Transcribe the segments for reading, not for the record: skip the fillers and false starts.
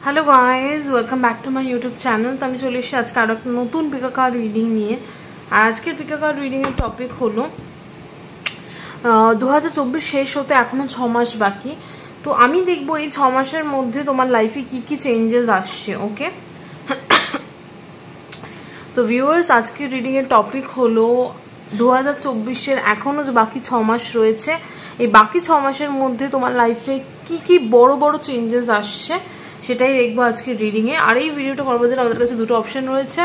Hello guys, welcome back to my YouTube channel. तो আমি চলে এসেছি আজকে আরো একটা নতুন পিকা কার্ড রিডিং নিয়ে। আর আজকের পিকা কার্ড রিডিং এর টপিক হলো 2024 শেষ হতে এখনো 6 মাস বাকি। তো আমি দেখব এই 6 মাসের মধ্যে তোমার লাইফে কি কি চেঞ্জেস আসছে। ওকে, তো ভিউয়ার্স, আজকের রিডিং এর টপিক হলো 2024 এর এখনো যে বাকি 6 মাস রয়েছে, এই বাকি 6 মাসের মধ্যে তোমার লাইফে কি কি বড় বড় চেঞ্জেস আসছে সেটাই দেখবো আজকে রিডিংয়ে। আর এই ভিডিওটা করবার জন্য আমাদের কাছে দুটো অপশন রয়েছে।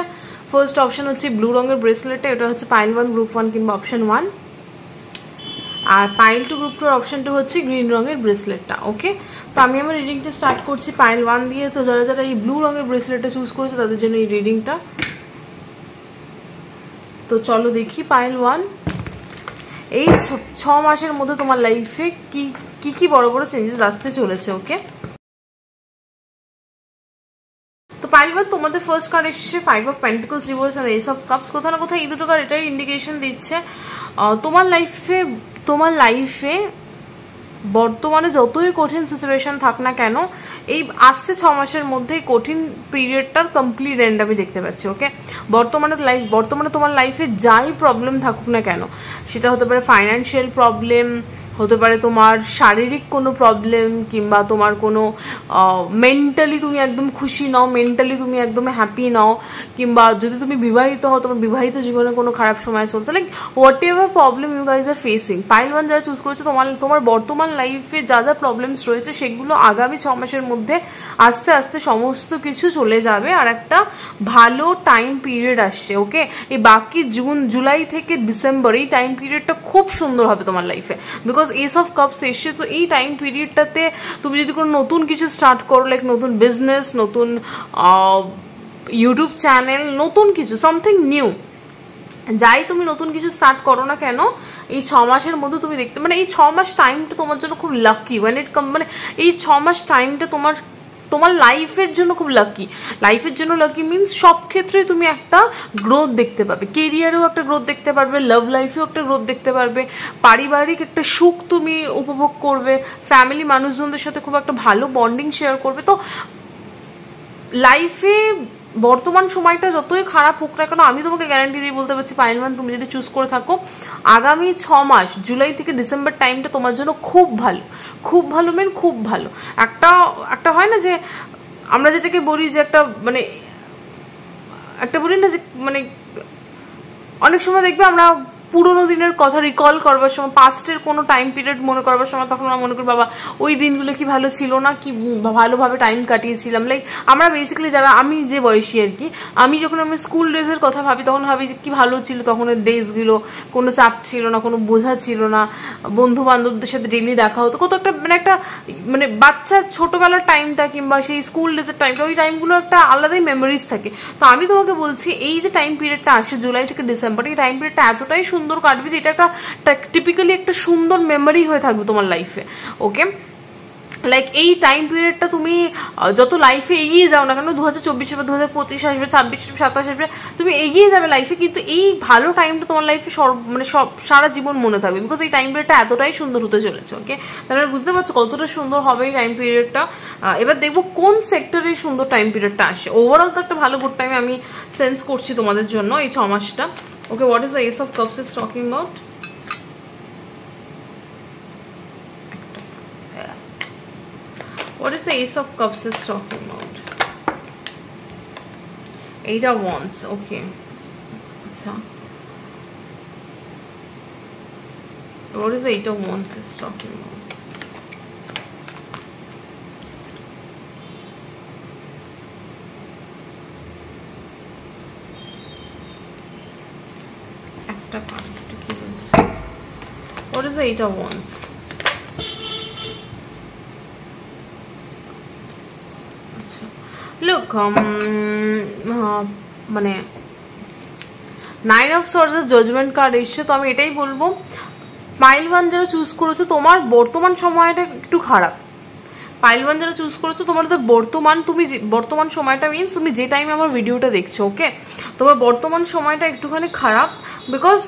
ফার্স্ট অপশন হচ্ছে ব্লু রঙের ব্রেসলেটটা, এটা হচ্ছে পাইল 1 গ্রুপ 1 কিংবা অপশন 1। আর পাইল 2 গ্রুপ 2 অপশনটা হচ্ছে গ্রিন রঙের ব্রেসলেটটা। ওকে, তো আমি আমার রিডিংটা স্টার্ট করছি পাইল 1 দিয়ে। তো যারা যারা এই ব্লু রঙের ব্রেসলেটটা চুজ করেছে তাদের জন্য এই রিডিংটা। তো চলো দেখি পাইল 1, এই 6 মাসের মধ্যে তোমার লাইফে কি কি বড় বড় চেঞ্জেস আসতে চলেছে। ওকে, তো পাইল 1 তোমাদের ফার্স্ট কার্ড এসেছে 5 অফ পেন্টিকলস রিভার্স আর এস অফ কাপস। কোথাও না কোথাও এই দুটো কার্ড এটাই ইন্ডিকেশন দিচ্ছে তোমার লাইফে বর্তমানে যতই কঠিন সিচুয়েশন থাক না কেন, এই আসছে 6 মাসের মধ্যে কঠিন পিরিয়ডটার কমপ্লিট এন্ড আমি দেখতে পাচ্ছি। ওকে, বর্তমানে তোমার লাইফে যাই প্রবলেম থাকুক না কেন, সেটা হতে পারে ফাইন্যান্সিয়াল প্রবলেম, হতে পারে তোমার শারীরিক কোনো প্রবলেম, কিংবা তোমার কোনো মেন্টালি তুমি একদম খুশি নাও, মেন্টালি তুমি একদম হ্যাপি নাও, কিংবা যদি তুমি বিবাহিত হও তোমার বিবাহিত জীবনে কোনো খারাপ সময় চলছে, like whatever problem you guys are facing, pile 1 যারা চুজ করেছে তোমার বর্তমান লাইফে যা যা প্রবলেমস রয়েছে সেগুলো আগামী 6 মাসের মধ্যে আস্তে আস্তে সমস্ত কিছু চলে যাবে আর একটা ভালো টাইম পিরিয়ড আসছে। ওকে, এই বাকি জুলাই থেকে ডিসেম্বর এই টাইম পিরিয়ডটা খুব সুন্দর হবে তোমার লাইফে, বিকজ এস অফ কাপস এসছে। তো এই টাইম পিরিয়ডটাতে তুমি যদি কোনো নতুন কিছু স্টার্ট করো, লাইক নতুন বিজনেস, নতুন ইউটিউব চ্যানেল, নতুন কিছু সামথিং নিউ, যাই তুমি নতুন কিছু স্টার্ট করো না কেন, এই 6 মাসের মধ্যে তুমি দেখতে মানে এই 6 মাস টাইমটা তোমার জন্য খুব লাকি। মানে এই 6 মাস টাইমটা তোমার লাইফের জন্য খুব লাকি। লাইফের জন্য লাকি মিনস সব ক্ষেত্রে তুমি একটা গ্রোথ দেখতে পাবে, কেরিয়ারেও একটা গ্রোথ দেখতে পারবে, লাভ লাইফেও একটা গ্রোথ দেখতে পারবে, পারিবারিক একটা সুখ তুমি উপভোগ করবে, ফ্যামিলি মানুষজনদের সাথে খুব একটা ভালো বন্ডিং শেয়ার করবে। তো লাইফে বর্তমান সময়টা যতই খারাপ হোক না কেন, আমি তোমাকে গ্যারান্টি দিয়ে বলতে পারছি পাইল 1 তুমি যদি চুজ করে থাকো, আগামী 6 মাস জুলাই থেকে ডিসেম্বর টাইমটা তোমার জন্য খুব ভালো, খুব ভালো মেন খুব ভালো। একটা হয় না যে আমরা যেটাকে বলি যে একটা বলি না যে মানে অনেক সময় দেখবে আমরা পুরোনো দিনের কথা রিকল করবার সময়, পাস্টের কোনো টাইম পিরিয়ড মনে করবার সময়, তখন আমরা মনে করি বাবা ওই দিনগুলো কি ভালো ছিল না, কি ভালোভাবে টাইম কাটিয়েছিলাম। লাইক আমরা বেসিক্যালি যারা, আমি যে বয়সী আর কি, আমি যখন আমি স্কুল ডেজের কথা ভাবি তখন ভাবি যে কি ভালো ছিল তখনের ডেজগুলো, কোনো চাপ ছিল না, কোনো বোঝা ছিল না, বন্ধু বান্ধবদের সাথে ডেইলি দেখা হতো, কত একটা মানে বাচ্চার ছোটবেলার টাইমটা কিংবা সেই স্কুল ডেজের টাইমটা, ওই টাইমগুলো একটা আলাদাই মেমোরিজ থাকে। তো আমি তোমাকে বলছি এই যে টাইম পিরিয়ডটা আসে জুলাই থেকে ডিসেম্বর, এই টাইম পিরিয়ডটা এতটাই সুন্দর কাটবে যে এটা একটা টিপিক্যালি একটা সুন্দর মেমোরি হয়ে থাকবে তোমার লাইফে। ওকে, লাইক এই টাইম পিরিয়ডটা তুমি যত লাইফে এগিয়ে যাও না কেন, 2024 বা 2025 আসবে, 26 27 আসবে, তুমি এগিয়ে যাবে লাইফে, কিন্তু এই ভালো টাইমটা তোমার লাইফে সব সারা জীবন মনে থাকবে, বিকজ এই টাইম পিরিয়ডটা এতটাই সুন্দর হতে চলেছে। ওকে, তাহলে বুঝতে পারছো কতটা সুন্দর হবে এই টাইম পিরিয়ডটা। এবার দেখবো কোন সেক্টরে সুন্দর টাইম পিরিয়ডটা আসে। ওভারঅল তো একটা ভালো গুড টাইম আমি সেন্স করছি তোমাদের জন্য এই 6 মাসটা। Okay, what is the ace of cups is talking about? What is the Ace of Cups is talking about? 8 of Wands. Okay. Achha. What is the 8 of Wands is talking about? Ekta card to keep it. What is the 8 of Wands? Look, মানে 9 of সর্ডস এর judgement card এসছে। তো আমি এটাই বলবো pile 1 যারা choose করেছো তোমার বর্তমান সময়টা একটু খারাপ। পাইল 1 যারা চুজ করেছো তোমার তো বর্তমান সময়টা মিনস তুমি যে টাইমে আমার ভিডিওটা দেখছো, ওকে, তোমার বর্তমান সময়টা একটুখানি খারাপ, বিকজ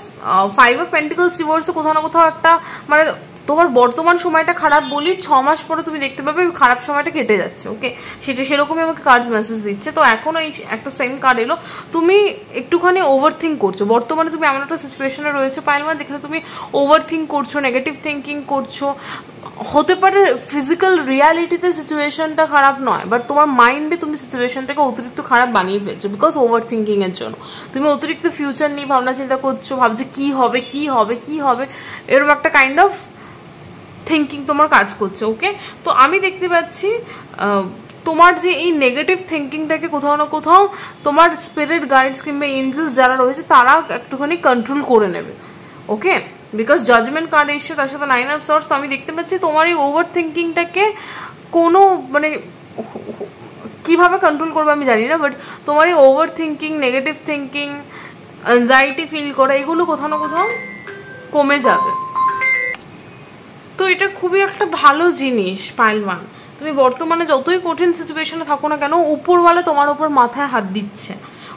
5 অফ পেন্টিকলস রিভার্সে কোথাও না কোথাও একটা মানে তোমার বর্তমান সময়টা খারাপ বলি, 6 মাস পরে তুমি দেখতে পাবে খারাপ সময়টা কেটে যাচ্ছে। ওকে, সেটা সেরকমই আমাকে কার্ডস মেসেজ দিচ্ছে। তো এখন এই একটা সেম কার্ড এলো, তুমি একটুখানি ওভার থিঙ্ক করছো। বর্তমানে তুমি এমন একটা সিচুয়েশনে রয়েছে পাইলওয়ান, যেখানে তুমি ওভার থিঙ্ক করছো, নেগেটিভ থিঙ্কিং করছো। হতে পারে ফিজিক্যাল রিয়ালিটিতে সিচুয়েশনটা খারাপ নয়, বাট তোমার মাইন্ডে তুমি সিচুয়েশনটাকে অতিরিক্ত খারাপ বানিয়ে ফেলছো বিকজ ওভার থিঙ্কিং এর জন্য। তুমি অতিরিক্ত ফিউচার নিয়ে ভাবনা চিন্তা করছো, ভাবছো কি হবে কি হবে কি হবে, এরকম একটা কাইন্ড অফ থিঙ্কিং তোমার কাজ করছে। ওকে, তো আমি দেখতে পাচ্ছি তোমার যে এই নেগেটিভ থিঙ্কিংটাকে কোথাও না কোথাও তোমার স্পিরিট গাইডস কিংবা এঞ্জেলস যারা রয়েছে তারা একটুখানি কন্ট্রোল করে নেবে। ওকে, বিকজ জাজমেন্ট কার্ড এসছে, তার সাথে 9 অফ সর্টস। তো আমি দেখতে পাচ্ছি তোমার এই ওভার থিঙ্কিংটাকে কোনো মানে কিভাবে কন্ট্রোল করবে আমি জানি না, বাট তোমার এই over thinking, negative thinking, anxiety feel করা, এগুলো কোথাও না কোথাও কমে যাবে। তো এটা খুবই একটা ভালো জিনিস পাইলওয়ান। তুমি বর্তমানে যতই কঠিন সিচুয়েশনে থাকো না কেন, উপরওয়ালা তোমার উপর মাথায় হাত দিচ্ছে।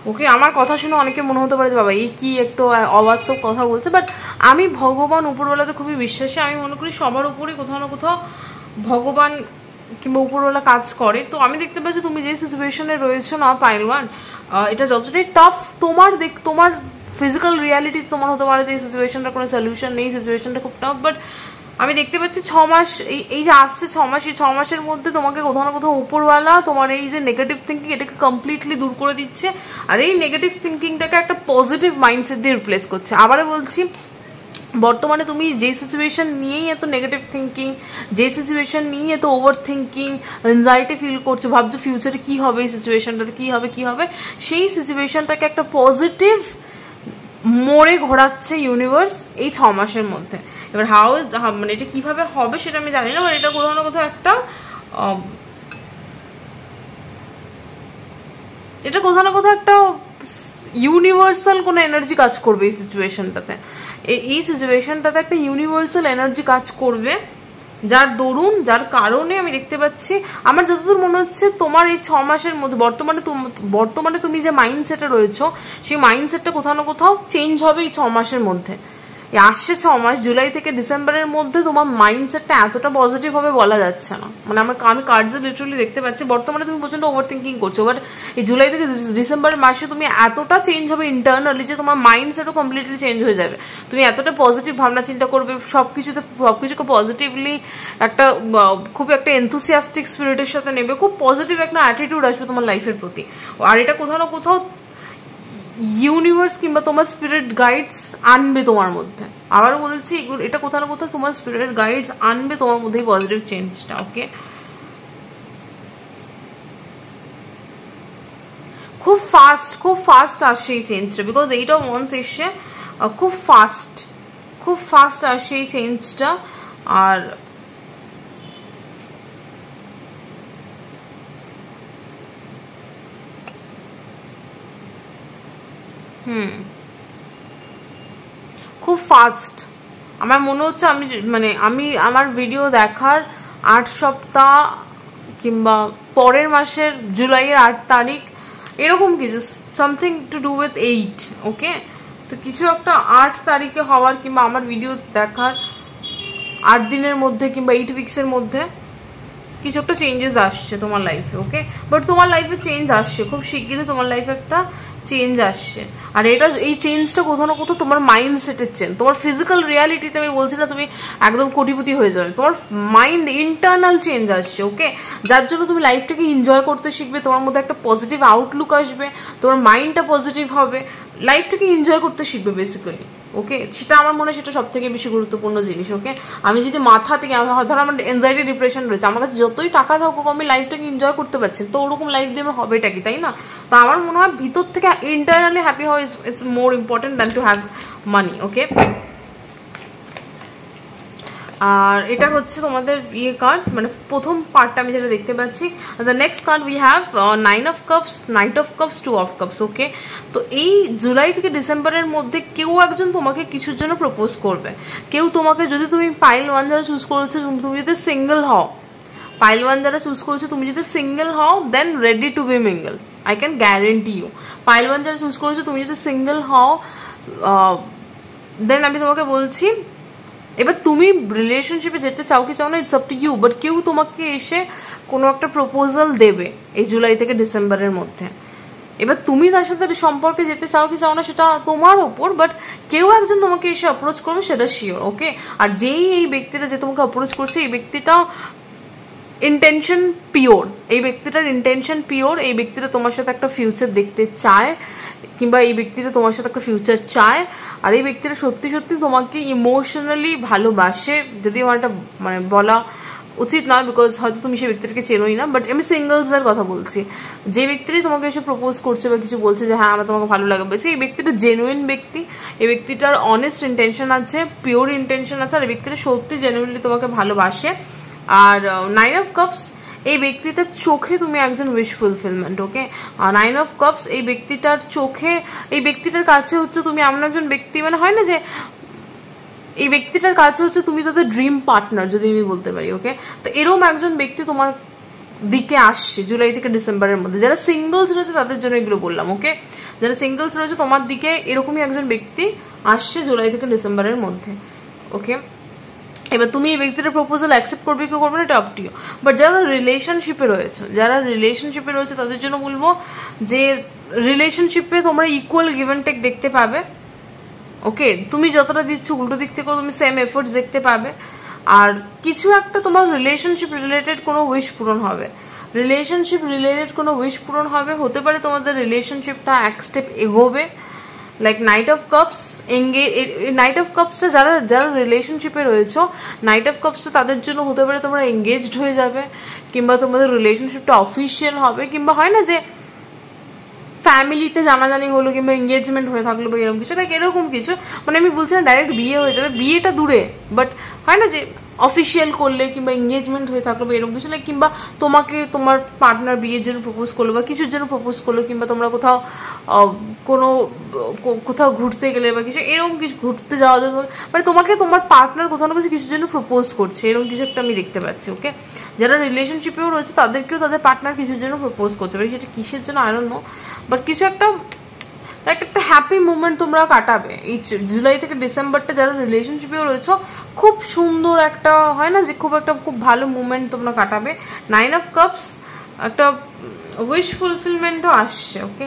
ওকে, আমার কথা শুনে অনেকে মনে হতে পারে যে বাবা এই কি একটু অবাস্তব কথা বলছে, বাট আমি ভগবান উপরওয়ালাতে খুবই বিশ্বাসী। আমি মনে করি সবার উপরেই কোথাও না কোথাও ভগবান কিংবা উপরওয়ালা কাজ করে। তো আমি দেখতে পাচ্ছি তুমি যে সিচুয়েশনে রয়েছো না পাইলওয়ান, এটা যতটাই টাফ তোমার ফিজিক্যাল রিয়ালিটি তোমার হতে পারে যে এই সিচুয়েশনটা কোনো সলিউশন নেই, সিচুয়েশনটা খুব টাফ, বাট আমি দেখতে পাচ্ছি 6 মাস এই যে আসছে 6 মাস, এই 6 মাসের মধ্যে তোমাকে কোথাও না কোথাও উপরওয়ালা তোমার এই যে নেগেটিভ থিঙ্কিং এটাকে কমপ্লিটলি দূর করে দিচ্ছে, আর এই নেগেটিভ থিঙ্কিংটাকে একটা পজিটিভ মাইন্ডসেট দিয়ে রিপ্লেস করছে। আবারও বলছি, বর্তমানে তুমি যে সিচুয়েশন নিয়েই এত নেগেটিভ থিঙ্কিং, যে সিচুয়েশন নিয়ে এত ওভার থিঙ্কিং, অ্যাংজাইটি ফিল করছো, ভাবছো ফিউচারে কী হবে, এই সিচুয়েশনটাতে কী হবে, সেই সিচুয়েশনটাকে একটা পজিটিভ মোড়ে ঘোরাচ্ছে ইউনিভার্স এই 6 মাসের মধ্যে। এবার মানে এটা কিভাবে হবে সেটা আমি জানি না, বাট এটা কোথাও না কোথাও একটা ইউনিভার্সাল কোনো এনার্জি কাজ করবে এই সিচুয়েশনটাতে। এই সিচুয়েশনটাতে একটা ইউনিভার্সাল এনার্জি কাজ করবে, যার কারণে আমি দেখতে পাচ্ছি, আমার যতদূর মনে হচ্ছে তোমার এই 6 মাসের মধ্যে বর্তমানে তুমি যে মাইন্ডসেটে রয়েছো, সেই মাইন্ডসেটটা কোথাও না কোথাও চেঞ্জ হবে এই 6 মাসের মধ্যে। আসছে 6 মাস, জুলাই থেকে ডিসেম্বরের মধ্যে তোমার মাইন্ডসেটটা এতটা পজিটিভ হবে বলা যাচ্ছে না। মানে আমি কার্ডসে লিটারালি দেখতে পাচ্ছি বর্তমানে তুমি প্রচন্ড ওভার থিঙ্কিং করছো, বাট এই জুলাই থেকে ডিসেম্বর মাসে তুমি এতটা চেঞ্জ হবে ইন্টারনালি যে তোমার মাইন্ডসেটও কমপ্লিটলি চেঞ্জ হয়ে যাবে। তুমি এতটা পজিটিভ ভাবনা চিন্তা করবে, সবকিছুকে পজিটিভলি একটা খুব একটা এনথুসিয়াস্টিক স্পিরিটের সাথে নেবে, খুব পজিটিভ একটা অ্যাটিটিউড আসবে তোমার লাইফের প্রতি। আর এটা কোথাও না কোথাও ইউনিভার্স কিংবা তোমার স্পিরিট গাইডস আনবে তোমার মধ্যে। আবারও বলছি, এটা কোথাও না কোথাও তোমার স্পিরিট গাইডস আনবে তোমার মধ্যে পজিটিভ চেঞ্জটা। ওকে, খুব ফাস্ট আসছে এই চেঞ্জটা, বিকজ এইটা ওয়ান্স এসে খুব ফাস্ট আসছে এই চেঞ্জটা। আর খুব ফাস্ট আমার মনে হচ্ছে। আমি আমার ভিডিও দেখার 8 সপ্তাহ কিংবা পরের মাসের জুলাইয়ের 8 তারিখ এরকম কিছু, সামথিং টু ডু উইথ 8। ওকে, তো কিছু একটা 8 তারিখে হওয়ার কিংবা আমার ভিডিও দেখার 8 দিনের মধ্যে কিংবা 8 উইক্সের মধ্যে কিছু একটা চেঞ্জেস আসছে তোমার লাইফে। ওকে, বাট তোমার লাইফে চেঞ্জ আসছে খুব শিগগিরই, তোমার লাইফে একটা চেঞ্জ আসছে। আর এই চেঞ্জটা কোথাও না কোথাও তোমার মাইন্ডসেটের চেঞ্জ। তোমার ফিজিক্যাল রিয়ালিটিতে আমি বলছি না তুমি একদম কোটিপতি হয়ে যাবে, তোমার মাইন্ড ইন্টারনাল চেঞ্জ আসছে। ওকে, যার জন্য তুমি লাইফটাকে এনজয় করতে শিখবে, তোমার মধ্যে একটা পজিটিভ আউটলুক আসবে, তোমার মাইন্ডটা পজিটিভ হবে, লাইফটাকে এনজয় করতে শিখবে বেসিক্যালি। ওকে, সেটা আমার মনে হয় সেটা সব থেকে বেশি গুরুত্বপূর্ণ জিনিস। ওকে, আমি যদি মাথা থেকে ধরো আমার এনজাইটি ডিপ্রেশন রয়েছে, আমার কাছে যতই টাকা থাকুক আমি লাইফটাকে এনজয় করতে পারছি, তো ওরকম লাইফ দিয়ে আমার হবেটা কি, তাই না? তো আমার মনে হয় ভিতর থেকে ইন্টারনালি হ্যাপি হওয়া it's more important than to have money. Okay, আর এটা হচ্ছে তোমাদের কার্ড, মানে প্রথম পার্টটা আমি যেটা দেখতে পাচ্ছি। The next card we have 9 of cups, knight of cups, 2 of cups. Okay, তো এই জুলাই থেকে ডিসেম্বরের মধ্যে কেউ একজন তোমাকে কিছুর জন্য প্রপোজ করবে। কেউ তোমাকে, যদি তুমি পাইল 1 যারা চুজ করেছো, তুমি যদি সিঙ্গেল হও, পাইল 1 যারা চুজ করেছো, তুমি যদি সিঙ্গেল হও then ready to be mingle, I can guarantee you. Pile 1 যারা চুজ করেছো, তুমি যদি সিঙ্গেল হও দেন আমি তোমাকে বলছি এবার তুমি রিলেশনশিপে যেতে চাও কি চাও না, it's up to you, but কেউ তোমাকে এসে কোনো একটা প্রপোজাল দেবে এই জুলাই থেকে ডিসেম্বরের মধ্যে। এবার তুমি তার সাথে সম্পর্কে যেতে চাও কি চাও না সেটা তোমার ওপর, বাট কেউ একজন তোমাকে এসে অ্যাপ্রোচ করবে সেটা শিওর, ওকে। আর যেই এই ব্যক্তিটা যে তোমাকে অ্যাপ্রোচ করছে এই ব্যক্তিটা ইন্টেনশন পিওর, এই ব্যক্তিটার ইন্টেনশন পিওর, এই ব্যক্তিটা তোমার সাথে একটা ফিউচার দেখতে চায়, কিংবা এই ব্যক্তিটা তোমার সাথে একটা ফিউচার চায়, আর এই ব্যক্তিটা সত্যি সত্যি তোমাকে ইমোশনালি ভালোবাসে। যদিও আমার এটা মানে বলা উচিত নয়, বিকজ হয়তো তুমি সেই ব্যক্তিটাকে চেনোই না, বাট আমি সিঙ্গলসদের কথা বলছি। যে ব্যক্তিটাই তোমাকে এসে প্রপোজ করছে বা কিছু বলছে যে হ্যাঁ আমার তোমাকে ভালো লাগে, বলছে এই ব্যক্তিটা জেনুইন ব্যক্তি, এই ব্যক্তিটার অনেস্ট ইন্টেনশন আছে, পিওর ইন্টেনশন আছে, আর এই ব্যক্তিটা সত্যি জেনুইনলি তোমাকে ভালোবাসে। আর 9 অফ কাপস, এই ব্যক্তিটার চোখে তুমি একজন উইশ ফুলফিলমেন্ট, ওকে। আর 9 অফ কাপস এই ব্যক্তিটার চোখে, এই ব্যক্তিটার কাছে হচ্ছে তুমি এমন একজন ব্যক্তি, মানে হয় না যে এই ব্যক্তিটার কাছে হচ্ছে তুমি তাদের ড্রিম পার্টনার, যদি আমি বলতে পারি, ওকে। তো এরকম একজন ব্যক্তি তোমার দিকে আসছে জুলাই থেকে ডিসেম্বরের মধ্যে। যারা সিঙ্গলস রয়েছে তাদের জন্য এগুলো বললাম, ওকে। যারা সিঙ্গলস রয়েছে তোমার দিকে এরকমই একজন ব্যক্তি আসছে জুলাই থেকে ডিসেম্বরের মধ্যে, ওকে। এবার তুমি এই ব্যক্তিটার প্রপোজাল অ্যাকসেপ্ট করবে কি করবে না এটা আপ টু ইউ। বাট যারা রিলেশনশিপে রয়েছে তাদের জন্য বলবো যে রিলেশনশিপে তোমরা ইকুয়াল গিভ অ্যান্ড টেক দেখতে পাবে, ওকে। তুমি যতটা দিচ্ছ উল্টো দিক থেকেও তুমি সেম এফোর্টস দেখতে পাবে। আর কিছু একটা তোমার রিলেশনশিপ রিলেটেড কোনো উইশ পূরণ হবে, হতে পারে তোমাদের রিলেশনশিপটা এক স্টেপ এগোবে, like knight of cups. Knight of কাপসটা যারা রিলেশনশিপে রয়েছো, নাইট অফ কাপসটা তাদের জন্য হতে পারে তোমরা এঙ্গেজড হয়ে যাবে, কিংবা তোমাদের রিলেশনশিপটা অফিসিয়াল হবে, কিংবা হয় না যে ফ্যামিলিতে জানাজানি হলো কিংবা এঙ্গেজমেন্ট হয়ে থাকলো বা এরকম কিছু, লাইক এরকম কিছু। মানে আমি বলছি না ডাইরেক্ট বিয়ে হয়ে যাবে, বিয়েটা দূরে, বাট হয় না যে অফিসিয়াল করলে কিংবা এঙ্গেজমেন্ট হয়ে থাকলো বা এরকম কিছু, লাইক কিংবা তোমাকে তোমার পার্টনার বিয়ের জন্য প্রপোজ করলো বা কিছুর জন্য প্রপোজ করলো, কিংবা তোমরা কোথাও ঘুরতে গেলে বা কিছু এরকম কিছু, ঘুরতে যাওয়ার জন্য, মানে তোমাকে তোমার পার্টনার কোথাও না কিছু কিছুর জন্য প্রপোজ করছে, এরকম কিছু একটা আমি দেখতে পাচ্ছি, ওকে। যারা রিলেশনশিপেও রয়েছে তাদেরকেও তাদের পার্টনার কিছুর জন্য প্রপোজ করছে, বাট সেটা কিসের জন্য আই ডোন্ট নো, বাট কিছু একটা হ্যাপি মুভমেন্ট তোমরা কাটাবে এই জুলাই থেকে ডিসেম্বরটা। যারা রিলেশনশিপেও রয়েছে খুব সুন্দর একটা, হয় না যে খুব ভালো মুভমেন্ট তোমরা কাটাবে। 9 অফ কাপস একটা উইশ ফুলফিলমেন্টও আসছে, okay.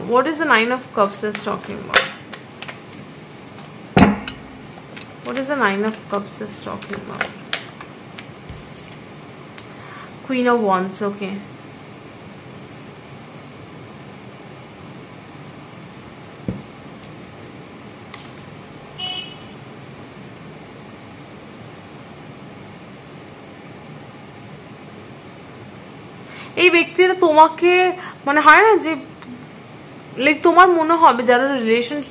What is the 9 of cups is talking about? What is the 9 of Cups is talking about? Queen of Wands, okay. এই ব্যক্তিরা তোমাকে মানে হয় না যে লাইক তোমার মনে হবে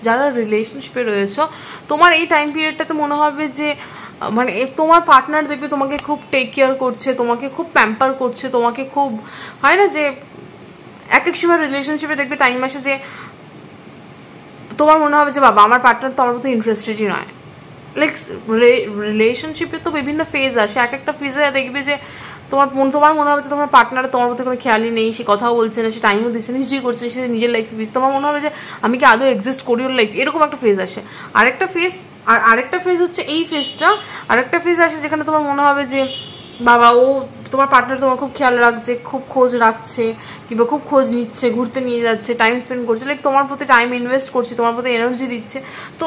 যারা রিলেশনশিপে রয়েছে তোমার এই টাইম পিরিয়ডটাতে মনে হবে যে মানে তোমার পার্টনার দেখবে তোমাকে খুব টেক কেয়ার করছে, তোমাকে খুব প্যাম্পার করছে, তোমাকে খুব হয় না যে এক এক সময় রিলেশনশিপে দেখবে টাইম আসে যে তোমার মনে হবে যে বাবা আমার পার্টনার তো আমার মতো ইন্টারেস্টেডই নয়। লাইক রিলেশনশিপে তো বিভিন্ন ফেজ আসে, এক একটা ফেজে দেখবে যে তোমার মনে হবে যে তোমার পার্টনার তোমার মধ্যে কোনো খেয়ালই নেই, সে কথাও বলছে না, সে টাইমও দিচ্ছে না, কিছুই করছে না, সে নিজের লাইফে বিজি, তোমার মনে হবে যে আমি কি আদৌ এক্সিস্ট করি ওর লাইফ, এরকম একটা ফেজ আসে। আরেকটা ফেজ হচ্ছে এই ফেজটা, আরেকটা ফেজ আসে যেখানে তোমার মনে হবে যে বাবা ও তোমার পার্টনার তোমার খুব খেয়াল রাখছে, খুব খোঁজ রাখছে, কিংবা খুব খোঁজ নিচ্ছে, ঘুরতে নিয়ে যাচ্ছে, টাইম স্পেন্ড করছে, লাইক তোমার প্রতি টাইম ইনভেস্ট করছে, তোমার প্রতি এনার্জি দিচ্ছে। তো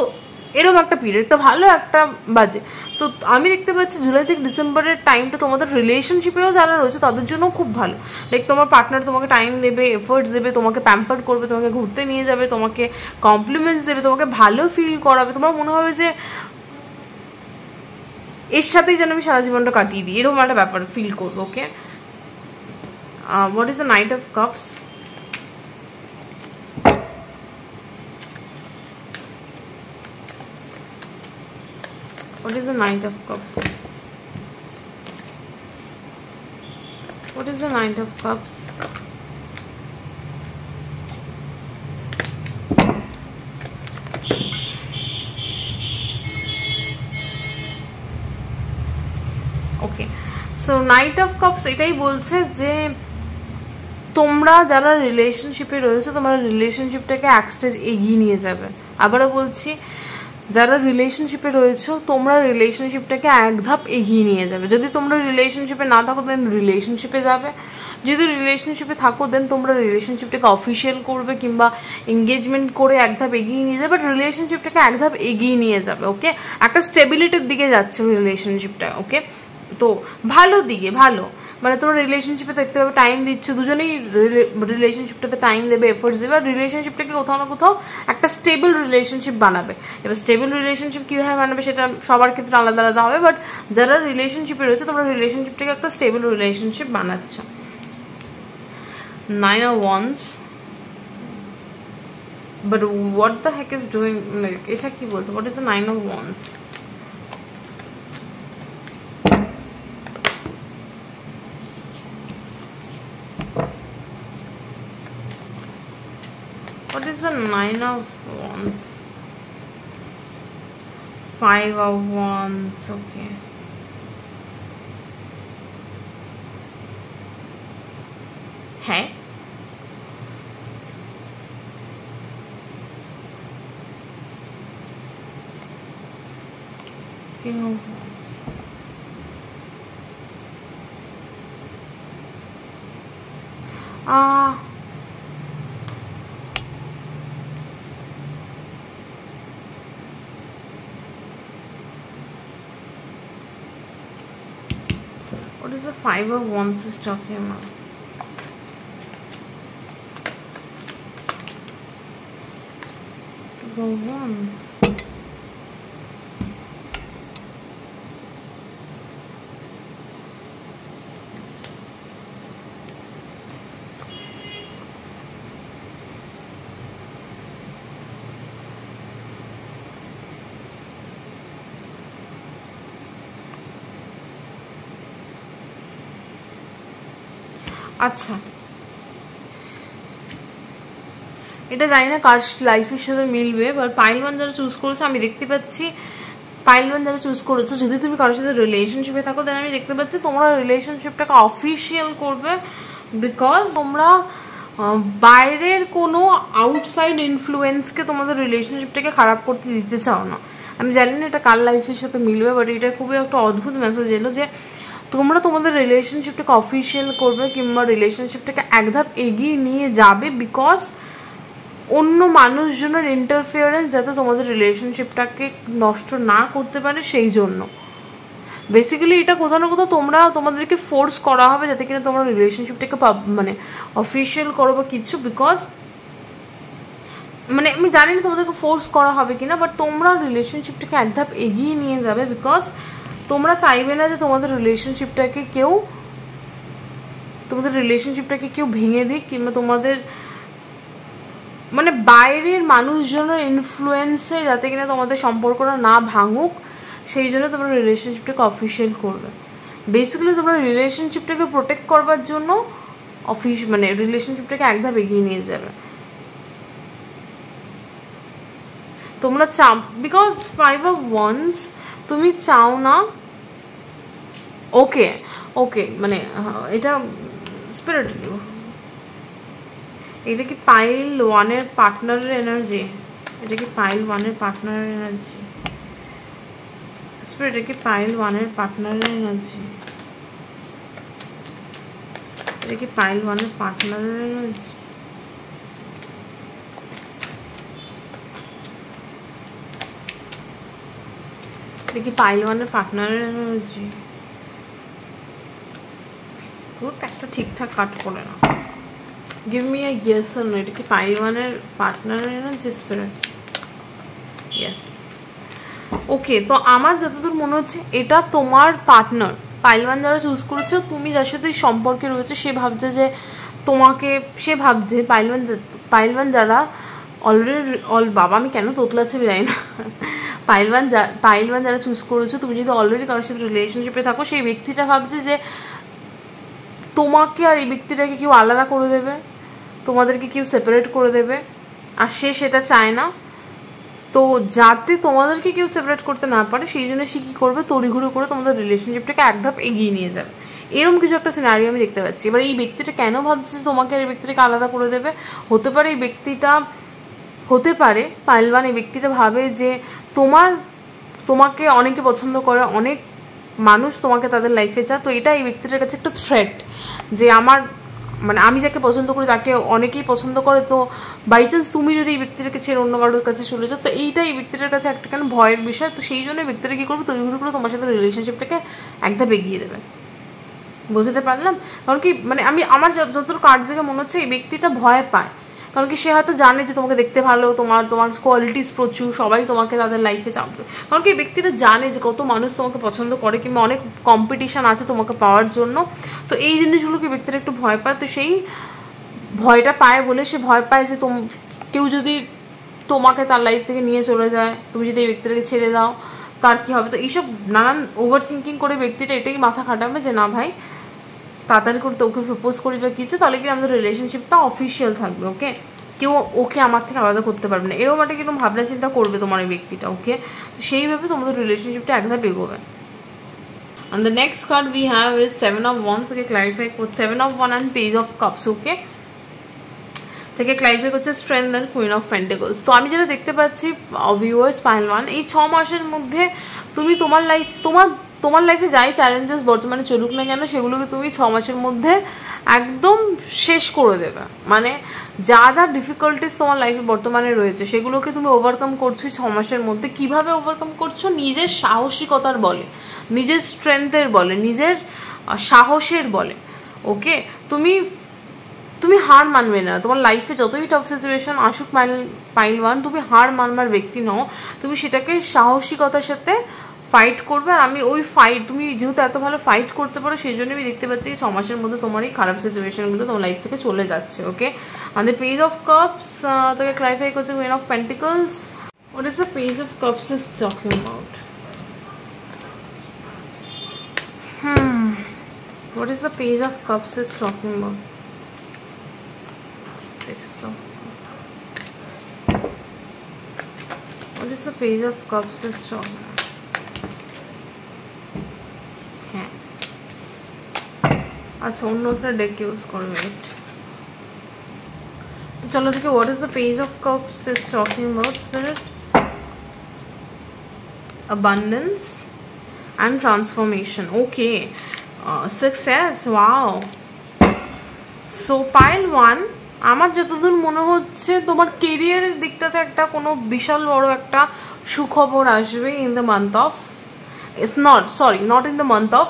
এরকম একটা পিরিয়ডটা ভালো একটা বাজে। তো আমি দেখতে পাচ্ছি জুলাই থেকে ডিসেম্বরের টাইমটা তোমাদের রিলেশনশিপেও যারা রয়েছে তাদের জন্য খুব ভালো। লাইক তোমার পার্টনার তোমাকে টাইম দেবে, এফোর্টস দেবে, তোমাকে প্যাম্পার করবে, তোমাকে ঘুরতে নিয়ে যাবে, তোমাকে কমপ্লিমেন্টস দেবে, তোমাকে ভালো ফিল করাবে, তোমার মনে হবে যে এর সাথেই যেন আমি সারা জীবনটা কাটিয়ে দিই, এরকম একটা ব্যাপার ফিল করবো, okay. What is the knight of cups? What is the Knight of Cups? What is the Knight of Cups? Okay, so Knight of Cups এটাই বলছে যে তোমরা যারা রিলেশনশিপে রয়েছে তোমরা রিলেশনশিপটাকে এক স্টেজ এগিয়ে নিয়ে যাবে। আবারও বলছি যারা রিলেশনশিপে রয়েছো তোমরা রিলেশনশিপটাকে এক ধাপ এগিয়ে নিয়ে যাবে। যদি তোমরা রিলেশনশিপে না থাকো দেন রিলেশনশিপে যাবে, যদি রিলেশনশিপে থাকো দেন তোমরা রিলেশনশিপটাকে অফিসিয়াল করবে কিংবা এঙ্গেজমেন্ট করে এক ধাপ এগিয়ে নিয়ে যাবে, বাট রিলেশনশিপটাকে এক ধাপ এগিয়ে নিয়ে যাবে। ওকে, একটা স্টেবিলিটির দিকে যাচ্ছে রিলেশনশিপটা। ওকে, তো ভালো দিকে, ভালো মানে তোমরা রিলেশনশিপে দেখতে পাবে টাইম দিচ্ছ, দুজনেই রিলেশনশিপটাতে টাইম দেবে, এফোর্টস দেবে, আর রিলেশনশিপটাকে কোথাও না কোথাও একটা স্টেবল রিলেশনশিপ বানাবে। এবার স্টেবল রিলেশনশিপ কীভাবে বানাবে সেটা সবার ক্ষেত্রে আলাদা আলাদা হবে, বাট যারা রিলেশনশিপে রয়েছে তোমরা রিলেশনশিপটাকে একটা স্টেবল রিলেশনশিপ বানাচ্ছ। 9 of Wands, but what the heck is doing, like এটা কি বলছে, what is the 9 of Wands? What is the 9 of Wands? 5 of Wands, okay. Hey? King of Wands. What is the 5 of Wands is talking about? Two of Wands. আচ্ছা, এটা জানি না কার লাইফের সাথে মিলবে, বাট পাইল ওয়ান যারা choose করেছো আমি দেখতে পাচ্ছি, পাইল ওয়ান যারা চুজ করেছো যদি তুমি কারোর সাথে রিলেশনশিপে থাকো দেন আমি দেখতে পাচ্ছি তোমরা রিলেশনশিপটাকে অফিসিয়াল করবে, বিকজ তোমরা বাইরের কোনো আউটসাইড ইনফ্লুয়েন্সকে তোমাদের রিলেশনশিপটাকে খারাপ করতে দিতে চাও না। আমি জানি না এটা কার লাইফের সাথে মিলবে, বাট এটা খুবই একটা অদ্ভুত মেসেজ এলো যে তোমরা তোমাদের রিলেশনশিপটাকে অফিসিয়াল করবে কিংবা রিলেশনশিপটাকে এক ধাপ এগিয়ে নিয়ে যাবে, বিকজ অন্য মানুষজনের ইন্টারফিয়ারেন্স যাতে তোমাদের রিলেশনশিপটাকে নষ্ট না করতে পারে সেই জন্য। বেসিক্যালি এটা কোথাও না কোথাও তোমাদেরকে ফোর্স করা হবে যাতে কিনা তোমরা রিলেশনশিপটাকে মানে অফিসিয়াল করো বা কিছু, বিকজ মানে আমি জানি না তোমাদেরকে ফোর্স করা হবে কিনা, বাট তোমরা রিলেশনশিপটাকে এক ধাপ এগিয়ে নিয়ে যাবে, বিকজ তোমরা চাইবে না যে তোমাদের রিলেশনশিপটাকে কেউ ভেঙে দিক কিংবা তোমাদের মানে বাইরের মানুষজনের ইনফ্লুয়েন্সে যাতে কিনা তোমাদের সম্পর্কটা না ভাঙুক, সেই জন্য তোমরা রিলেশনশিপটাকে অফিসিয়াল করবে। বেসিক্যালি তোমরা রিলেশনশিপটাকে প্রোটেক্ট করবার জন্য মানে রিলেশনশিপটাকে এক ধাপ এগিয়ে নিয়ে যাবে তোমরা চাও, বিকজ 5 of Wands তুমি চাও না। ওকে ওকে, মানে এটা স্পিরিট, এটা কি পাইল ওয়ানের পার্টনারের এনার্জি? এটা কি পাইল ওয়ানের পার্টনারের এনার্জি? স্পিরিট, এটা কি পাইল ওয়ানের পার্টনারের এনার্জি? এটা কি পাইল ওয়ানের পার্টনারের এনার্জি? এটা কি পাইল ওয়ানের পার্টনারের এনার্জি? একটা ঠিকঠাক কাট করে না, give me a yes or no, এটা কি পাইল ওয়ানের পার্টনারের এনার্জি স্পিরিট? ইয়েস। ওকে, তো আমার যতদূর মনে হচ্ছে এটা তোমার পার্টনার। পাইল ওয়ান যারা চুজ করেছো, তুমি যার সাথে সম্পর্কে রয়েছে সে ভাবছে যে তোমাকে, সে ভাবছে পাইল ওয়ান যারা অলরেডি বাবা আমি কেন তোতলাচ্ছি জানি না, পাইল ওয়ান যারা চুজ করেছো, তুমি যদি অলরেডি কারোর সাথে রিলেশনশিপে থাকো সেই ব্যক্তিটা ভাবছে যে তোমাকে আর এই ব্যক্তিটাকে কেউ আলাদা করে দেবে, তোমাদেরকে কেউ সেপারেট করে দেবে, আর সে সেটা চায় না। তো যাতে তোমাদেরকে কেউ সেপারেট করতে না পারে সেই জন্য সে কী করবে, তড়িঘড়ি করে তোমাদের রিলেশনশিপটাকে এক ধাপ এগিয়ে নিয়ে যাবে, এরকম কিছু একটা সিনারিও আমি দেখতে পাচ্ছি। এবার এই ব্যক্তিটা কেন ভাবছে তোমাকে আর এই ব্যক্তিটাকে আলাদা করে দেবে? হতে পারে এই ব্যক্তিটা, হতে পারে পাইল ওয়ান এই ব্যক্তিটা ভাবে যে তোমাকে অনেকে পছন্দ করে, অনেক মানুষ তোমাকে তাদের লাইফে চায়, তো এটা এই ব্যক্তিটার কাছে একটা থ্রেট যে আমি যাকে পছন্দ করি তাকে অনেকেই পছন্দ করে, তো বাই চান্স তুমি যদি এই ব্যক্তিটাকে ছেড়ে অন্য কারোর কাছে চলে যাও, তো এইটা এই ব্যক্তিটার কাছে একটা কেন ভয়ের বিষয়। তো সেই জন্য এই ব্যক্তিটা কী করবে, তৈরি করে তোমার সাথে রিলেশনশিপটাকে একধাপ এগিয়ে দেবে। বুঝতে পারলাম? কারণ কি আমার যতটুকু কার্ড থেকে মনে হচ্ছে এই ব্যক্তিটা ভয় পায়, কারণ কি সে হয়তো জানে যে তোমাকে দেখতে ভালো, তোমার কোয়ালিটিস প্রচুর, সবাই তোমাকে তাদের লাইফে চাপবে, কারণ কি এই ব্যক্তিটা জানে যে কত মানুষ তোমাকে পছন্দ করে কিংবা অনেক কম্পিটিশান আছে তোমাকে পাওয়ার জন্য। তো এই জিনিসগুলোকে ব্যক্তিটা একটু ভয় পায়, তো সেই ভয়টা পায় বলে সে ভয় পায় যে কেউ যদি তোমাকে তার লাইফ থেকে নিয়ে চলে যায়, তুমি যদি এই ব্যক্তিটাকে ছেড়ে দাও তার কী হবে। তো এইসব নানান ওভার থিঙ্কিং করে ব্যক্তিটা এটাই মাথা খাটাবে যে না ভাই তাড়াতাড়ি করে ওকে প্রপোজ করি বা কিছু, তাহলে কি আমাদের রিলেশনশিপটা অফিসিয়াল থাকবে, ওকে, কেউ ওকে আমার থেকে আলাদা করতে পারবে না, এরকম একটা কিরকম ভাবনা চিন্তা করবে তোমার এই ব্যক্তিটা, ওকে। তো সেইভাবে তোমাদের রিলেশনশিপটা একধাপ এগোবে। And the next card we have is 7 of Wands থেকে ক্লারিফাই করছে 7 of Wands and Page of Cups, ওকে, থেকে ক্লারিফাই করছে strength and queen of pentacles. তো আমি যেটা দেখতে পাচ্ছি ভিউয়ার্স পাইল ওয়ান, এই 6 মাসের মধ্যে তুমি তোমার লাইফে যাই চ্যালেঞ্জেস বর্তমানে চলুক না কেন, সেগুলোকে তুমি 6 মাসের মধ্যে একদম শেষ করে দেবে। যা যা ডিফিকাল্টিস তোমার লাইফে বর্তমানে রয়েছে সেগুলোকে তুমি ওভারকাম করছো 6 মাসের মধ্যে। কিভাবে ওভারকাম করছো? নিজের সাহসিকতার বলে, নিজের স্ট্রেংথের বলে, নিজের সাহসের বলে, ওকে। তুমি হার মানবে না, তোমার লাইফে যতই টাফ সিচুয়েশন আসুক পাইল ওয়ান, তুমি হার মানবার ব্যক্তি নও, তুমি সেটাকে সাহসিকতার সাথে ফাইট করবে। আর তুমি যেহেতু এত ভালো ফাইট করতে পারো, সেই জন্য আমি দেখতে পাচ্ছি 6 মাসের মধ্যে তোমার এই খারাপ সিচুয়েশনগুলো তোমার লাইফ থেকে চলে যাচ্ছে, ওকে। আমাদের পেজ অফ কাপস তোকে ক্লারিফাই করছে queen of pentacles. What is the page of cups is talking about? What is the page of cups is talking about? 6 of what is the page of cups is talking about? হ্যাঁ, আচ্ছা অন্য একটা day use করবে। চলো দেখি what is the page of cups is talking about, spirit? Abundance and transformation, okay. Success, wow. So pile 1, আমার যতদূর মনে হচ্ছে তোমার কেরিয়ারের দিকটাতে একটা কোনো বিশাল বড় একটা সুখবর আসবে in the month of not in the month of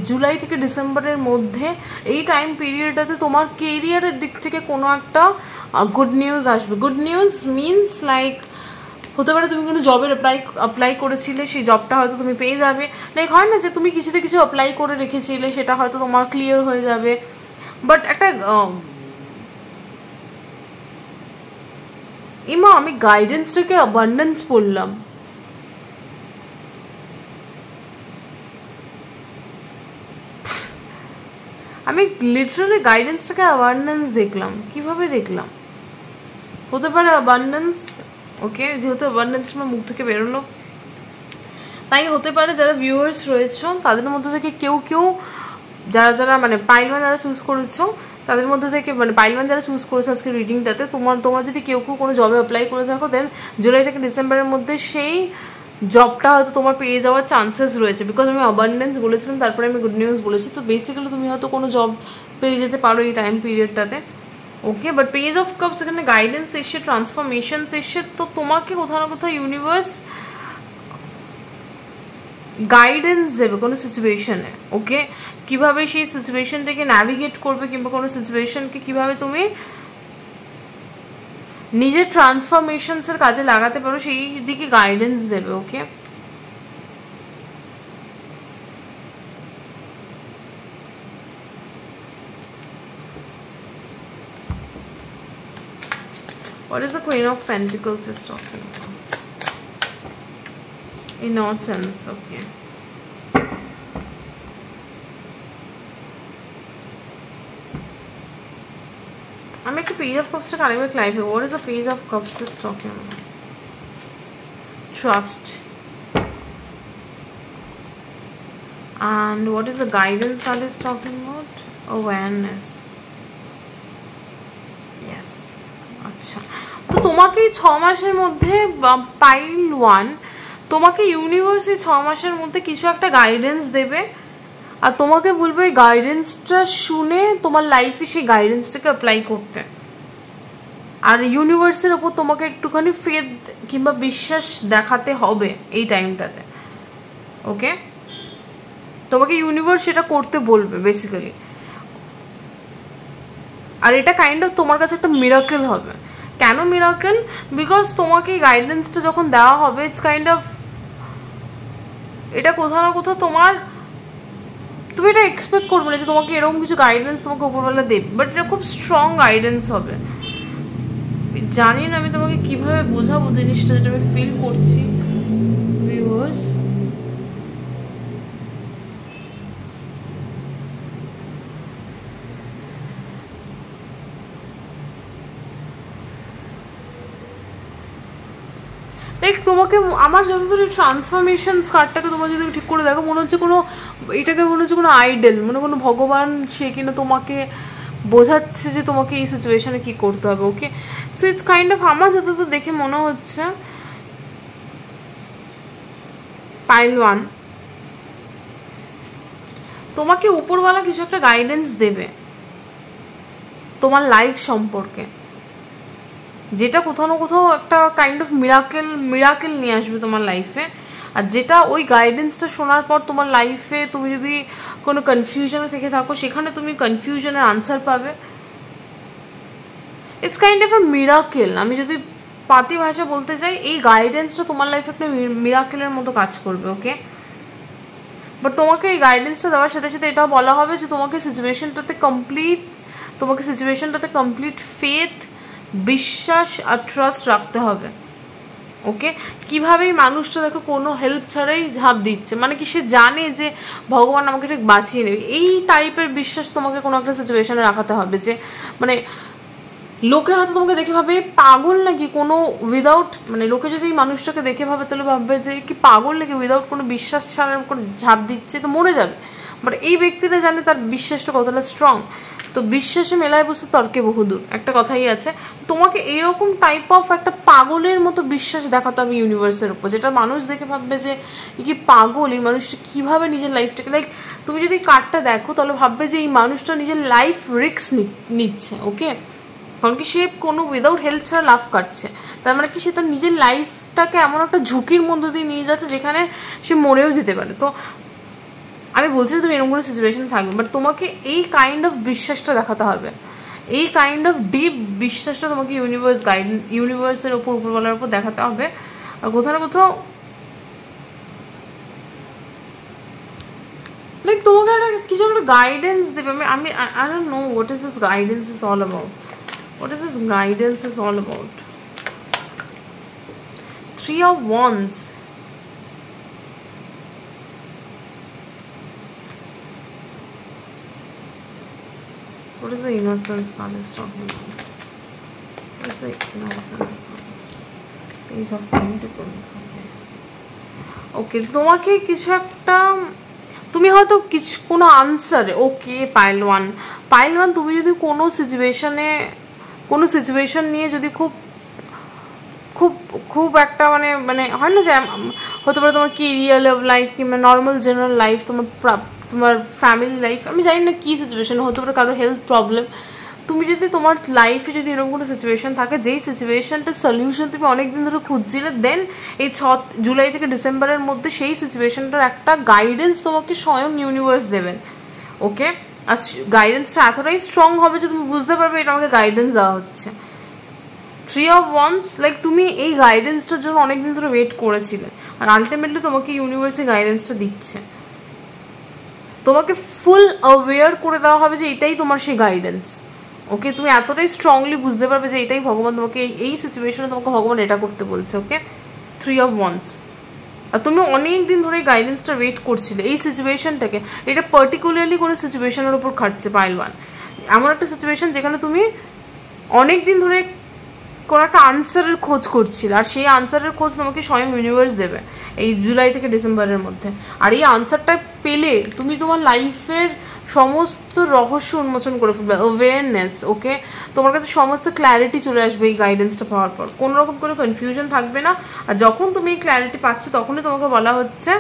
July থেকে ডিসেম্বরের মধ্যে, এই টাইম পিরিয়ডটাতে তোমার কেরিয়ারের দিক থেকে কোনো একটা গুড নিউজ আসবে। গুড নিউজ মিনস লাইক হতে পারে তুমি কোনো জবের অ্যাপ্লাই করেছিলে, সেই জবটা হয়তো তুমি পেয়ে যাবে। লাইক হয় না যে তুমি কিছুতে কিছু অ্যাপ্লাই করে রেখেছিলে, সেটা হয়তো তোমার ক্লিয়ার হয়ে যাবে। বাট একটা আমি গাইডেন্সটাকে অ্যাবান্ডেন্স পড়লাম। আমি লিটারালি গাইডেন্সটাকে অ্যাবান্ডেন্স দেখলাম। কিভাবে দেখলাম? হতে পারে অ্যাবান্ডেন্স, ওকে, যেহেতু অ্যাবান্ডেন্স আমার মুখ থেকে বেরোলো, তাই হতে পারে যারা ভিউয়ার্স রয়েছে তাদের মধ্যে থেকে কেউ যারা পাইল ওয়ান যারা চুজ করেছো তাদের মধ্যে থেকে পাইল ওয়ান যারা চুজ করেছো আজকে রিডিংটাতে, তোমার যদি কেউ কোনো জবে অ্যাপ্লাই করে থাকো, দেন জুলাই থেকে ডিসেম্বরের মধ্যে সেই জবটা হয়তো তোমার পেয়ে যাওয়ার চান্সেস রয়েছে। বিকজ আমি অ্যাবান্ডেন্স বলেছিলাম, তারপরে আমি গুড নিউজ বলেছি। তো বেসিক্যালি তুমি হয়তো কোনো জব পেয়ে যেতে পারো এই টাইম পিরিয়ডটাতে, okay. But page of cups এখানে গাইডেন্স এসে, ট্রান্সফরমেশনস এসে, তো তোমাকে কোথাও না কোথাও ইউনিভার্স গাইডেন্স দেবে কোনো সিচুয়েশনে, ওকে। কিভাবে সেই সিচুয়েশন থেকে ন্যাভিগেট করবে কিংবা কোনো সিচুয়েশনকে কিভাবে তুমি নিজের ট্রান্সফরমেশনসের কাজে লাগাতে পারো সেই দিকে গাইডেন্স দেবে, ওকে। What is the Queen of Pentacles is talking about? Innocence, okay. I'm like a Page of Cups to Caribbean Life. What is the Page of Cups is talking about? Trust. And what is the guidance that is talking about? Awareness. Yes. আচ্ছা, তো তোমাকে 6 মাসের মধ্যে pile one তোমাকে universe এই 6 মাসের মধ্যে কিছু একটা গাইডেন্স দেবে, আর তোমাকে বলবে ওই গাইডেন্সটা শুনে তোমার লাইফে সেই গাইডেন্সটাকে অ্যাপ্লাই করতে। আর ইউনিভার্সের ওপর তোমাকে একটুখানি ফেথ কিংবা বিশ্বাস দেখাতে হবে এই টাইমটাতে। ওকে, তোমাকে ইউনিভার্স সেটা করতে বলবে বেসিক্যালি। আর এটা কাইন্ড অফ তোমার কাছে একটা মিরাকেল হবে। কেন মিরাকেল? বিকজ তোমাকে গাইডেন্সটা যখন দেওয়া হবে, ইটস কাইন্ড অফ, এটা কোথাও না কোথাও তুমি এটা এক্সপেক্ট করবে না যে তোমাকে এরকম কিছু গাইডেন্স তোমাকে উপরবেলা দেবে, বাট এটা খুব স্ট্রং গাইডেন্স হবে। জানি না আমি তোমাকে কিভাবে বোঝাবো জিনিসটা, যেটা আমি ফিল করছি ভিউয়ার্স। লাইক তোমাকে, আমার যতদূর ট্রান্সফরমেশন কার্ডটাকে তোমার যদি ঠিক করে দেখো, মনে হচ্ছে কোনো, এটাকে মনে হচ্ছে কোনো আইডল, মানে কোনো ভগবান সে কিনা তোমাকে বোঝাচ্ছে যে তোমাকে এই সিচুয়েশনে কি করতে হবে। ওকে, সো ইটস কাইন্ড অফ, আমার যতদূর দেখে মনে হচ্ছে পাইল 1 তোমাকে উপরওয়ালা কিছু একটা গাইডেন্স দেবে তোমার লাইফ সম্পর্কে, যেটা কোথাও না কোথাও একটা কাইন্ড অফ মিরাকেল নিয়ে আসবে তোমার লাইফে। আর যেটা ওই গাইডেন্সটা শোনার পর তোমার লাইফে তুমি যদি কোনো কনফিউশনে থেকে থাকো, সেখানে তুমি কনফিউশনের আনসার পাবে। It's kind of A miracle. আমি যদি পাতি ভাষা বলতে চাই, এই গাইডেন্সটা তোমার লাইফে একটা মিরাকেলের মতো কাজ করবে। ওকে, বাট তোমাকে এই গাইডেন্সটা দেওয়ার সাথে সাথে এটাও বলা হবে যে তোমাকে সিচুয়েশনটাতে কমপ্লিট ফেথ, বিশ্বাস আর ট্রাস্ট রাখতে হবে। ওকে, কিভাবে মানুষটা দেখো কোনো হেল্প ছাড়াই ঝাঁপ দিচ্ছে, মানে কি সে জানে যে ভগবান আমাকে ঠিক বাঁচিয়ে নেবে, এই টাইপের বিশ্বাস তোমাকে কোনো একটা সিচুয়েশনে রাখাতে হবে। যে মানে লোকে হয়তো তোমাকে দেখে ভাবে পাগল নাকি, কোনো উইদাউট, মানে লোকে যদি এই মানুষটাকে দেখে ভাবে তাহলে ভাববে যে কি পাগল নাকি, উইদাউট কোনো বিশ্বাস ছাড়া করে ঝাঁপ দিচ্ছে, তো মরে যাবে। বাট এই ব্যক্তিটা জানে তার বিশ্বাসটা কতটা স্ট্রং। তো বিশ্বাসে মেলায় বসতে তর্কে বহুদূর, একটা কথাই আছে। তোমাকে এইরকম টাইপ অফ একটা পাগলের মতো বিশ্বাস দেখাতে হবে ইউনিভার্সের উপর, যেটা মানুষ দেখে ভাববে যে কি পাগল, এই মানুষটা কীভাবে নিজের লাইফটাকে, লাইক তুমি যদি কার্ডটা দেখো তাহলে ভাববে যে এই মানুষটা নিজের লাইফ রিস্ক নিচ্ছে। ওকে, কারণ কি সে কোনো উইদাউট হেল্প ছাড়া লাভ কাটছে, তার মানে কি সে তার নিজের লাইফটাকে এমন একটা ঝুঁকির মধ্য দিয়ে নিয়ে যাচ্ছে যেখানে সে মরেও যেতে পারে। তো আমি বলছি যে তুমি এরকম কোনো সিচুয়েশন থাকবে, বাট তোমাকে এই কাইন্ড অফ বিশ্বাসটা দেখাতে হবে, এই কাইন্ড অফ ডিপ বিশ্বাসটা তোমাকে ইউনিভার্সের ওপর, উপরওয়ালার উপর দেখাতে হবে। আর কোথাও না কোথাও লাইক তোমাকে একটা কিছু একটা গাইডেন্স দেবে। আমি I don't know what is this guidance is all about. What is this guidance is all about? 3 of Wands. What is the innocence card is talking about? What is the innocence card? Page of Pentacles. Okay, তোমাকে কিছু একটা, তুমি হয়তো কোনো answer, ওকে pile 1 তুমি যদি কোনো situation নিয়ে যদি খুব একটা মানে হয় না যে হতে পারে তোমার কেরিয়ার লাইফ কিংবা নর্মাল জেনারেল লাইফ, তোমার ফ্যামিলি লাইফ, আমি জানি না কী সিচুয়েশন, হতে পারে কারো হেলথ প্রবলেম। তুমি যদি তোমার লাইফে যদি এরকম কোনো সিচুয়েশন থাকে, যেই সিচুয়েশনটার সলিউশন তুমি অনেকদিন ধরে খুঁজছিলে, দেন এই 6 জুলাই থেকে ডিসেম্বরের মধ্যে সেই সিচুয়েশনটার একটা গাইডেন্স তোমাকে স্বয়ং ইউনিভার্স দেবেন। ওকে, আর গাইডেন্সটা এতটাই স্ট্রং হবে যে তুমি বুঝতে পারবে এটা আমাকে গাইডেন্স দেওয়া হচ্ছে। 3 of Wands, লাইক তুমি এই গাইডেন্সটার জন্য অনেকদিন ধরে ওয়েট করেছিলে, আর আলটিমেটলি তোমাকে ইউনিভার্সে গাইডেন্সটা দিচ্ছে। তোমাকে ফুল অ্যাওয়্যার করে দেওয়া হবে যে এটাই তোমার সেই গাইডেন্স। ওকে, তুমি এতটাই স্ট্রংলি বুঝতে পারবে যে এটাই ভগবান তোমাকে এই সিচুয়েশনে তোমাকে ভগবান এটা করতে বলছে। ওকে, 3 of Wands, আর তুমি অনেক দিন ধরে এই গাইডেন্সটা ওয়েট করছিলে এই সিচুয়েশনটাকে। এটা পার্টিকুলারলি কোনো সিচুয়েশনের উপর খাটছে পাইল 1, এমন একটা সিচুয়েশন যেখানে তুমি অনেক দিন ধরে কোনো একটা আনসারের খোঁজ করছিল, আর সেই আনসারের খোঁজ তোমাকে স্বয়ং ইউনিভার্স দেবে এই জুলাই থেকে ডিসেম্বরের মধ্যে। আর এই আনসারটা পেলে তুমি তোমার লাইফের সমস্ত রহস্য উন্মোচন করে ফেলবে, অ্যাওয়ারনেস, ওকে? তোমার কাছে সমস্ত ক্ল্যারিটি চলে আসবে এই গাইডেন্সটা পাওয়ার পর, কোনো রকম কোনো কনফিউশন থাকবে না। আর যখন তুমি এই ক্ল্যারিটি পাচ্ছ তখনই তোমাকে বলা হচ্ছে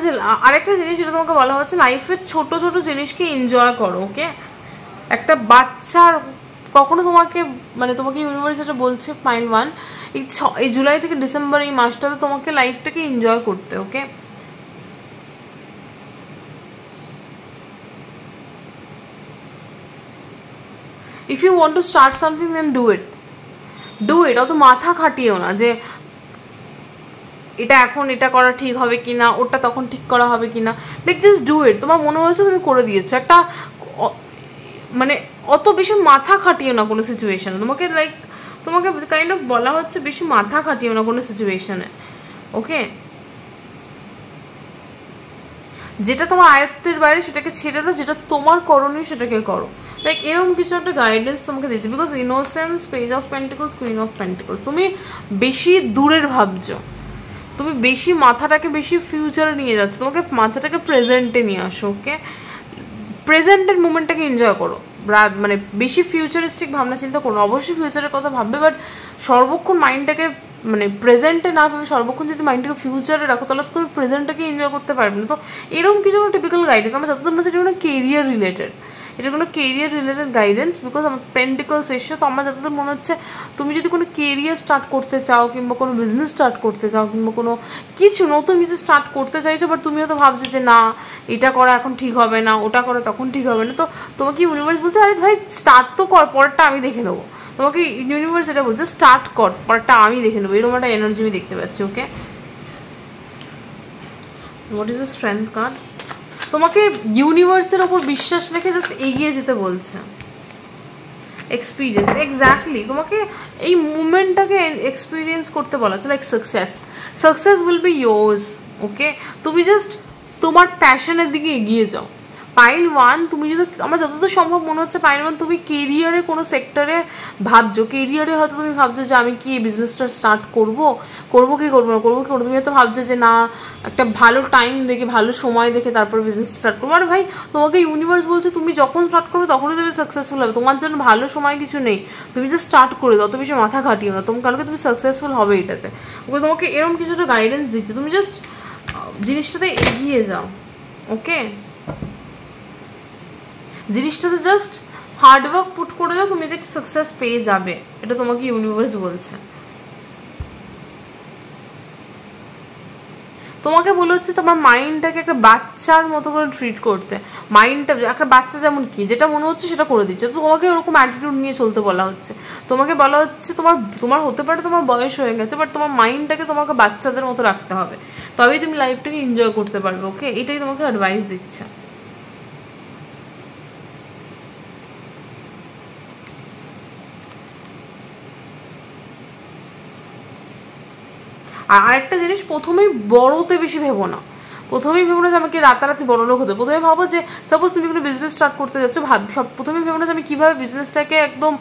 যে আরেকটা জিনিস যেটা তোমাকে বলা হচ্ছে, লাইফের ছোট ছোট জিনিসকে এনজয় করো, ওকে? একটা বাচ্চার কখনো তোমাকে মানে তোমাকে ইউনিভার্স এটা বলছে মাইল 1 এই জুলাই থেকে ডিসেম্বর এই মাসটাতে তোমাকে লাইফটাকে এনজয় করতে, okay? If you want to start something then do it. অত মাথা খাটিও না যে এটা এখন এটা করা ঠিক হবে কিনা, ওটা তখন ঠিক করা হবে কিনা, লাইক জাস্ট ডু ইট। তোমার মনে হয়েছে তুমি করে দিয়েছো, একটা মানে অত বেশি মাথা খাটিও না কোনো সিচুয়েশনে। তোমাকে কাইন্ড অফ বলা হচ্ছে বেশি মাথা খাটিও না কোনো সিচুয়েশনে, ওকে? যেটা তোমার আয়ত্তের বাইরে সেটাকে ছেড়ে দাও, যেটা তোমার করণীয় সেটাকে করো, লাইক এরকম কিছু একটা গাইডেন্স তোমাকে দিচ্ছে। Because innocence, page of pentacles, queen of pentacles, তুমি বেশি দূরের ভাবছো, তুমি বেশি মাথাটাকে বেশি ফিউচারে নিয়ে যাচ্ছ, তোমাকে মাথাটাকে প্রেজেন্টে নিয়ে আসো, ওকে? প্রেজেন্টের মুমেন্টটাকে এনজয় করো, মানে বেশি ফিউচারিস্টিক ভাবনা চিন্তা করো। অবশ্যই ফিউচারের কথা ভাববে, বাট সর্বক্ষণ মাইন্ডটাকে মানে প্রেজেন্টে না ভেবে সর্বক্ষণ যদি মাইন্ডটাকে ফিউচারে রাখো তাহলে তো তুমি প্রেজেন্টটাকে এনজয় করতে পারবে না। তো এরকম কিছু একটা টিপিক্যাল গাইডেন্স আমার যতদূর মনে হচ্ছে এটা কোনো কেরিয়ার রিলেটেড, এটা কোনো কেরিয়ার রিলেটেড গাইডেন্স। বিকজ আমার পেন্টিকলস এসে তো আমার যতদূর মনে হচ্ছে তুমি যদি কোনো কেরিয়ার স্টার্ট করতে চাও, কিংবা কোনো বিজনেস স্টার্ট করতে চাও, কিংবা কোনো কিছু নতুন কিছু স্টার্ট করতে চাইছো, বাট তুমিও তো ভাবছো যে না এটা করা এখন ঠিক হবে না, ওটা করা তখন ঠিক হবে না। তো তোমাকে ইউনিভার্স বলছে আরে ভাই স্টার্ট তো কর, পরেরটা আমি দেখে নেবো। তোমাকে ইউনিভার্স এটা বলছে স্টার্ট কর, পরেরটা আমি দেখে নেবো, এরকম একটা এনার্জি আমি দেখতে পাচ্ছি, okay? What is the strength card? তোমাকে ইউনিভার্সের ওপর বিশ্বাস রেখে জাস্ট এগিয়ে যেতে বলছে। এক্সপিরিয়েন্স, এক্স্যাক্টলি তোমাকে এই মুভমেন্টটাকে এক্সপিরিয়েন্স করতে বলা হচ্ছে, like success will be yours, okay? তুমি জাস্ট তোমার প্যাশনের দিকে এগিয়ে যাও। পাইল 1 তুমি যদি, আমার যতদূর সম্ভব মনে হচ্ছে পাইল 1 তুমি কেরিয়ারে কোনো সেক্টরে ভাবছো, কেরিয়ারে হয়তো তুমি ভাবছো যে আমি কি এই বিজনেসটা স্টার্ট করবো কি করবো না, তুমি হয়তো ভাবছো যে না একটা ভালো টাইম দেখে ভালো সময় দেখে তারপর বিজনেস স্টার্ট করবো। আর ভাই তোমাকে ইউনিভার্স বলছে তুমি যখন স্টার্ট করবে তখনই তুমি সাকসেসফুল হবে, তোমার জন্য ভালো সময় কিছু নেই, তুমি জাস্ট স্টার্ট করে দাও, অত বেশি মাথা খাটিও না, কালকে তুমি সাকসেসফুল হবে এটাতে। ওকে, তোমাকে এরকম কিছু একটা গাইডেন্স দিচ্ছে, তুমি জাস্ট জিনিসটাতে এগিয়ে যাও, ওকে? জিনিসটাতে জাস্ট হার্ডওয়ার্ক পুট করে দাও, তুমি দেখ সাকসেস পেয়ে যাবে, এটা তোমাকে ইউনিভার্স বলছে। তোমাকে বলে হচ্ছে তোমার মাইন্ডটাকে একটা বাচ্চার মতো করে ট্রিট করতে। মাইন্ডটা একটা বাচ্চা যেমন কি যেটা মনে হচ্ছে সেটা করে দিচ্ছে, তো তোমাকে ওরকম অ্যাটিটিউড নিয়ে চলতে বলা হচ্ছে। তোমাকে বলা হচ্ছে তোমার হতে পারে তোমার বয়স হয়ে গেছে, বাট তোমার মাইন্ডটাকে তোমাকে বাচ্চাদের মতো রাখতে হবে, তবেই তুমি লাইফটাকে এনজয় করতে পারবে, ওকে? এটাই তোমাকে অ্যাডভাইস দিচ্ছে। আর আরেকটা জিনিস, প্রথমেই বড়তে বেশি ভেবো না, যে আমাকে রাতারাতি বড় লোক হতে। প্রথমে ভাবো যে সাপোজ তুমি কোনো বিজনেস স্টার্ট করতে যাচ্ছ, প্রথমে ভেবো না যে আমি কীভাবে বিজনেসটাকে একদম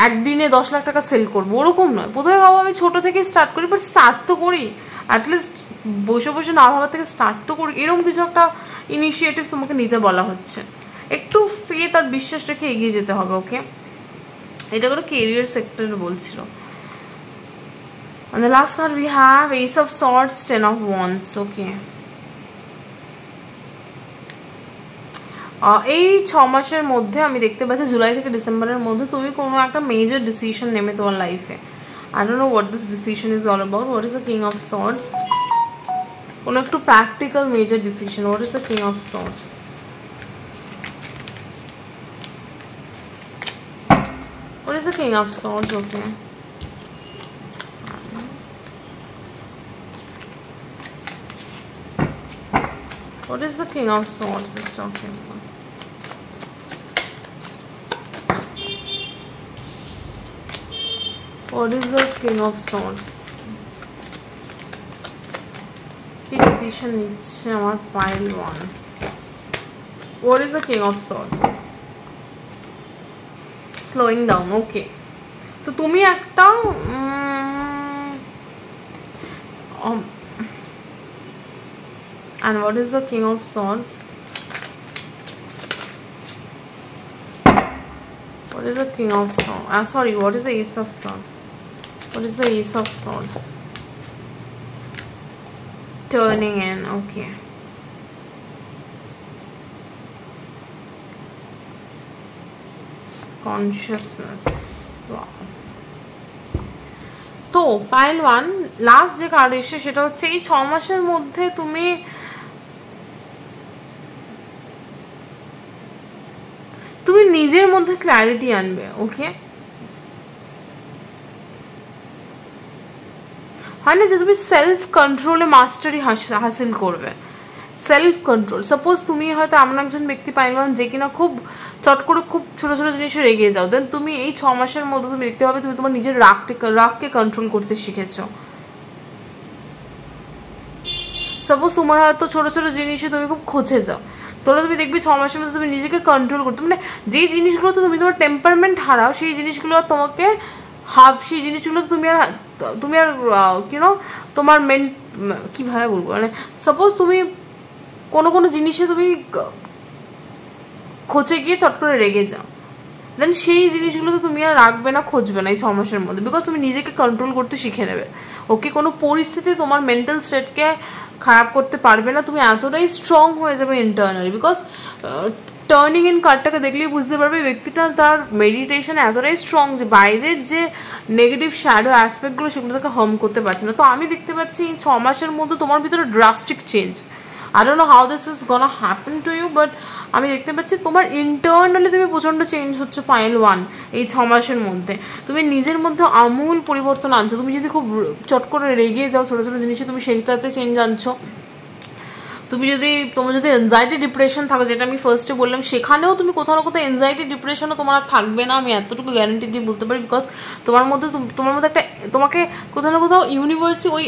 একদিনে 10 লাখ টাকা সেল করবো, ওরকম নয়। প্রথমে ভাবো আমি ছোটো থেকেই স্টার্ট করি, বাট স্টার্ট তো করি, অ্যাটলিস্ট বসে না ভাবার থেকে স্টার্ট তো করি, এরকম কিছু একটা ইনিশিয়েটিভ তোমাকে নিতে বলা হচ্ছে। একটু ফেথ আর বিশ্বাস রেখে এগিয়ে যেতে হবে, ওকে? এটা কোনো কেরিয়ার সেক্টরে বলছিল। On the last card we have Ace of Swords, 10 of Wands, okay? এই 6 মাসের মধ্যে আমি দেখতে পাচ্ছি জুলাই থেকে ডিসেম্বরের মধ্যে তুমি কোনো একটা মেজর ডিসিশন নেবে তোমার লাইফে। I don't know what this decision is all about. What is the King of Swords? কোনো একটু practical major decision. What is the King of Swords? What is the King of Swords? Okay. What is the King of Swords is talking about? What is the King of Swords? Decision নিচ্ছে আমার pile one. What is the King of Swords? Slowing down, okay. তো তুমি একটা and what is the King of Swords? What is the King of Swords? Sorry, what is the Ace of Swords? What is the Ace of Swords? Turning in, okay. Consciousness. Wow. তো pile one last যে card এসে সেটা হচ্ছে এই 6 মাসের মধ্যে তুমি নিজের মধ্যে ক্ল্যারিটি আনবে, ওকে? হয় না যে তুমি সেলফ কন্ট্রোলে মাস্টারি হাসিল করবে, সেলফ কন্ট্রোল। সাপোজ তুমি হয়তো এমন একজন ব্যক্তি পাইলাম যে কিনা খুব চট করে খুব ছোট ছোট জিনিসে রেগে যাও, দেন তুমি এই 6 মাসের মধ্যে তুমি দেখতে পাবে তুমি তোমার নিজের রাগকে কন্ট্রোল করতে শিখেছো। সাপোজ তোমার হয়তো ছোট ছোট জিনিসে তুমি খুব খচে যাও, তাহলে তুমি দেখবে 6 মাসের মধ্যে তুমি নিজেকে কন্ট্রোল করতে, মানে যেই জিনিসগুলোতে তুমি তোমার টেম্পারমেন্ট হারাও সেই জিনিসগুলো তোমাকে সেই জিনিসগুলো তুমি আর কিনো তোমার কিভাবে বলবো, মানে সাপোজ তুমি কোনো জিনিসে তুমি খচে গিয়ে চট করে রেগে যাও, দেন সেই জিনিসগুলোতে তুমি আর রাখবে না, খুঁজবে না এই 6 মাসের মধ্যে, বিকজ তুমি নিজেকে কন্ট্রোল করতে শিখে নেবে, ওকে? কোনো পরিস্থিতি তোমার মেন্টাল স্টেটকে খারাপ করতে পারবে না, তুমি এতটাই স্ট্রং হয়ে যাবে ইন্টারনালি। বিকজ টার্নিং ইন কার্ডটাকে দেখলেই বুঝতে পারবে ব্যক্তিটা তার মেডিটেশন এতটাই স্ট্রং যে বাইরের যে নেগেটিভ শ্যাডো অ্যাসপেক্টগুলো সেগুলো তাকে হার্ম করতে পারছে না। তো আমি দেখতে পাচ্ছি এই 6 মাসের মধ্যে তোমার ভিতরে drastic change. I don't know how this is gonna happen to you, but আমি দেখতে পাচ্ছি তোমার ইন্টারনালি তুমি প্রচণ্ড চেঞ্জ হচ্ছে পাইল ওয়ান এই 6 মাসের মধ্যে। তুমি নিজের মধ্যে আমূল পরিবর্তন আনছো। তুমি যদি খুব চট করে রেগে যাও ছোটো ছোটো জিনিসে, তুমি সেইটাতে চেঞ্জ আনছো। তোমার যদি এনজাইটি ডিপ্রেশন থাকে, যেটা আমি ফার্স্টে বললাম, সেখানেও তুমি কোথাও না কোথাও এনজাইটি ডিপ্রেশনও তোমার আর থাকবে না, আমি এতটুকু গ্যারান্টি দিয়ে বলতে পারি। বিকজ তোমার মধ্যে একটা তোমাকে কোথাও না কোথাও ইউনিভার্সই ওই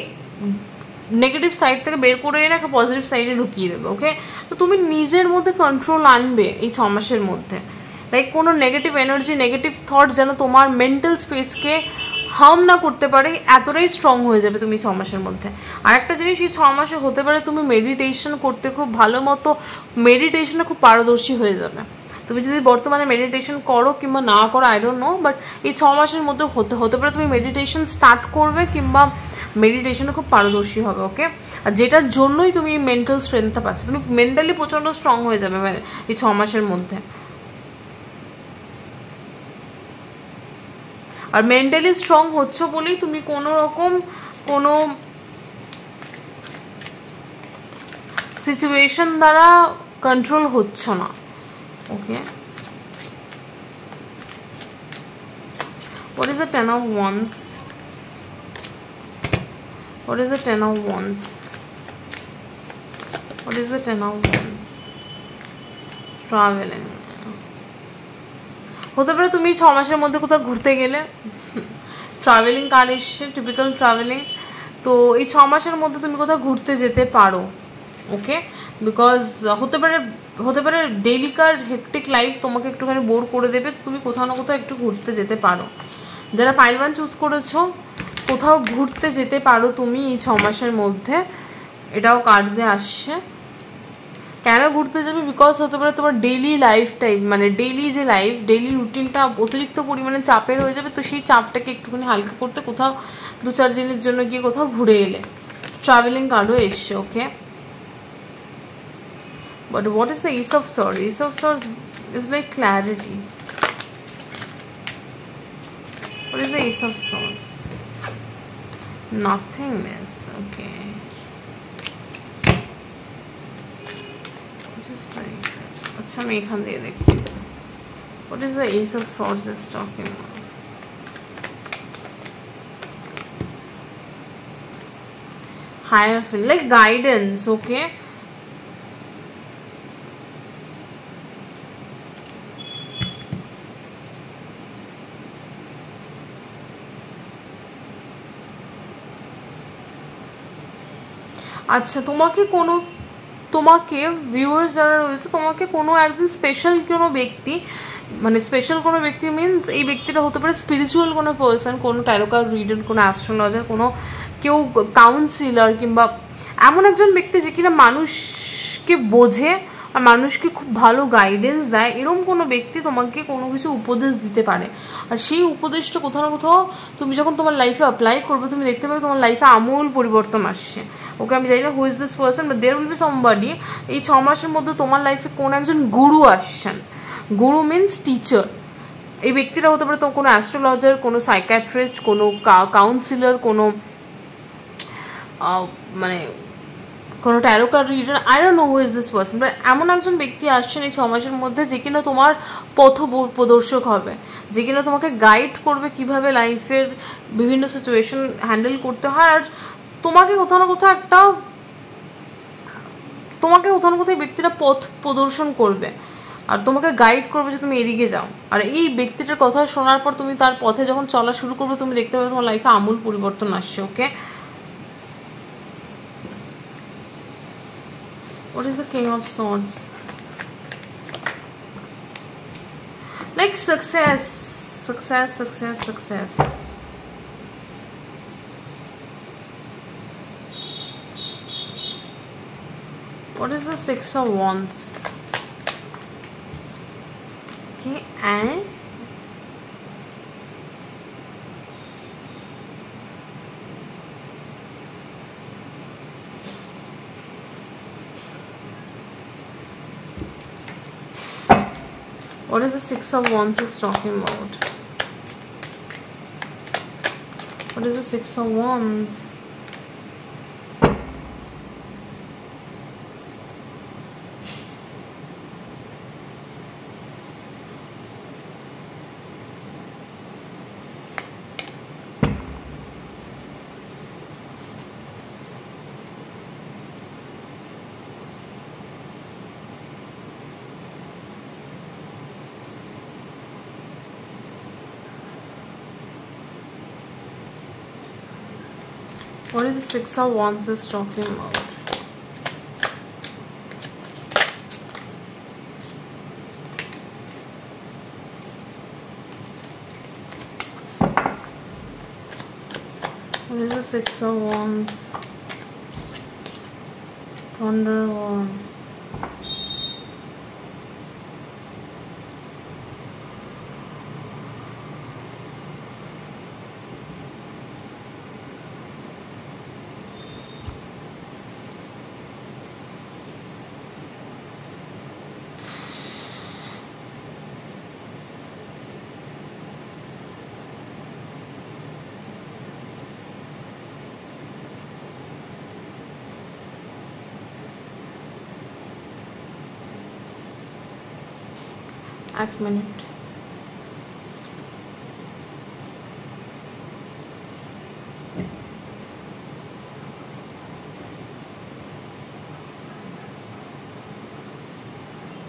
নেগেটিভ সাইড থেকে বের করে এনে একটা পজিটিভ সাইডে ঢুকিয়ে দেবে, ওকে? তো তুমি নিজের মধ্যে কন্ট্রোল আনবে এই 6 মাসের মধ্যে। লাইক কোনো নেগেটিভ এনার্জি, নেগেটিভ থট যেন তোমার মেন্টাল স্পেসকে হার্ম না করতে পারে, এতটাই স্ট্রং হয়ে যাবে তুমি 6 মাসের মধ্যে। আর একটা জিনিস এই 6 মাসে হতে পারে তুমি মেডিটেশন করতে খুব ভালো মতো, মেডিটেশনে খুব পারদর্শী হয়ে যাবে। তুমি যদি বর্তমানে মেডিটেশন করো কিংবা না করো আই ডোন্ট নো, বাট এই 6 মাসের মধ্যে হতে পারে তুমি মেডিটেশন স্টার্ট করবে কিংবা মেডিটেশনে খুব পারদর্শী হবে, ওকে? আর যেটার জন্যই তুমি মেন্টাল স্ট্রেংথটা পাচ্ছ, তুমি মেন্টালি প্রচণ্ড স্ট্রং হয়ে যাবে এই 6 মাসের মধ্যে। আর মেন্টালি স্ট্রং হচ্ছ বলেই তুমি কোনো সিচুয়েশন দ্বারা কন্ট্রোল হচ্ছ না, ওকে? What is the Ten of Wands? What is the Ten of Wands? What is the Ten of Wands? Traveling. হতে পারে তুমি 6 মাসের মধ্যে কোথাও ঘুরতে গেলে, ট্রাভেলিং কার্ড এসছে, টিপিক্যাল ট্রাভেলিং। তো এই 6 মাসের মধ্যে তুমি কোথাও ঘুরতে যেতে পারো, ওকে? বিকজ হতে পারে ডেইলিকার হেক্টিক লাইফ তোমাকে একটুখানি বোর করে দেবে, তুমি কোথাও না কোথাও একটু ঘুরতে যেতে পারো। যারা পাইল ওয়ান চুজ করেছো, কোথাও ঘুরতে যেতে পারো তুমি এই 6 মাসের মধ্যে, এটাও কার্ডে আসছে। কেন ঘুরতে যাবে? বিকজ হতে পারে তোমার ডেইলি লাইফটাই, মানে ডেইলি রুটিনটা অতিরিক্ত পরিমাণে চাপের হয়ে যাবে, তো সেই চাপটাকে একটুখানি হালকা করতে কোথাও 2-4 দিনের জন্য গিয়ে কোথাও ঘুরে এলে। ট্রাভেলিং কার্ডও এসছে, okay? But what is the Ace of Swords? Ace of Swords is like clarity. What is the Ace of Swords? Nothingness, okay. আচ্ছা আমি এখান দিয়ে দেখি what is the Ace of Swords is talking about. Higher feel like guidance, okay? আচ্ছা, তোমাকে viewers যারা রয়েছে, তোমাকে কোনো একজন স্পেশাল কোনো ব্যক্তি, মানে স্পেশাল কোনো ব্যক্তি মিনস এই ব্যক্তিটা হতে পারে স্পিরিচুয়াল কোনো পার্সন, কোনো ট্যারো রিডার, কোনো অ্যাস্ট্রোলজার, কোনো কেউ কাউন্সিলার, কিংবা এমন একজন ব্যক্তি যে কিনা মানুষকে বোঝে আর মানুষকে খুব ভালো গাইডেন্স দেয়, এরকম কোনো ব্যক্তি তোমাকে কোনো কিছু উপদেশ দিতে পারে। আর সেই উপদেশটা কোথাও না কোথাও তুমি যখন তোমার লাইফে অ্যাপ্লাই করবে, তুমি দেখতে পাবে তোমার লাইফে আমূল পরিবর্তন আসছে। ওকে, আমি জানি না who is this person, but there will be somebody. এই 6 মাসের মধ্যে তোমার লাইফে কোন একজন গুরু আসছেন। গুরু মিনস টিচার। এই ব্যক্তিরা হতে পারে তো কোনো অ্যাস্ট্রোলজার, কোনো সাইকিয়াট্রিস্ট, কোনো কাউন্সিলর, কোনো মানে কোনো taro card reader, I don't know who is this person, but এমন একজন ব্যক্তি আসছেন এই 6 মাসের মধ্যে যে কিনা তোমার পথ প্রদর্শক হবে, যে কিনা তোমাকে গাইড করবে কিভাবে লাইফের বিভিন্ন সিচুয়েশন হ্যান্ডেল করতে হয়। আর তোমাকে কোথাও না কোথাও এই ব্যক্তিটা পথ প্রদর্শন করবে আর তোমাকে গাইড করবে যে তুমি এদিকে যাও। আর এই ব্যক্তিটার কথা শোনার পর তুমি তার পথে যখন চলা শুরু করবে, তুমি দেখতে পাবে তোমার লাইফে আমূল পরিবর্তন আসছে। ওকে, what is the King of Swords? Like success. What is the Six of Wands? Okay, and what is the Six of Wands is talking about? What is the Six of Wands? What is the Six of Wands is talking about? What is the Six of Wands? Thunder Wand. এক minute.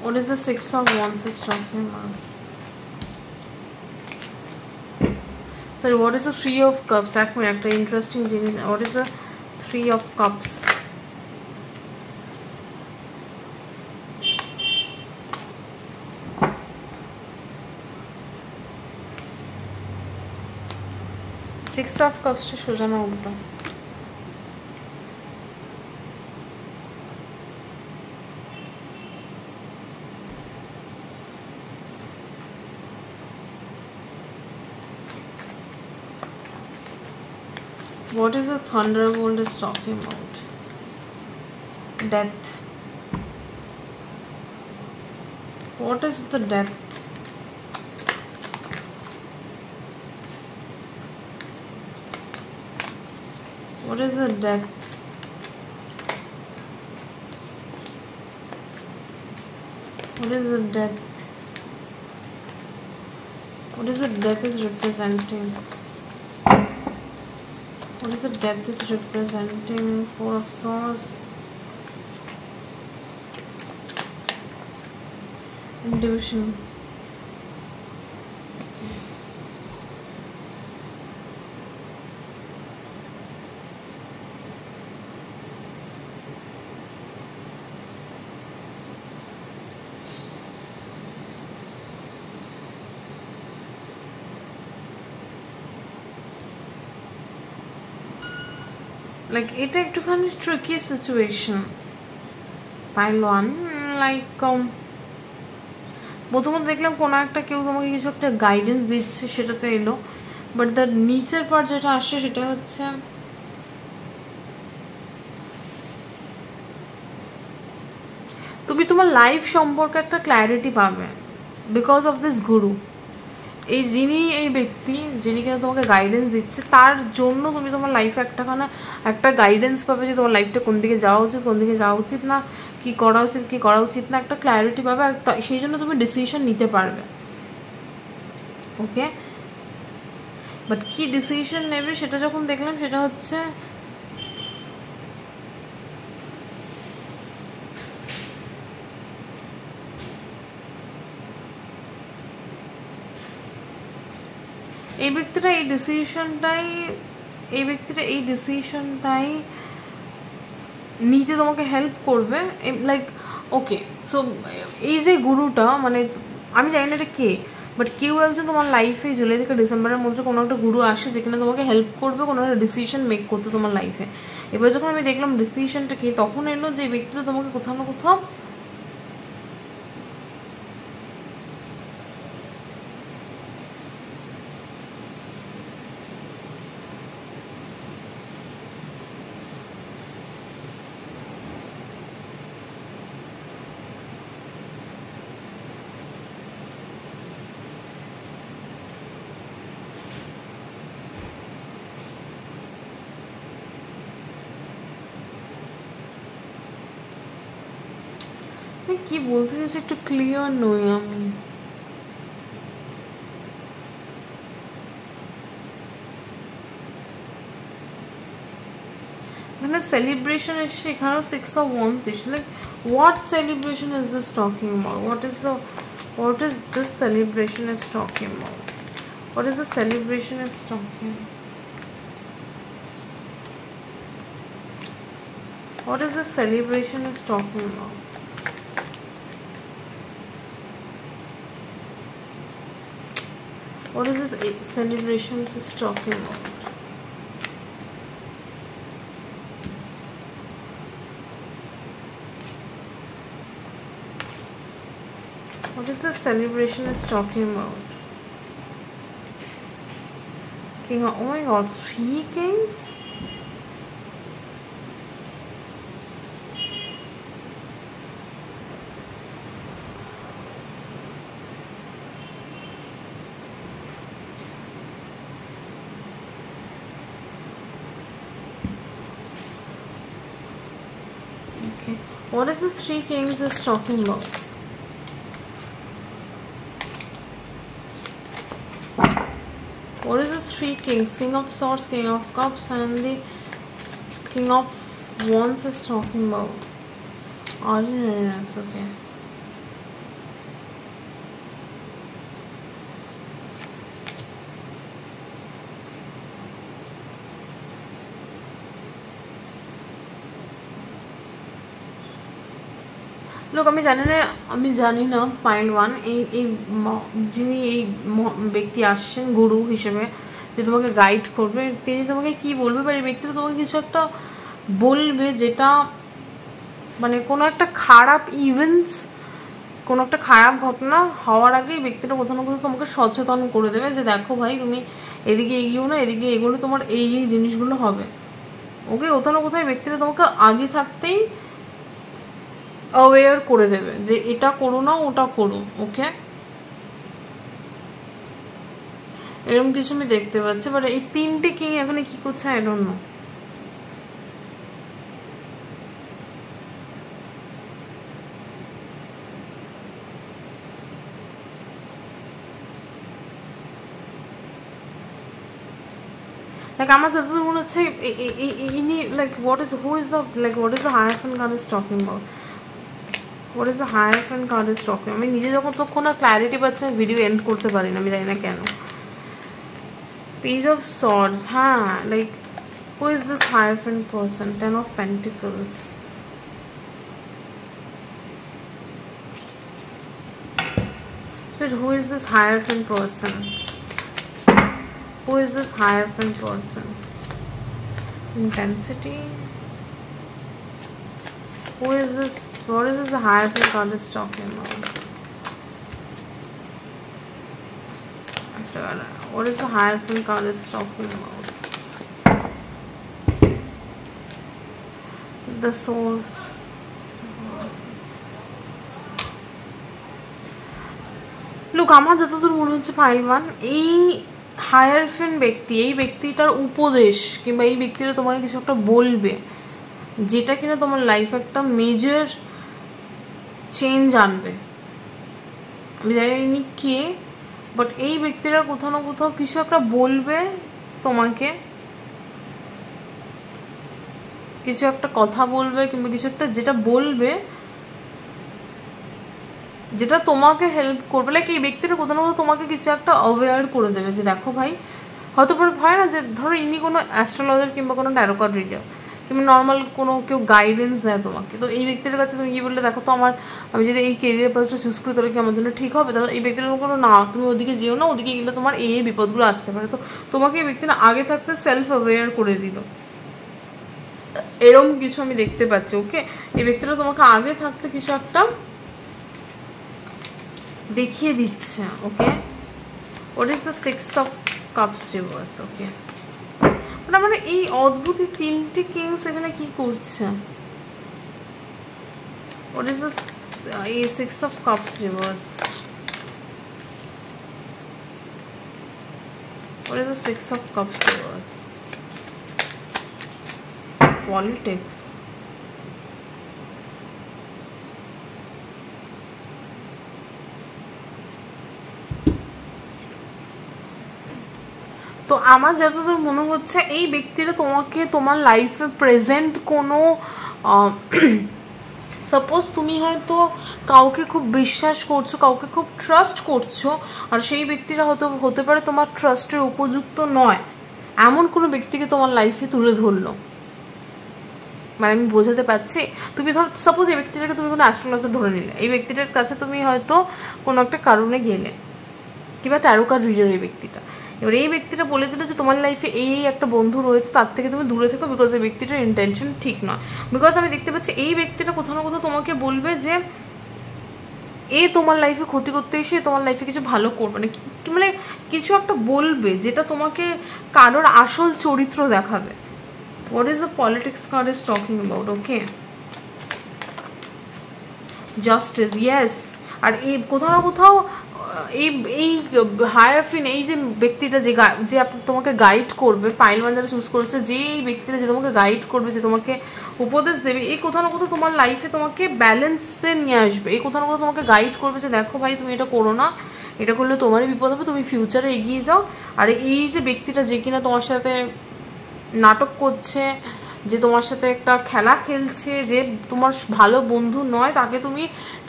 What is the Six of Wands is talking about? Sorry, what is the Three of Cups? এক minute, একটা interesting জিনিস। What is the Three of Cups? Six of Cups টা সোজা না উল্টো? What is the Thunderbolt is talking about? Death. What is the death? What is the death? What is the death? What is the death is representing? What is the death is representing? Four of Swords. Division. Okay. Like এটা একটুখানি tricky situation. Pile one, like প্রথমত দেখলাম কোনো একটা কেউ তোমাকে কিছু একটা গাইডেন্স দিচ্ছে, সেটা তো এলো, বাট দ্য নিচের পার্ট যেটা আসছে সেটা হচ্ছে তুমি তোমার লাইফ সম্পর্কে একটা ক্ল্যারিটি পাবে বিকজ অফ দিস গুরু। এই যিনি এই ব্যক্তি যিনি কিনা তোমাকে গাইডেন্স দিচ্ছে, তার জন্য তুমি তোমার লাইফে একটা গাইডেন্স পাবে যে তোমার লাইফটা কোন দিকে যাওয়া উচিত, কোন দিকে যাওয়া উচিত না, কি করা উচিত কি করা উচিত না, একটা ক্ল্যারিটি পাবে। আর সেই জন্য তুমি ডিসিশন নিতে পারবে। ওকে, বাট কি ডিসিশন নেবে সেটা যখন দেখলাম, সেটা হচ্ছে এই ব্যক্তিটা এই ডিসিশনটাই নিতে তোমাকে হেল্প করবে। লাইক ওকে, সো এই যে গুরুটা, মানে আমি জানি না এটা কে, বাট কেউ একজন তোমার লাইফে জুলাই থেকে ডিসেম্বরের মধ্যে কোনো একটা গুরু আসে যেখানে তোমাকে হেল্প করবে কোনো একটা ডিসিশন মেক করতে তোমার লাইফে। এবার যখন আমি দেখলাম ডিসিশনটা কি, তখন এলো যে ব্যক্তিটা তোমাকে কোথাও না কোথাও কি বলতে চাইছি একটু ক্লিয়ার নই আমি। এখানে সেলিব্রেশন এসছে, এখানেও 6 of Wands এসছে। Like what celebration is this talking about? What is this celebration is talking about? What is the celebration is talking about? What is the celebration is talking about? What is this celebration is talking about? What is the celebration is talking about? King of, oh my god, 3 kings? Okay, what is this 3 kings is talking about? What is this 3 kings? King of swords, king of cups, and the king of wands is talking about ordinariness. Okay, লোক আমি জানি না point one, যিনি এই ব্যক্তি আসছেন গুরু হিসেবে যে তোমাকে গাইড করবে, তিনি তোমাকে কি বলবে, বা এই ব্যক্তিটা তোমাকে কিছু একটা বলবে যেটা মানে কোনো একটা খারাপ ইভেন্টস, কোনো একটা খারাপ ঘটনা হওয়ার আগেই ব্যক্তিটা কোথাও না কোথাও তোমাকে সচেতন করে দেবে যে দেখো ভাই, তুমি এদিকে এগিয়েও না, এদিকে এগোলে তোমার এই জিনিসগুলো হবে। ওকে, কোথাও না কোথাও ব্যক্তিটা তোমাকে আগে থাকতেই অ্যাওয়্যার করে দেবে যে এটা করো না, ওটা করো। ওকে, এরকম কিছু আমি দেখতে পাচ্ছি, বাট এই 3টে কিং এখানে কি করছে আই ডোন্ট নো। লাইক আমার যতদূর মনে হচ্ছে ইনি like what is the Hierophant card is talking about? What is the Hierophant card is talking? আমি নিজে যখন তখন না ক্ল্যারিটি পাচ্ছি, আমি ভিডিও এন্ড করতে পারি না, আমি জানি না কেন। পেজ অফ সর্ডস, হ্যাঁ, like who is this Hierophant person? 10 of Pentacles. But who is this Hierophant person? Who is this Hierophant person? intensity. Who is this? What is this the Hierophant card is talking about? What is the Hierophant card is talking about? The source. Look, আমার যতদূর মনে হচ্ছে ফাইলওয়ান, এই হায়ারফেন্ট ব্যক্তি, এই ব্যক্তিটার উপদেশ কিংবা এই ব্যক্তিটা তোমাকে কিছু একটা বলবে যেটা কিনা তোমার লাইফে একটা মেজর চেঞ্জ আনবে। আমি জানি কে, বাট এই ব্যক্তিরা কোথাও না কোথাও কিছু একটা বলবে তোমাকে, কিছু একটা কথা বলবে কিংবা কিছু একটা যেটা বলবে যেটা তোমাকে হেল্প করবে। লাইক এই ব্যক্তিটা কোথাও না কোথাও তোমাকে কিছু একটা অ্যাওয়্যার করে দেবে যে দেখো ভাই, হয়তো হয় না যে ধরো ইনি কোনো অ্যাস্ট্রোলজার কিংবা কোনো ট্যারো কার্ড রিডার কিংবা নর্মাল কোনো কেউ গাইডেন্স দেয় তোমাকে, তো এই ব্যক্তির কাছে তুমি কি বললে দেখো তো আমি যদি এই কেরিয়ার পাথটা চুজ করি তাহলে কি আমার জন্য ঠিক হবে, তাহলে এই ব্যক্তিটা কোনো না তুমি ওদিকে যেও না, ওদিকে গেলে তোমার এই বিপদগুলো আসতে পারে। তো তোমাকে এই ব্যক্তিটা আগে থাকতে সেলফ অ্যাওয়্যার করে দিল, এরকম কিছু আমি দেখতে পাচ্ছি। ওকে, এই ব্যক্তিটা তোমাকে আগে থাকতে কিছু একটা দেখিয়ে দিচ্ছে। Okay, what is the 6 of Cups reverse? Okay, মানে এই অদ্ভুত তিনটি কিংস এখানে কি করছে? What is the 6 of Cups reverse? What is the 6 of Cups reverse? Politics. তো আমার যতদূর মনে হচ্ছে এই ব্যক্তিটা তোমাকে তোমার লাইফে প্রেজেন্ট কোনো সাপোজ তুমি হয়তো কাউকে খুব বিশ্বাস করছো, কাউকে খুব ট্রাস্ট করছো, আর সেই ব্যক্তিটা হয়তো হতে পারে তোমার ট্রাস্টের উপযুক্ত নয়, এমন কোনো ব্যক্তিকে তোমার লাইফে তুলে ধরলো। মানে আমি বোঝাতে পারছি, তুমি ধর সাপোজ এই ব্যক্তিটাকে তুমি কোনো অ্যাস্ট্রোলজার ধরে নিলে, এই ব্যক্তিটার কাছে তুমি হয়তো কোনো একটা কারণে গেলে কিংবা ট্যারো কার্ড রিডার এই ব্যক্তিটা, এবার এই ব্যক্তিটা বলে দিল যে তোমার লাইফে এই একটা বন্ধু রয়েছে, তার থেকে তুমি দূরে থেকো, বিকজ এই ব্যক্তিটার ইন্টেনশন ঠিক নয়। বিকজ আমি দেখতে পাচ্ছি এই ব্যক্তিটা কোথাও না কোথাও তোমাকে বলবে যে তোমার লাইফে ক্ষতি করতে এসে তোমার লাইফে কিছু ভালো করবে না, মানে কিছু একটা বলবে যেটা তোমাকে কারোর আসল চরিত্র দেখাবে। What is the politics card is talking about? Okay, justice, yes. আর এই কোথাও না কোথাও এই হায়ারফিন, এই যে ব্যক্তিটা যে তোমাকে গাইড করবে, পাইলওয়ান যারা চুজ করেছে, যে এই ব্যক্তিটা যে তোমাকে গাইড করবে, যে তোমাকে উপদেশ দেবে, এই কোথাও না কোথাও তোমার লাইফে তোমাকে ব্যালেন্সে নিয়ে আসবে, এই কোথাও না কোথাও তোমাকে গাইড করবে যে দেখো ভাই তুমি এটা করো না, এটা করলে তোমারই বিপদ হবে, তুমি ফিউচারে এগিয়ে যাও। আর এই যে ব্যক্তিটা যে কিনা তোমার সাথে নাটক করছে, যে তোমার সাথে একটা খেলা খেলছে, যে তোমার ভালো বন্ধু নয়, তাকে তুমি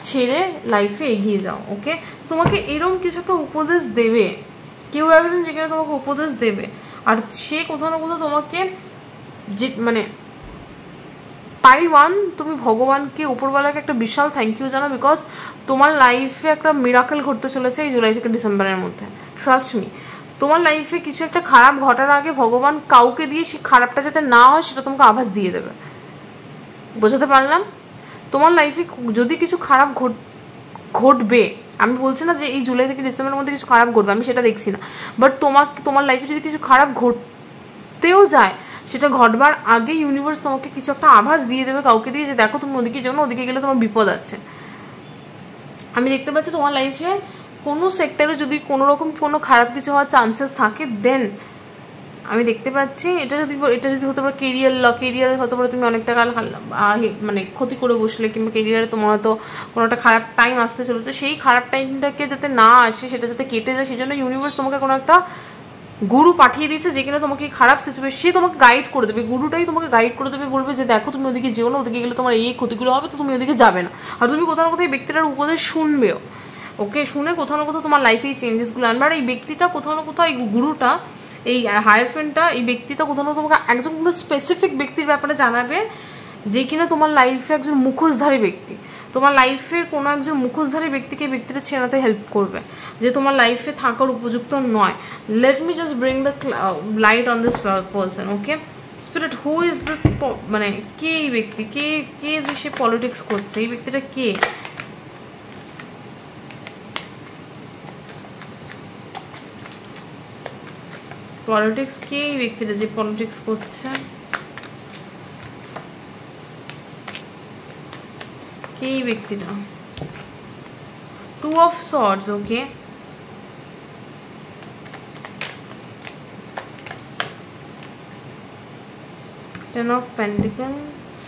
ছেড়ে লাইফে এগিয়ে যাও। ওকে, তোমাকে এরকম কিছু একটা উপদেশ দেবে, কেউ একজন যেখানে তোমাকে উপদেশ দেবে, আর সে কোথাও না কোথাও তোমাকে যে মানে পাইলওয়ান, তুমি ভগবানকে, উপরওয়ালাকে একটা বিশাল থ্যাংক ইউ জানো, বিকজ তোমার লাইফে একটা মিরাকেল ঘটতে চলেছে এই জুলাই থেকে ডিসেম্বরের মধ্যে। ট্রাস্ট মি, তোমার লাইফে কিছু একটা খারাপ ঘটার আগে ভগবান কাউকে দিয়ে সে খারাপটা যাতে না হয় সেটা তোমাকে আভাস দিয়ে দেবে। বোঝাতে পারলাম? তোমার লাইফে যদি কিছু খারাপ ঘটবে, আমি বলছি না যে এই জুলাই থেকে ডিসেম্বরের মধ্যে কিছু খারাপ ঘটবে, আমি সেটা দেখছি না, বাট তোমার লাইফে যদি কিছু খারাপ ঘটতেও যায়, সেটা ঘটবার আগে ইউনিভার্স তোমাকে কিছু একটা আভাস দিয়ে দেবে কাউকে দিয়ে, যে দেখো তুমি ওদিকে যাও না, ওদিকে গেলে তোমার বিপদ আছে। আমি দেখতে পাচ্ছি তোমার লাইফে কোনো সেক্টরে যদি কোনো রকম কোনো খারাপ কিছু হওয়ার চান্সেস থাকে, দেন আমি দেখতে পাচ্ছি এটা যদি হতে পারে কেরিয়ারে হতে পারে তুমি অনেক টাকা মানে ক্ষতি করে বসলে, কিংবা কেরিয়ারে তোমার হয়তো কোনো একটা খারাপ টাইম আসতে চলেছে, সেই খারাপ টাইমটাকে যাতে না আসে, সেটা যাতে কেটে যায়, সেই জন্য ইউনিভার্স তোমাকে কোনো একটা গুরু পাঠিয়ে দিয়েছে, যে কিনা তোমাকে খারাপ সিচুয়েশন সে তোমাকে গাইড করে দেবে, গুরুটাই তোমাকে গাইড করে দেবে, বলবে যে দেখো তুমি ওদিকে যেও না, ওদিকে গেলে তোমার এই ক্ষতিগুলো হবে, তো তুমি ওদিকে যাবে না। আর তুমি কোথাও না কোথাও এই ব্যক্তিটার উপদেশ শুনবেও। ওকে, শুনে কোথাও না কোথাও তোমার লাইফে এই চেঞ্জেসগুলো আনবে। আর এই ব্যক্তিটা কোথাও না কোথাও, এই গুরুটা, এই হায়ারফ্রেন্ডটা, এই ব্যক্তিটা কোথাও না তোমাকে একজন কোনো স্পেসিফিক ব্যক্তির ব্যাপারে জানাবে, যে কিনা তোমার লাইফে একজন মুখোশধারী ব্যক্তি, তোমার লাইফের কোনো একজন মুখোশধারী ব্যক্তিকে ব্যক্তিটা ছেড়াতে হেল্প করবে, যে তোমার লাইফে থাকার উপযুক্ত নয়। Late me just bring the light on this person. Okay, spirit, who is this, মানে কে এই ব্যক্তি, কে কে যে সে পলিটিক্স করছে, এই ব্যক্তিটা কে? পলিটিক্স কে এই ব্যক্তিটা যে পলিটিক্স করছে? কে এই ব্যক্তিটা? Two of swords, okay. Ten of pentacles,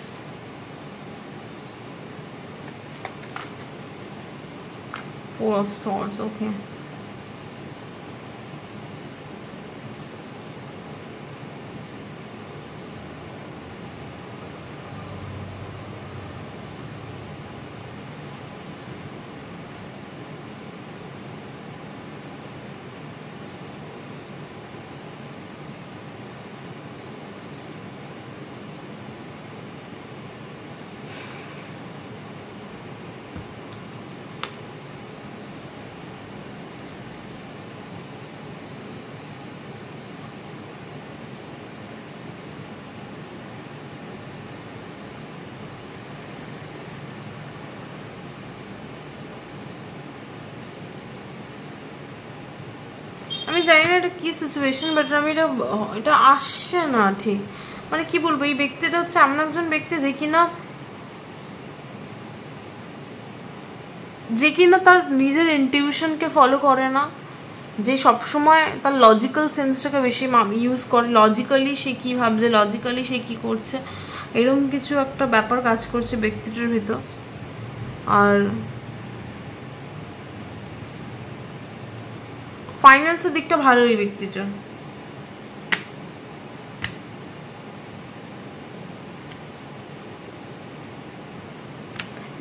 four of swords, okay. আমি জানি না এটা কি সিচুয়েশন, বাট আমি এটা আসছে না ঠিক, মানে কি বলবো, এই ব্যক্তিটা হচ্ছে এমন একজন ব্যক্তি যে কিনা তার নিজের ইনটিউশনকে ফলো করে না, যে সবসময় তার লজিক্যাল সেন্সটাকে বেশি ইউজ করে, লজিক্যালি সে কী ভাবছে, লজিক্যালি সে কী করছে, এরকম কিছু একটা ব্যাপার কাজ করছে ব্যক্তিটার ভিতর। আর ফাইন্যান্সের দিকটা ভালো এই ব্যক্তিটার।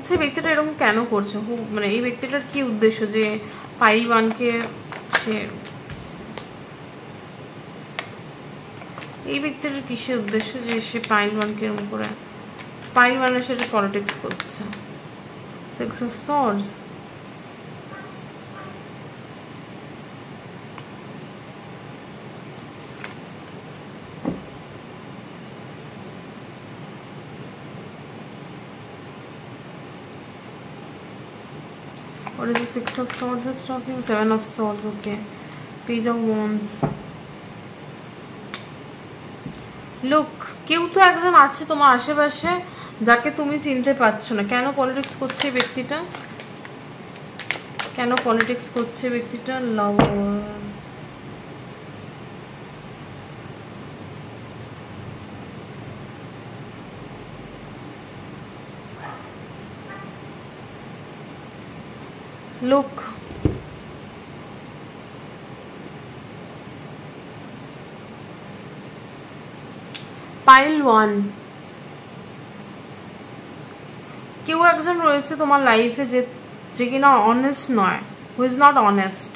সে ব্যক্তিটা এরকম কেন করছে, মানে এই ব্যক্তিটার কি উদ্দেশ্য যে পাইল ওয়ানকে সে, এই ব্যক্তিটার কিসের উদ্দেশ্য যে সে পাইল ওয়ানকে এরকম করে, পাইল ওয়ানের সাথে পলিটিক্স করছে? Six of swords, what is the six of swords is talking? Seven of swords, okay. Page of wands. Look, কেউ তো একজন আছে তোমার আশেপাশে যাকে তুমি চিনতে পারছো না। কেন পলিটিক্স করছে ব্যক্তিটা, কেন পলিটিক্স করছে ব্যক্তিটা? লাভার্স, look, পাইল ওয়ান, কেউ একজন রয়েছে তোমার লাইফে যে কিনা অনেস্ট নয়, who is not honest,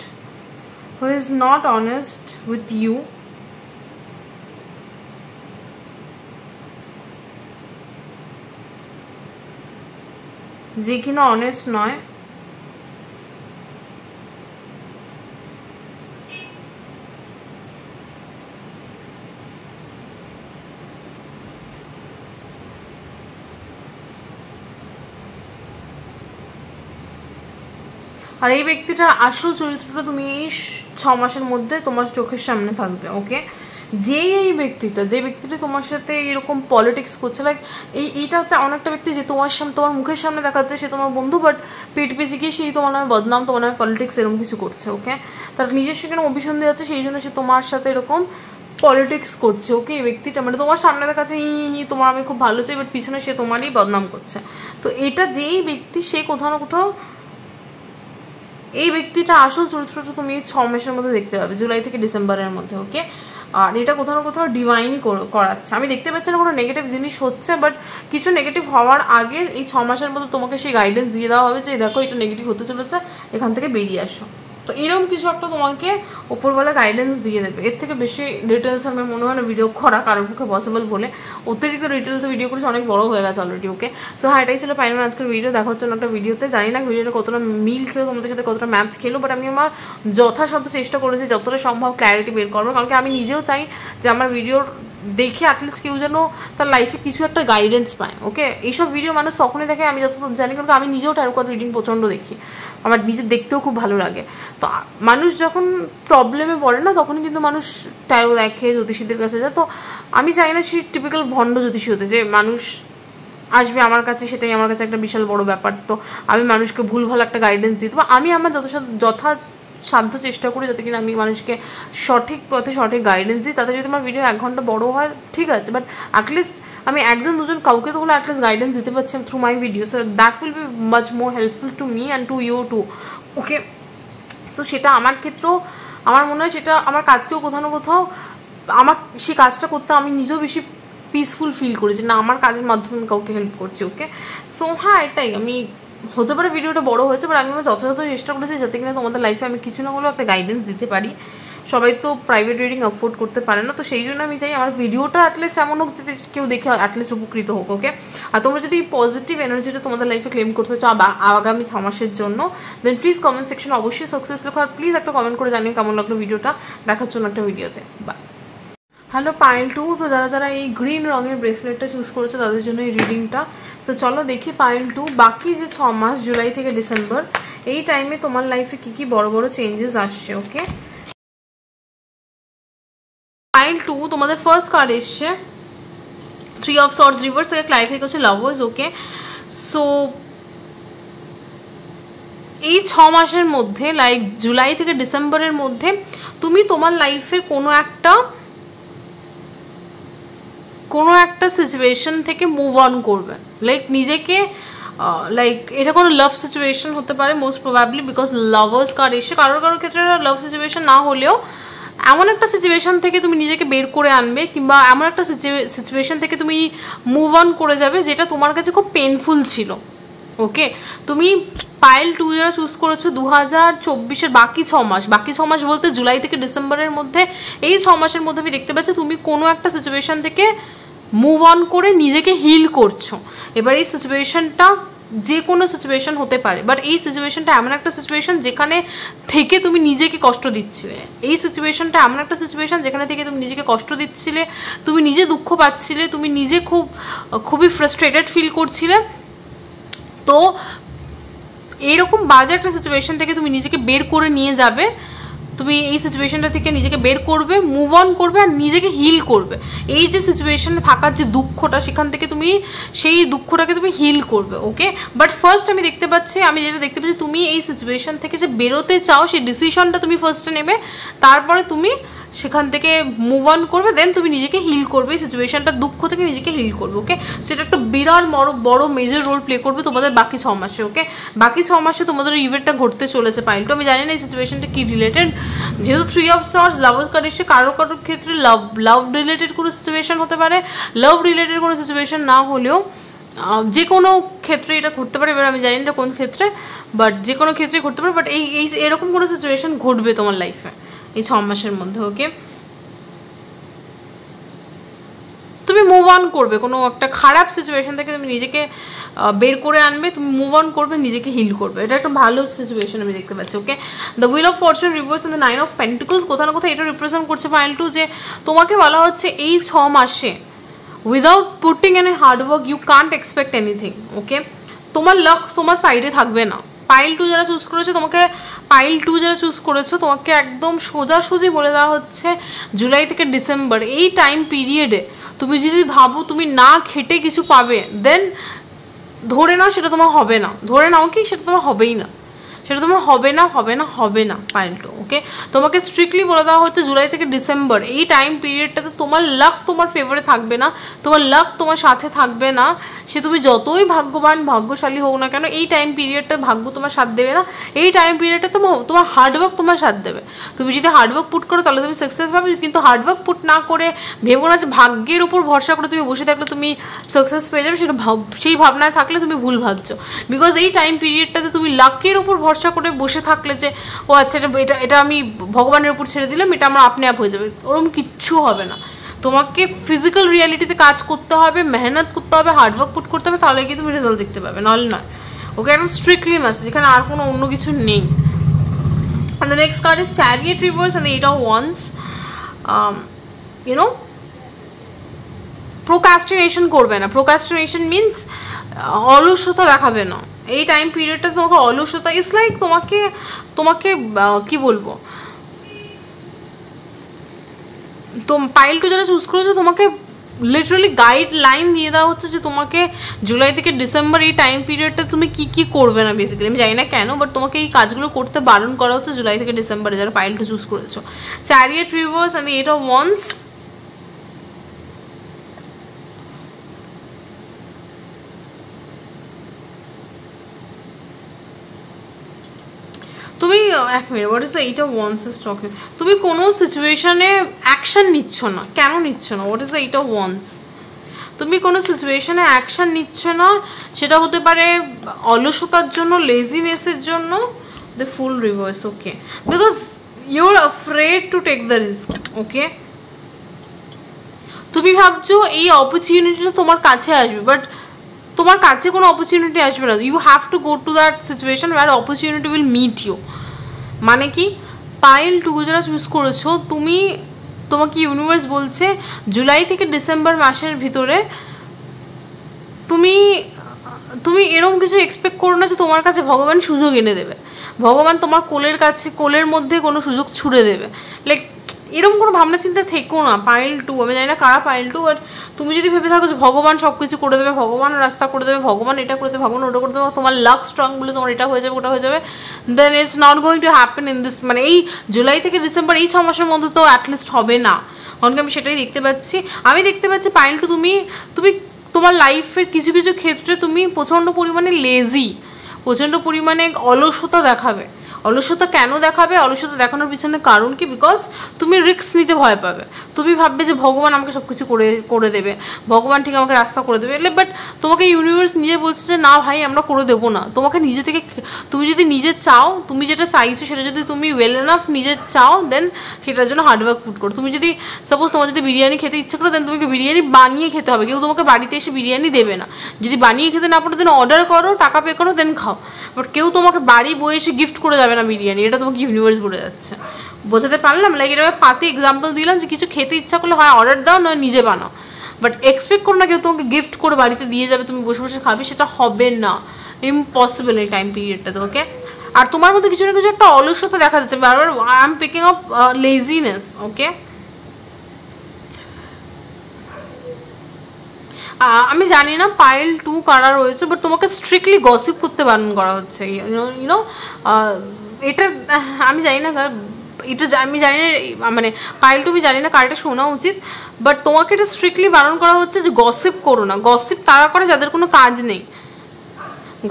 who is not honest with you. যে কিনা অনেস্ট নয়, আর এই ব্যক্তিটার আসল চরিত্রটা তুমি এই 6 মাসের মধ্যে তোমার চোখের সামনে থাকবে, ওকে। এই ব্যক্তিটা, যে ব্যক্তিটা তোমার সাথে এরকম পলিটিক্স করছে, লাইক এইটা হচ্ছে এমন একটা ব্যক্তি যে তোমার মুখের সামনে দেখাচ্ছে সে তোমার বন্ধু, বাট পেট পেঁচে গিয়ে সেই তোমার নামে বদনাম, তোমার নামে পলিটিক্স এরকম কিছু করছে, ওকে। তার নিজস্ব কেন অভিসন্ধি আছে, সেই জন্য সে তোমার সাথে এরকম পলিটিক্স করছে, ওকে। এই ব্যক্তিটা মানে তোমার সামনে দেখাচ্ছে তোমার আমি খুব ভালো চাই, বাট পিছনে সে তোমারই বদনাম করছে। তো এটা যেই ব্যক্তি, সে কোথাও না কোথাও, এই ব্যক্তিটা আসল চরিত্রটা তুমি 6 মাসের মধ্যে দেখতে পাবে, জুলাই থেকে ডিসেম্বরের মধ্যে, ওকে। আর এটা কোথাও না কোথাও ডিভাইনই করাচ্ছে। আমি দেখতে পাচ্ছি না কোনো নেগেটিভ জিনিস হচ্ছে, বাট কিছু নেগেটিভ হওয়ার আগে এই 6 মাসের মধ্যে তোমাকে সেই গাইডেন্স দিয়ে দেওয়া হবে যে দেখো এটা নেগেটিভ হতে চলেছে, এখান থেকে বেরিয়ে আসো। তো এরকম কিছু একটা তোমাকে ওপরবেলা গাইডেন্স দিয়ে দেবে। এর থেকে বেশি ডিটেলস আমি মনে হয় না ভিডিও করা কারোর পক্ষে পসিবল বলে, অতিরিক্ত ডিটেলসে ভিডিও করেছি, অনেক বড় হয়ে গেছে অলরেডি, ওকে। সো হ্যাঁ, এটাই ছিল পাইল ওয়ান আজকের ভিডিও। দেখা হচ্ছে একটা ভিডিওতে। জানি না ভিডিওটা কতটা মিল খেলো, তোমাদের সাথে কতটা ম্যাচ খেলো, বাট আমি আমার যথাসাধ্য চেষ্টা করেছি যতটা সম্ভব ক্ল্যারিটি বের করবো, কারণ আমি নিজেও চাই যে আমার ভিডিওর দেখে অ্যাটলিস্ট কেউ যেন তার লাইফে কিছু একটা গাইডেন্স পায়। ওকে, এইসব ভিডিও মানুষ তখনই দেখে, আমি যতদূর জানি, কারণ আমি নিজেও ট্যারো কার্ড রিডিং প্রচণ্ড দেখি, আমার নিজে দেখতেও খুব ভালো লাগে। তো মানুষ যখন প্রবলেমে পড়ে না, তখনই কিন্তু মানুষ ট্যারো দেখে, জ্যোতিষীদের কাছে যায়। তো আমি চাই না সে টিপিক্যাল ভণ্ড জ্যোতিষী হতে, যে মানুষ আসবে আমার কাছে, সেটাই আমার কাছে একটা বিশাল বড় ব্যাপার। তো আমি মানুষকে ভুল ভালো একটা গাইডেন্স দিতে, বা আমি আমার যথাসাধ্য চেষ্টা করি যাতে কিনা আমি মানুষকে সঠিক পথে সঠিক গাইডেন্স দিই। তাতে যদি আমার ভিডিও 1 ঘন্টা বড় হয় ঠিক আছে, বাট অ্যাটলিস্ট আমি একজন দুজন কাউকে তো হলে অ্যাটলিস্ট গাইডেন্স দিতে পারছি through my video, so that will be much more helpful to me and to you too. Okay, so সেটা আমার ক্ষেত্রেও আমার মনে হয় সেটা আমার কাজকেও কোথাও না কোথাও আমার সেই কাজটা করতে আমি নিজেও বেশি পিসফুল ফিল করি, যে না আমার কাজের মাধ্যমে আমি কাউকে হেল্প করছি। ওকে, সো হ্যাঁ এটাই, আমি হতে পারে ভিডিওটা বড় হয়েছে, বাট আমি আমার যথাযথ চেষ্টা করেছি যাতে কিনা তোমাদের লাইফে আমি কিছু না হলেও একটা গাইডেন্স দিতে পারি। সবাই তো প্রাইভেট রিডিং অ্যাফোর্ড করতে পারে না, তো সেই জন্য আমি চাই আমার ভিডিওটা অ্যাটলিস্ট এমন হোক যাতে কেউ দেখে অ্যাটলিস্ট উপকৃত হোক। ওকে, আর তোমরা যদি পজিটিভ এনার্জিটা তোমাদের লাইফে ক্লেম করতে চাও আগামী 6 মাসের জন্য, দেন প্লিজ কমেন্ট সেকশন অবশ্যই সাকসেস লেখো, আর প্লিজ একটা কমেন্ট করে জানিও কেমন লাগলো ভিডিওটা, দেখার জন্য একটা ভিডিওতে। বাই। হ্যালো পাইল 2, তো যারা যারা এই গ্রিন রঙের ব্রেসলেটটা চুজ করেছে তাদের জন্য এই রিডিংটা। তো চলো দেখি পাইল 2, বাকি যে 6 মাস জুলাই থেকে ডিসেম্বর, এই টাইমে তোমার লাইফে কি কি বড় বড় চেঞ্জেস আসছে। ওকে, পাইল 2 তোমাদের ফার্স্ট কার্ড এসছে 3 অফ সর্ডস রিভার্স, থেকে ক্লারিফাই করছে লাভার্স। ওকে, সো এই 6 মাসের মধ্যে, লাইক জুলাই থেকে ডিসেম্বরের মধ্যে, তুমি তোমার লাইফের কোনো একটা সিচুয়েশন থেকে মুভ অন করবে, লাইক নিজেকে, লাইক এটা কোনো লাভ সিচুয়েশন হতে পারে most probably, because lovers card এসে কারোর ক্ষেত্রে লাভ সিচুয়েশন না হলেও এমন একটা সিচুয়েশন থেকে তুমি নিজেকে বের করে আনবে, কিংবা এমন একটা সিচুয়েশন থেকে তুমি মুভ অন করে যাবে যেটা তোমার কাছে খুব পেনফুল ছিল। ওকে, তুমি পাইল 2 যারা চুজ করেছো 2024-এর বাকি 6 মাস বলতে জুলাই থেকে ডিসেম্বরের মধ্যে, এই 6 মাসের মধ্যে আমি দেখতে পাচ্ছি তুমি কোনো একটা সিচুয়েশন থেকে মুভ অন করে নিজেকে হিল করছো। এবার এই সিচুয়েশনটা যে কোনো সিচুয়েশন হতে পারে, বাট এই সিচুয়েশনটা এমন একটা সিচুয়েশন যেখানে থেকে তুমি নিজেকে কষ্ট দিচ্ছিলে, এই সিচুয়েশনটা এমন একটা সিচুয়েশন যেখানে থেকে তুমি নিজেকে কষ্ট দিচ্ছিলে, তুমি নিজে দুঃখ পাচ্ছিলে, তুমি নিজে খুবই ফ্রাস্ট্রেটেড ফিল করছিলে। তো এইরকম বাজে একটা সিচুয়েশন থেকে তুমি নিজেকে বের করে নিয়ে যাবে, তুমি এই সিচুয়েশনটা থেকে নিজেকে বের করবে, মুভ অন করবে, আর নিজেকে হিল করবে। এই যে সিচুয়েশনে থাকার যে দুঃখটা, সেখান থেকে তুমি সেই দুঃখটাকে তুমি হিল করবে। ওকে, বাট ফার্স্ট আমি যেটা দেখতে পাচ্ছি তুমি এই সিচুয়েশন থেকে যে বেরোতে চাও, সেই ডিসিশনটা তুমি ফার্স্টে নেবে, তারপরে তুমি সেখান থেকে মুভ অন করবে, দেন তুমি নিজেকে হিল করবে, সিচুয়েশনটা দুঃখ থেকে নিজেকে হিল করবে। ওকে, সেটা একটা বিরাট বড় মেজর রোল প্লে করবে তোমাদের বাকি 6 মাসে। ওকে, বাকি 6 মাসে তোমাদের ইভেন্টটা ঘটতে চলেছে পাইল 2। আমি জানি না এই সিচুয়েশনটা কি রিলেটেড, যেহেতু 3 অফ সর্ডস লাভার্স কার্ড এসে কারোর ক্ষেত্রে লাভ রিলেটেড কোনো সিচুয়েশন হতে পারে, লাভ রিলেটেড কোনো সিচুয়েশন না হলেও যে কোনো ক্ষেত্রে এটা ঘটতে পারে। এবার আমি জানি না কোন ক্ষেত্রে, বাট যে কোনো ক্ষেত্রে ঘটতে পারে, বাট এরকম কোনো সিচুয়েশন ঘটবে তোমার লাইফে এই 6 মাসের মধ্যে। ওকে, তুমি মুভ অন করবে, কোনো একটা খারাপ সিচুয়েশন থেকে তুমি নিজেকে বের করে আনবে, তুমি মুভ অন করবে, নিজেকে হিল করবে, এটা একটা ভালো সিচুয়েশন আমি দেখতে পাচ্ছি। Okay, the wheel of fortune reverse and the 9 of pentacles, কোথাও না কোথাও এটা রিপ্রেজেন্ট করছে পাইল 2, যে তোমাকে বলা হচ্ছে এই 6 মাসে without putting any hard work you can't expect anything. Okay, তোমার লাক তোমার সাইডে থাকবে না। পাইল 2 যারা চুজ করেছো তোমাকে একদম সোজাসুজি বলে দেওয়া হচ্ছে জুলাই থেকে ডিসেম্বর এই টাইম পিরিয়ডে তুমি যদি ভাবো তুমি না খেটে কিছু পাবে, দেন ধরে নাও সেটা তোমার হবে না, ধরে নাও কি সেটা তোমার হবেই না, সেটা তোমার হবে না পাইল 2। ওকে, তোমাকে স্ট্রিক্টলি বলে দেওয়া হচ্ছে জুলাই থেকে ডিসেম্বর এই টাইম পিরিয়ডটাতে তোমার লাক তোমার ফেভারে থাকবে না, তোমার লাক তোমার সাথে থাকবে না। সে তুমি যতই ভাগ্যশালী হোক না কেন, এই টাইম পিরিয়ডটা ভাগ্য তোমার সাথ দেবে না। এই টাইম পিরিয়ডটা তোমার হার্ডওয়ার্ক তোমার সাথ দেবে। তুমি যদি হার্ডওয়ার্ক পুট করো তাহলে তুমি সাকসেস পাবে, কিন্তু হার্ডওয়ার্ক পুট না করে ভেবো না যে ভাগ্যের উপর ভরসা করে তুমি বসে থাকলে তুমি সাকসেস পেয়ে যাবে, সেটা সেই ভাবনায় থাকলে তুমি ভুল ভাবছো। বিকজ এই টাইম পিরিয়ডটাতে তুমি লাকের উপর ভরসা করে বসে থাকলে যে ও আচ্ছা এটা আমি ভগবানের উপর ছেড়ে দিলাম, এটা আমার আপনি আপ হয়ে যাবে, ওরকম কিচ্ছু হবে না। তোমাকে ফিজিক্যাল রিয়ালিটিতে কাজ করতে হবে, মেহনত করতে হবে, হার্ডওয়ার্ক পুট করতে হবে, তাহলে কি তুমি রেজাল্ট দেখতে পাবে, নাহলে নয়। ওকে, একদম স্ট্রিক্টলি মেসেজ, এখানে আর কোনো অন্য কিছু নেই। And the next card is Chariot reverse and the 8 of Wands. You know, procrastination করবে না। প্রোক্রাস্টিনেশন মিনস অলসতা দেখাবে না এই টাইম পিরিয়ডটা। তোমাকে অলসতা ইটস লাইক তোমাকে তোমাকে কি বলবো, তো পাইল টু যারা চুজ করেছো তোমাকে লিটারালি গাইডলাইন দিয়ে দেওয়া হচ্ছে যে তোমাকে জুলাই থেকে ডিসেম্বর এই টাইম পিরিয়ডটা তুমি কি কি করবে না। বেসিক্যালি আমি জানি না কেন, বাট তোমাকে এই কাজগুলো করতে বারণ করা হচ্ছে জুলাই থেকে ডিসেম্বরে যারা পাইল টু চুজ করেছো। Chariot, reverse and the 8 of Wands। তুমি এক মিনিট, what is the 8 of Wands is talking. তুমি কোনো সিচুয়েশনে অ্যাকশন নিচ্ছ না, কেন নিচ্ছ না? What is the 8 of Wands? তুমি কোনো সিচুয়েশনে অ্যাকশন নিচ্ছ না, সেটা হতে পারে অলসতার জন্য, লেজিনেসের জন্য। The fool reverse, okay, because you are afraid to take the risk. Okay, তুমি ভাবছো এই অপরচুনিটিটা তোমার কাছে আসবে, বাট তোমার কাছে কোনো অপরচুনিটি আসবে না। You have to go to that situation where opportunity will meet you. মানে কি, পাইল টু যারা চুজ করেছো তোমাকে ইউনিভার্স বলছে জুলাই থেকে ডিসেম্বর মাসের ভিতরে তুমি তুমি এরকম কিছু এক্সপেক্ট করো না যে তোমার কাছে ভগবান সুযোগ এনে দেবে, ভগবান তোমার কোলের মধ্যে কোনো সুযোগ ছুড়ে দেবে। লাইক এরকম কোনো ভাবনা চিন্তা থেকো না। পাইল টু, আমি জানি না কারা পাইল টু, বাট তুমি যদি ভেবে থাকো যে ভগবান সব কিছু করে দেবে, ভগবান রাস্তা করে দেবে, ভগবান এটা করে দেবে, ভগবান ওটা করে দেবে, তোমার লাক স্ট্রং বলে তোমার এটা হয়ে যাবে ওটা হয়ে যাবে, then it's not going to happen in this. মানে এই জুলাই থেকে ডিসেম্বর এই 6 মাসের মধ্যে তো অ্যাটলিস্ট হবে না। কারণ আমি সেটাই দেখতে পাচ্ছি। আমি দেখতে পাচ্ছি পাইল টু তুমি তোমার লাইফের কিছু কিছু ক্ষেত্রে তুমি প্রচণ্ড পরিমাণে লেজি, প্রচণ্ড পরিমাণে অলসতা দেখাবে। অলসতা কেন দেখাবে? অলসতা দেখানোর পিছনে কারণ কি? বিকজ তুমি রিস্ক নিতে ভয় পাবে। তুমি ভাববে যে ভগবান আমাকে সব কিছু করে দেবে, ভগবান ঠিক আমাকে রাস্তা করে দেবে। বাট তোমাকে ইউনিভার্স নিজে বলছে যে না ভাই, আমরা করে দেবো না। তোমাকে নিজে থেকে, তুমি যদি নিজে চাও, তুমি যেটা চাইছো সেটা যদি তুমি ওয়েল এনাফ নিজে চাও, দেন সেটার জন্য হার্ডওয়ার্ক পুট করো। তুমি যদি সাপোজ তোমার যদি বিরিয়ানি খেতে ইচ্ছা করো, দেন তোমাকে বিরিয়ানি বানিয়ে খেতে হবে। কেউ তোমাকে বাড়িতে এসে বিরিয়ানি দেবে না। যদি বানিয়ে খেতে না পারো, দেন অর্ডার করো, টাকা পে করো, দেন খাও। বাট কেউ তোমাকে বাড়ি বয়ে এসে গিফট করে যাবে না বিরিয়ানি। এটা তোমাকে ইউনিভার্স বলে যাচ্ছে। বোঝাতে পারলাম? লাইক এটা পাতি এক্সাম্পল দিলাম যে কিছু খেতে ইচ্ছা করলে হয় অর্ডার দাও, নয় নিজে বানাও। বাট এক্সপেক্ট করো না কেউ তোমাকে গিফট করে বাড়িতে দিয়ে যাবে, তুমি বসে বসে খাবে, সেটা হবে না। ইম্পসিবল এই টাইম পিরিয়ডটাতে। ওকে, আর তোমার মধ্যে কিছু না কিছু একটা অলসতা দেখা যাচ্ছে বারবার। I am picking up laziness. Okay, আমি জানি না পাইল টু কারা রয়েছে, বাট তোমাকে স্ট্রিক্টলি গসিপ করতে বারণ করা হচ্ছে। ইউনো এটা আমি জানি না, এটা আমি জানি না, মানে পাইল টু আমি জানি না কার এটা শোনা উচিত, বাট তোমাকে এটা স্ট্রিক্টলি বারণ করা হচ্ছে যে গসিপ করো না। গসিপ তারা করে যাদের কোনো কাজ নেই,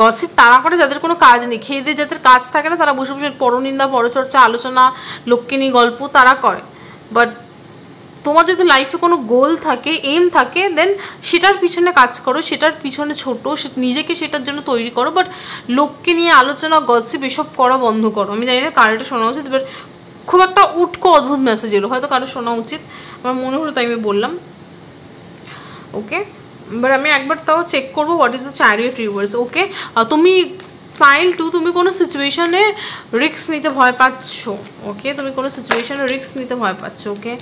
গসিপ তারা করে যাদের কোনো কাজ নেই। খেয়ে দিয়ে যাদের কাজ থাকে না, তারা বসে বসে পরনিন্দা, পরচর্চা, আলোচনা, লোককে নিয়ে গল্প তারা করে। বাট তোমার যদি লাইফে কোনো গোল থাকে, এম থাকে, দেন সেটার পিছনে কাজ করো, সেটার পিছনে ছোটো, নিজেকে সেটার জন্য তৈরি করো। বাট লোককে নিয়ে আলোচনা, গসিপ এসব করা বন্ধ করো। আমি জানি না কার এটা শোনা উচিত, বাট খুব একটা উটকো অদ্ভুত মেসেজ এলো, হয়তো কারো শোনা উচিত, আমার মনে হলো তাই আমি বললাম। ওকে, বাট আমি একবার তাও চেক করবো what is the chariot reverse. Okay, তুমি পাইল টু, তুমি কোনো সিচুয়েশনে রিস্ক নিতে ভয় পাচ্ছ। ওকে, তুমি কোনো সিচুয়েশনে রিস্ক নিতে ভয় পাচ্ছ। ওকে,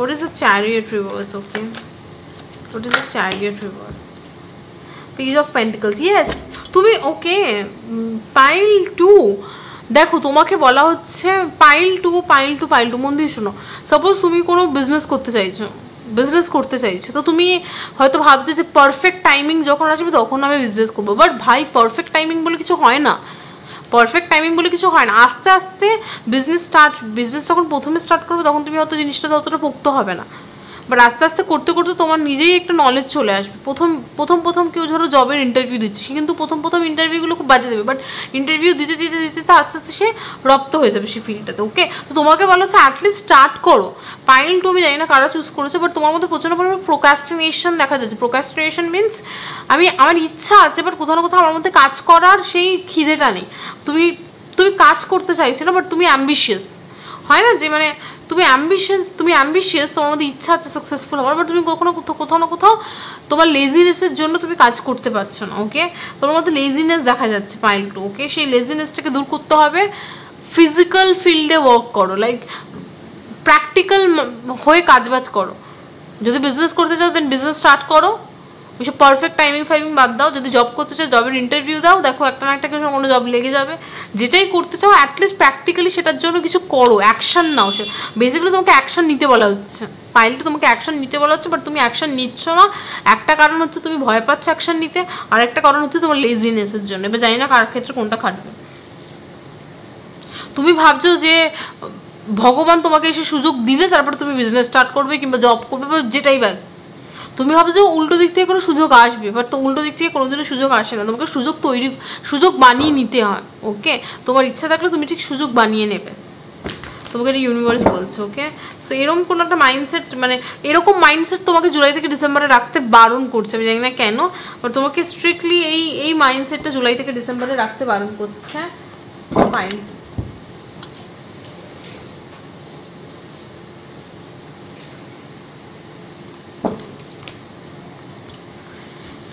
what is the chariot reverse? Okay, what is the chariot reverse? Page of Pentacles. Yes, তুমি ওকে পাইল টু দেখো, তোমাকে বলা হচ্ছে পাইল টু মন দিয়ে শোনো। সাপোজ তুমি কোনো বিজনেস করতে চাইছো, তো তুমি হয়তো ভাবছো যে পারফেক্ট টাইমিং যখন আসবে তখন আমি বিজনেস করবো। বাট ভাই, পারফেক্ট টাইমিং বলে কিছু হয় না। আস্তে আস্তে বিজনেস যখন প্রথমে স্টার্ট করবে তখন তুমি হয়তো জিনিসটা ততটা পোক্ত হবে না, বাট আস্তে আস্তে করতে করতে তোমার নিজেই একটা নলেজ চলে আসবে। প্রথম কেউ ধরো জবের ইন্টারভিউ দিচ্ছে, সে কিন্তু প্রথম ইন্টারভিউগুলো খুব বাজে দেবে, বাট ইন্টারভিউ দিতে আস্তে আস্তে সে রপ্ত হয়ে যাবে সেই ফিল্ডটাতে। ওকে, তো তোমাকে বলা হচ্ছে অ্যাটলিস্ট স্টার্ট করো। পাইল টু আমি জানি না কারা চুজ করেছে, বাট তোমার মধ্যে প্রচন্ড পরিমাণে প্রোক্রাস্টিনেশন দেখা যাচ্ছে। প্রোক্রাস্টিনেশন মিনস আমার ইচ্ছা আছে, বাট কোথাও না কোথাও আমার মধ্যে কাজ করার সেই খিদেটা নেই। তুমি কাজ করতে চাইছো না, বাট তুমি অ্যাম্বিশিয়াস, হয় না যে মানে তুমি অ্যাম্বিশিয়াস, তোমার মধ্যে ইচ্ছা আছে সাকসেসফুল হওয়ার, বাট তুমি কোথাও না কোথাও তোমার লেজিনেসের জন্য তুমি কাজ করতে পারছো না। ওকে, তোমার মধ্যে লেজিনেস দেখা যাচ্ছে পাইল টু। ওকে, সেই লেজিনেসটাকে দূর করতে হবে। ফিজিক্যাল ফিল্ডে ওয়ার্ক করো, লাইক প্র্যাকটিক্যাল হয়ে কাজবাজ করো। যদি বিজনেস করতে চাও দেন বিজনেস স্টার্ট করো, ওইসব পারফেক্ট টাইমিং ফাইমিং বাদ দাও। যদি জব করতে চাও জবের ইন্টারভিউ দাও, দেখো একটা না একটা কিছু কোনো জব লেগে যাবে। যেটাই করতে চাও অ্যাটলিস্ট প্র্যাকটিক্যালি সেটার জন্য কিছু করো, অ্যাকশন নাও। সে বেসিক্যালি তোমাকে অ্যাকশন নিতে বলা হচ্ছে, পাইলটু তোমাকে অ্যাকশন নিতে বলা হচ্ছে, বাট তুমি অ্যাকশন নিচ্ছ না। একটা কারণ হচ্ছে তুমি ভয় পাচ্ছ অ্যাকশন নিতে, আর একটা কারণ হচ্ছে তোমার লেজিনেসের জন্য। এবার জানি না কার ক্ষেত্রে কোনটা খাটবে। তুমি ভাবছো যে ভগবান তোমাকে এসে সুযোগ দিলে তারপর তুমি বিজনেস স্টার্ট করবে কিংবা জব করবে বা যেটাই ব্যাগ, তুমি ভাবছো উল্টো দিক থেকে কোনো সুযোগ আসবে, বাট তো উল্টো দিক থেকে কোনোদিনও সুযোগ আসে না। তোমাকে সুযোগ বানিয়ে নিতে হয়। ওকে, তোমার ইচ্ছা থাকলে তুমি ঠিক সুযোগ বানিয়ে নেবে, তোমাকে এটা ইউনিভার্স বলছে। ওকে, সো এরকম কোনো একটা মাইন্ডসেট, মানে এরকম মাইন্ডসেট তোমাকে জুলাই থেকে ডিসেম্বরে রাখতে বারণ করছে। আমি জানি না কেন, বাট তোমাকে স্ট্রিক্টলি এই মাইন্ডসেটটা জুলাই থেকে ডিসেম্বরে রাখতে বারণ করছে। ফাইন,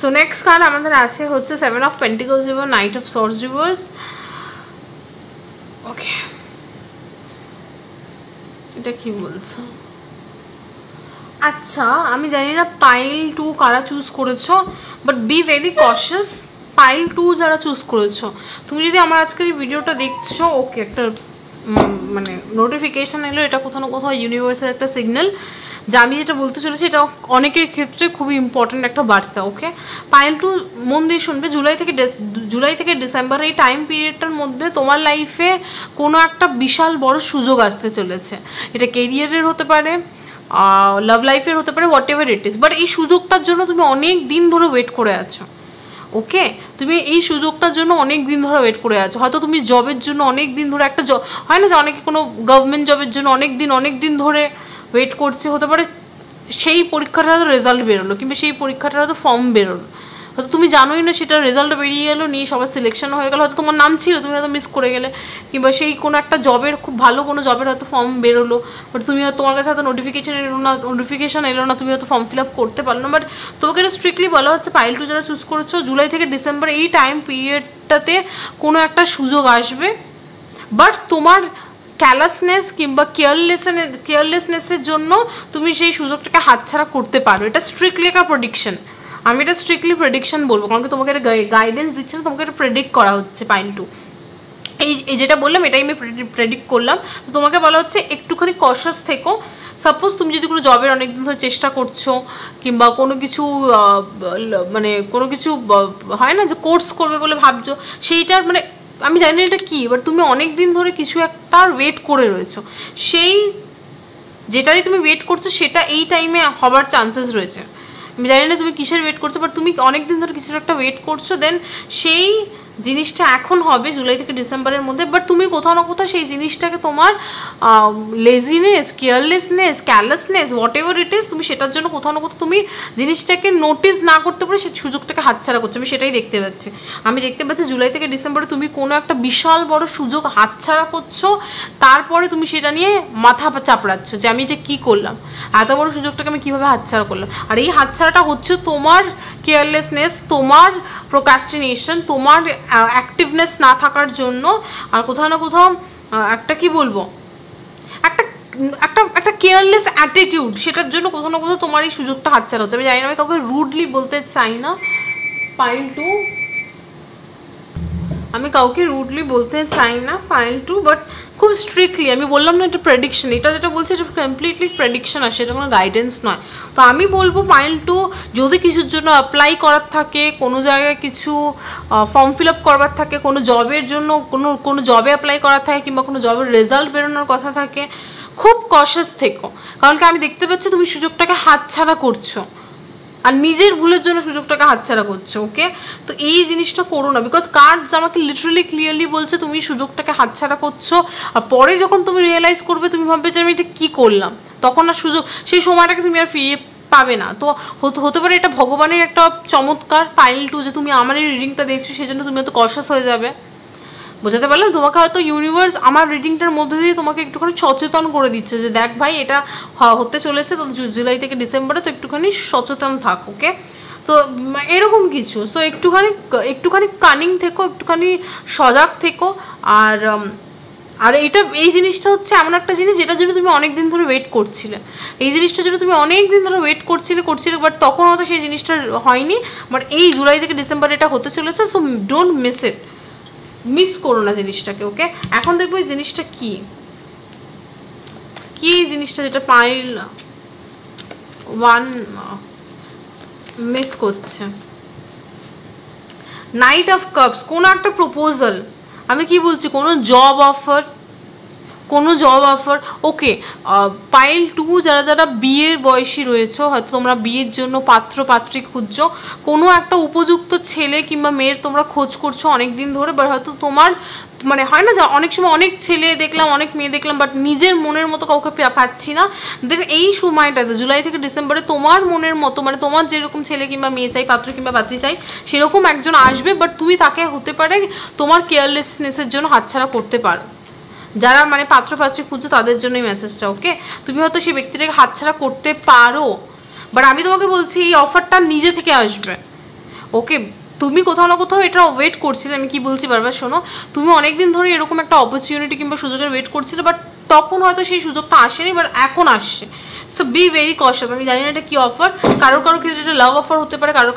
সো নেক্সট কার্ড আমাদের আছে হচ্ছে 7 of pentacles reverse, knight of swords reverse. Okay, এটা কি বলছো? আচ্ছা, আমি জানি না পাইল 2 কারা চুজ করেছো, but be very cautious. Pile 2 যারা চুজ করেছো, তুমি যদি আমার আজকের এই ভিডিওটা দেখছো, ওকে, একটা মানে নোটিফিকেশন এলো, এটা কোথাও না কোথাও ইউনিভার্সের একটা সিগন্যাল যে আমি যেটা বলতে চলেছি এটা অনেকের ক্ষেত্রে খুবই ইম্পর্টেন্ট একটা বার্তা। ওকে, পাইল 2 মন দিয়ে শুনবে। জুলাই থেকে ডিসেম্বর এই টাইম পিরিয়ডটার মধ্যে তোমার লাইফে কোনো একটা বিশাল বড় সুযোগ আসতে চলেছে। এটা কেরিয়ারের হতে পারে, লাভ লাইফের হতে পারে, what ever it is, but এই সুযোগটার জন্য তুমি অনেক দিন ধরে ওয়েট করে আছো। ওকে, তুমি এই সুযোগটার জন্য অনেক দিন ধরে ওয়েট করে আছো। হয়তো তুমি জবের জন্য অনেক দিন ধরে, একটা জব হয় না যে অনেকে কোনো গভর্নমেন্ট জবের জন্য অনেক দিন ধরে ওয়েট করছে, হতে পারে সেই পরীক্ষাটা হয়তো রেজাল্ট বেরোলো, কিংবা সেই পরীক্ষাটা হয়তো ফর্ম বেরোলো, হয়তো তুমি জানোই না সেটা রেজাল্ট বেরিয়ে গেলো, নিয়ে সবার সিলেকশন হয়ে গেলো, হয়তো তোমার নাম ছিল তুমি হয়তো মিস করে গেলে, কিংবা সেই কোনো একটা জবের খুব ভালো কোনো জবের হয়তো ফর্ম বেরোলো, বাট তুমি হয়তো তোমার কাছে হয়তো নোটিফিকেশন এলো না, তুমি হয়তো ফর্ম ফিল আপ করতে পারলো না। বাট তোমাকে এটা স্ট্রিক্টলি বলা হচ্ছে পাইল 2 যারা চুজ করেছো, জুলাই থেকে ডিসেম্বর এই টাইম পিরিয়ডটাতে কোনো একটা সুযোগ আসবে, বাট তোমার ক্যালাসনেস কিংবা কেয়ারলেসনেসের জন্য তুমি সেই সুযোগটাকে হাতছাড়া করতে পারো। এটা স্ট্রিক্টলি একটা প্রেডিকশন, আমি এটা স্ট্রিক্টলি প্রেডিকশন বলবো, কারণ কি তোমাকে এটা গাইডেন্স দিচ্ছে না, তোমাকে এটা প্রেডিক্ট করা হচ্ছে। পাইল 2 এই যেটা বললাম এটাই আমি প্রেডিক্ট করলাম। তো তোমাকে বলা হচ্ছে একটুখানি কশাস থেকো। সাপোজ তুমি যদি কোনো জবের অনেকদিন ধরে চেষ্টা করছো, কিংবা কোনো কিছু মানে কোনো কিছু হয় না যে কোর্স করবে বলে ভাবছো, সেইটার মানে আমি জানি না এটা কি, বাট তুমি অনেক দিন ধরে কিছু একটা ওয়েট করে রয়েছো, সেই যেটাই তুমি ওয়েট করছো সেটা এই টাইমে হবার চান্সেস রয়েছে। আমি জানি না তুমি কিসের ওয়েট করছো, বাট তুমি অনেকদিন ধরে কিছু একটা ওয়েট করছো, দেন সেই জিনিসটা এখন হবে জুলাই থেকে ডিসেম্বরের মধ্যে, বাট তুমি কোথাও না কোথাও সেই জিনিসটাকে তোমার laziness, carelessness, carelessness, whatever it is, তুমি সেটার জন্য কোথাও না কোথাও তুমি জিনিসটাকে নোটিস না করতে পারে সেই সুযোগটাকে হাতছাড়া করছো। আমি সেটাই দেখতে পাচ্ছি। আমি দেখতে পাচ্ছি জুলাই থেকে ডিসেম্বরে তুমি কোনো একটা বিশাল বড় সুযোগ হাতছাড়া করছো, তারপরে তুমি সেটা নিয়ে মাথা চাপড়াচ্ছ যে আমি এটা কী করলাম, এত বড় সুযোগটাকে আমি কীভাবে হাতছাড়া করলাম। আর এই হাতছাড়াটা হচ্ছে তোমার কেয়ারলেসনেস, তোমার প্রোক্রাস্টিনেশন, তোমার অ্যাক্টিভনেস না থাকার জন্য, আর কোথাও না কোথাও একটা কি বলবো, একটা কেয়ারলেস অ্যাটিটিউড, সেটার জন্য কোথাও না কোথাও তোমার এই সুযোগটা হাতছাড়া হচ্ছে। আমি জানি না, আমি কাউকে রুডলি বলতে চাই না পাইল 2, আমি কাউকে রুডলি বলতে চাই না পাইল 2, বাট খুব স্ট্রিক্টলি আমি বললাম না এটা প্রেডিকশন, এটা যেটা বলছে এটা কমপ্লিটলি প্রেডিকশন আসে, এটা কোনো গাইডেন্স নয়। তো আমি বলবো পাইল 2 যদি কিছুর জন্য অ্যাপ্লাই করার থাকে, কোনো জায়গায় কিছু ফর্ম ফিল আপ করবার থাকে, কোনো জবের জন্য কোনো জবে অ্যাপ্লাই করার থাকে, কিংবা কোনো জবের রেজাল্ট বেরোনোর কথা থাকে, খুব কশাস থেকো, কারণ কি আমি দেখতে পাচ্ছি তুমি সুযোগটাকে হাতছাড়া করছো, আর নিজের ভুলের জন্য সুযোগটাকে হাতছাড়া করছো। ওকে, তো এই জিনিসটা করো না, বিকজ কার্ডস আমাকে লিটারালি ক্লিয়ারলি বলছে তুমি সুযোগটাকে হাতছাড়া করছো, আর পরে যখন তুমি রিয়েলাইজ করবে তুমি ভাববে যে আমি এটা কী করলাম, তখন আর সুযোগ, সেই সময়টাকে তুমি আর ফিরিয়ে পাবে না। তো হতে পারে এটা ভগবানের একটা চমৎকার পাইল 2 যে তুমি আমার এই রিডিংটা দেখছো, সেই জন্য তুমি হয়তো কশাস হয়ে যাবে। বোঝাতে পারলাম? তোমাকে হয়তো ইউনিভার্স আমার রিডিংটার মধ্যে দিয়ে তোমাকে একটুখানি সচেতন করে দিচ্ছে যে দেখ ভাই এটা হতে চলেছে, তো জুলাই থেকে ডিসেম্বরে, তো একটুখানি সচেতন থাক। ওকে, তো এরকম কিছু। সো একটুখানি কানিং থেকো, একটুখানি সজাগ থেকো, আর আর এই জিনিসটা হচ্ছে এমন একটা জিনিস যেটার জন্য তুমি অনেকদিন ধরে ওয়েট করছিলে, এই জিনিসটার জন্য তুমি অনেকদিন ধরে ওয়েট করছিলে বাট তখন হয়তো সেই জিনিসটা হয়নি, বাট এই জুলাই থেকে ডিসেম্বর এটা হতে চলেছে। So don't miss it, miss করো না জিনিসটাকে, ওকে? এখন দেখবো এই জিনিসটা কি এই জিনিসটা যেটা পাইল 1 মিস করছে। নাইট অফ কাপস, কোনো একটা প্রপোজাল, আমি কি বলছি, কোনো জব অফার, ওকে। পাইল 2 যারা বিয়ের বয়সী রয়েছে, হয়তো তোমরা বিয়ের জন্য পাত্র পাত্রী খুঁজছো, কোনো একটা উপযুক্ত ছেলে কিংবা মেয়ের তোমরা খোঁজ করছো অনেকদিন ধরে, বাট হয়তো তোমার মানে হয় না যে অনেক সময় অনেক ছেলে দেখলাম, অনেক মেয়ে দেখলাম, বাট নিজের মনের মতো কাউকে পাচ্ছি না। দেখ এই সময়টাতে জুলাই থেকে ডিসেম্বরে তোমার মনের মতো, মানে তোমার যেরকম ছেলে কিংবা মেয়ে চাই, পাত্র কিংবা পাত্রী চাই, সেরকম একজন আসবে, বাট তুমি তাকে হতে পারে তোমার কেয়ারলেসনেসের জন্য হাতছাড়া করতে পারো। যারা মানে পাত্র পাত্রী খুঁজছো তাদের জন্য এই মেসেজটা, ওকে? তুমি হয়তো সেই ব্যক্তিটাকে হাতছাড়া করতে পারো, বাট আমি তোমাকে বলছি এই অফারটা নিজে থেকে আসবে, ওকে? তুমি কোথাও না কোথাও এটা ওয়েট করছিলে, আমি কি বলছি বারবার শোনো, তুমি অনেকদিন ধরে এরকম একটা অপরচুনিটি কিংবা সুযোগের ওয়েট করছিলে, বাট তখন হয়তো সেই সুযোগটা আসেনি, বাট এখন আসছে। So be very কশাস। আমি জানি না এটা কি অফার, কারো ক্ষেত্রে এটা লাভ অফার হতে পারে, কারো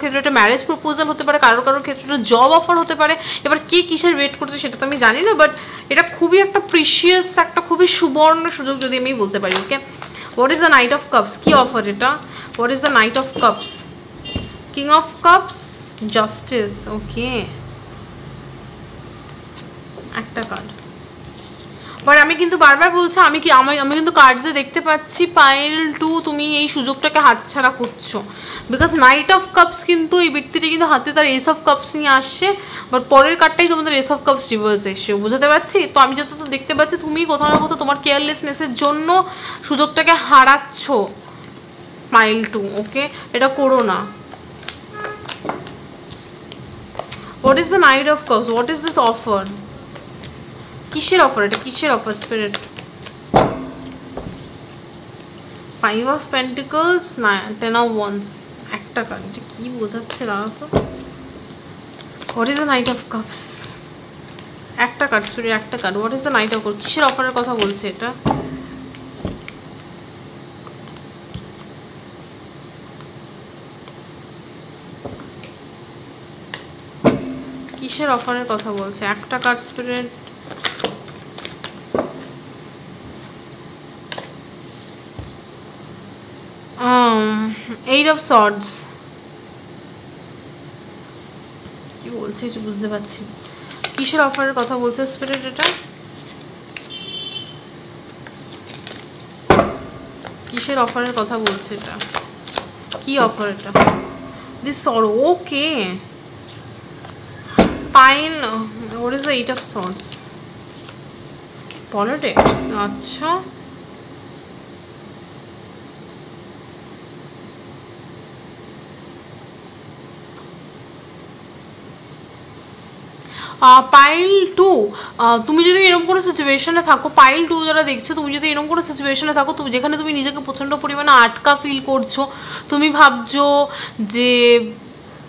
ক্ষেত্রে এটা ম্যারেজ প্রপোজাল হতে পারে, কারো ক্ষেত্রে এটা জব অফার হতে পারে। এবার কে কিসের ওয়েট করছে সেটা তো আমি জানি না, বাট এটা খুবই একটা প্রিশিয়াস, একটা খুবই সুবর্ণ সুযোগ যদি আমি বলতে পারি, okay? What is the knight of cups? কি অফার এটা? What is the knight of cups? King of cups, justice, okay, একটা কার্ড। বাট আমি কিন্তু বারবার বলছি, আমি কিন্তু কার্ডসে দেখতে পাচ্ছি পাইল 2 তুমি এই সুযোগটাকে হাতছাড়া করছো, বিকজ নাইট অফ কাপস কিন্তু এই ব্যক্তিটা কিন্তু হাতে তার এস অফ কাপস নিয়ে আসছে, বাট পরের কার্ডটাই তোমাদের এস অফ কাপস রিভার্স এসছে, বুঝতে পারছি তো? আমি যত দেখতে পাচ্ছি তুমি কোথাও না কোথাও তোমার কেয়ারলেসনেসের জন্য সুযোগটাকে হারাচ্ছ পাইল 2, ওকে? এটা করো না। What is the Knight of Cups? What is this offer? কিসের অফার এটা? কিসের offer spirit? 5 of Pentacles, 10 of Wands, একটা কার্ড। এটা কি বোঝাচ্ছে দাঁড়া তো? What is the Knight of Cups? একটা কার্ড স্পিরিট, একটা card. What is the Knight of Cups? কিসের অফারের কথা বলছে এটা? কিসের অফারের কথা বলছে? একটা card spirit. Eight of Swords, কি বলছে বুঝতে পারছি। কিসের অফারের কথা বলছে স্পিরিট এটা? কিসের অফারের কথা বলছে এটা? কি অফার এটা? This sorrow, okay. Pile, what is the Eight of Swords? Politics, আচ্ছা। পাইল 2, তুমি যদি এরকম কোনো সিচুয়েশনে থাকো, পাইল 2 যারা দেখছো, তুমি যদি এরকম কোনো সিচুয়েশনে থাকো তুমি যেখানে তুমি নিজেকে প্রচণ্ড পরিমাণে আটকা ফিল করছো, তুমি ভাবছো যে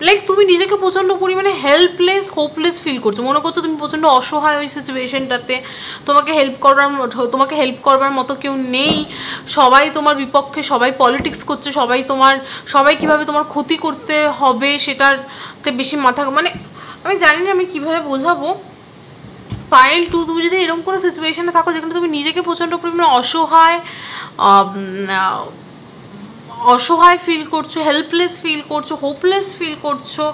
লাইক তুমি নিজেকে প্রচণ্ড পরিমাণে হেল্পলেস, হোপলেস ফিল করছো, মনে করছো তুমি প্রচণ্ড অসহায় ওই সিচুয়েশনটাতে, তোমাকে হেল্প করবার মতো কেউ নেই, সবাই তোমার বিপক্ষে, সবাই পলিটিক্স করছে, সবাই কিভাবে তোমার ক্ষতি করতে হবে সেটাতে বেশি মাথা, মানে আমি জানি না আমি কিভাবে বোঝাবো। পাইল 2, তুমি যদি এরকম কোনো সিচুয়েশনে থাকো যেখানে তুমি নিজেকে প্রচণ্ড পরিমাণে অসহায় ফিল করছো, হেল্পলেস ফিল করছো, হোপলেস ফিল করছো,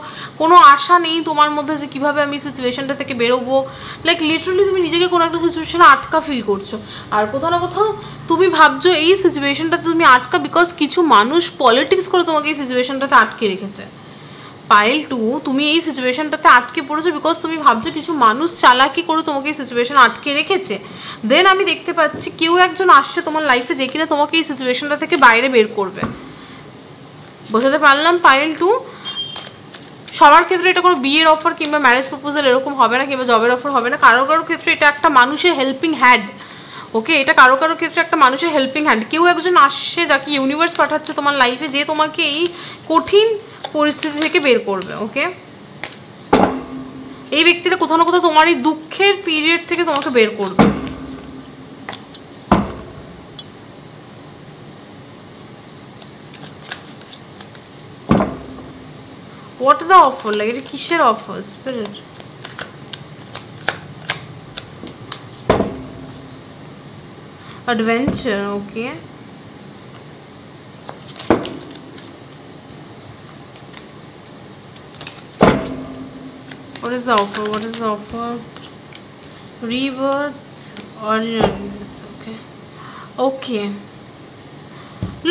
কোনো আশা নেই তোমার মধ্যে যে কিভাবে আমি সিচুয়েশনটা থেকে বেরোবো, লাইক লিটারালি তুমি নিজেকে কোনো একটা সিচুয়েশনে আটকা ফিল করছো, আর কোথাও না কোথাও তুমি ভাবছো এই সিচুয়েশনটাতে তুমি আটকা বিকজ কিছু মানুষ পলিটিক্স করে তোমাকে এই সিচুয়েশনটাতে আটকে রেখেছে। পাইল 2, তুমি এই সিচুয়েশনটাতে আটকে পড়েছো বিকজ তুমি ভাবছো কিছু মানুষ চালাকি করে তোমাকে এই সিচুয়েশন আটকে রেখেছে। দেন আমি দেখতে পাচ্ছি কেউ একজন আসছে তোমার লাইফে যে কিনা তোমাকে এই সিচুয়েশনটা থেকে বাইরে বের করবে, বোঝাতে পারলাম? পাইল 2 সবার ক্ষেত্রে এটা কোনো বিয়ের অফার কিংবা ম্যারেজ প্রপোজাল এরকম হবে না, কিংবা জবের অফার হবে না, কারো ক্ষেত্রে এটা একটা মানুষের হেল্পিং হ্যান্ড, ওকে? এটা কারো ক্ষেত্রে একটা মানুষের হেল্পিং হ্যান্ড, কেউ একজন আসছে যাকে ইউনিভার্স পাঠাচ্ছে তোমার লাইফে, যে তোমাকে এই কঠিন পরিস্থিতি থেকে বের করবে, ওকে? এই ব্যক্তিটা কোথাও না কোথাও তোমার এই দুঃখের পিরিয়ড থেকে তোমাকে বের করবে। What the offer? Like এটা কিসের offer? Spirit adventure, okay. What is the offer? What is the offer? Rebirth, ordinariness, okay. Okay.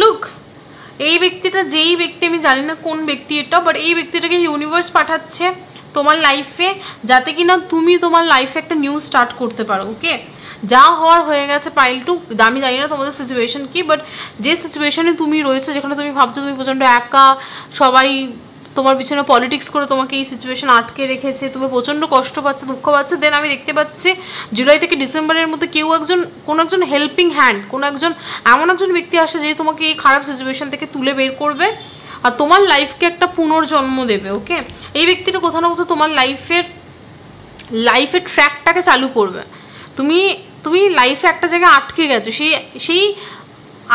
Look, এই ব্যক্তিটা, যেই ব্যক্তি, আমি জানি না কোন ব্যক্তি এটা, বাট এই ব্যক্তিটাকে ইউনিভার্স পাঠাচ্ছে তোমার লাইফে, যাতে কিনা তুমি তোমার লাইফে একটা নিউ স্টার্ট করতে পারো। ওকে, যা হওয়ার হয়ে গেছে পাইল টু। আমি জানি না তোমাদের সিচুয়েশন কি, বাট যে সিচুয়েশনে তুমি রয়েছো, যেখানে তুমি ভাবছো তুমি প্রচণ্ড একা, সবাই তোমার পিছনে পলিটিক্স করে তোমাকে এই সিচুয়েশন আটকে রেখেছে, তুমি প্রচণ্ড কষ্ট পাচ্ছ, দুঃখ পাচ্ছ, দেন আমি দেখতে পাচ্ছি জুলাই থেকে ডিসেম্বরের মধ্যে কেউ একজন, কোনো একজন হেল্পিং হ্যান্ড, কোনো একজন এমন একজন ব্যক্তি আসে যে তোমাকে এই খারাপ সিচুয়েশন থেকে তুলে বের করবে আর তোমার লাইফকে একটা পুনর্জন্ম দেবে। ওকে, এই ব্যক্তিটা কোথাও না কোথাও তোমার লাইফের ট্র্যাকটাকে চালু করবে। তুমি লাইফে একটা জায়গায় আটকে গেছো, সেই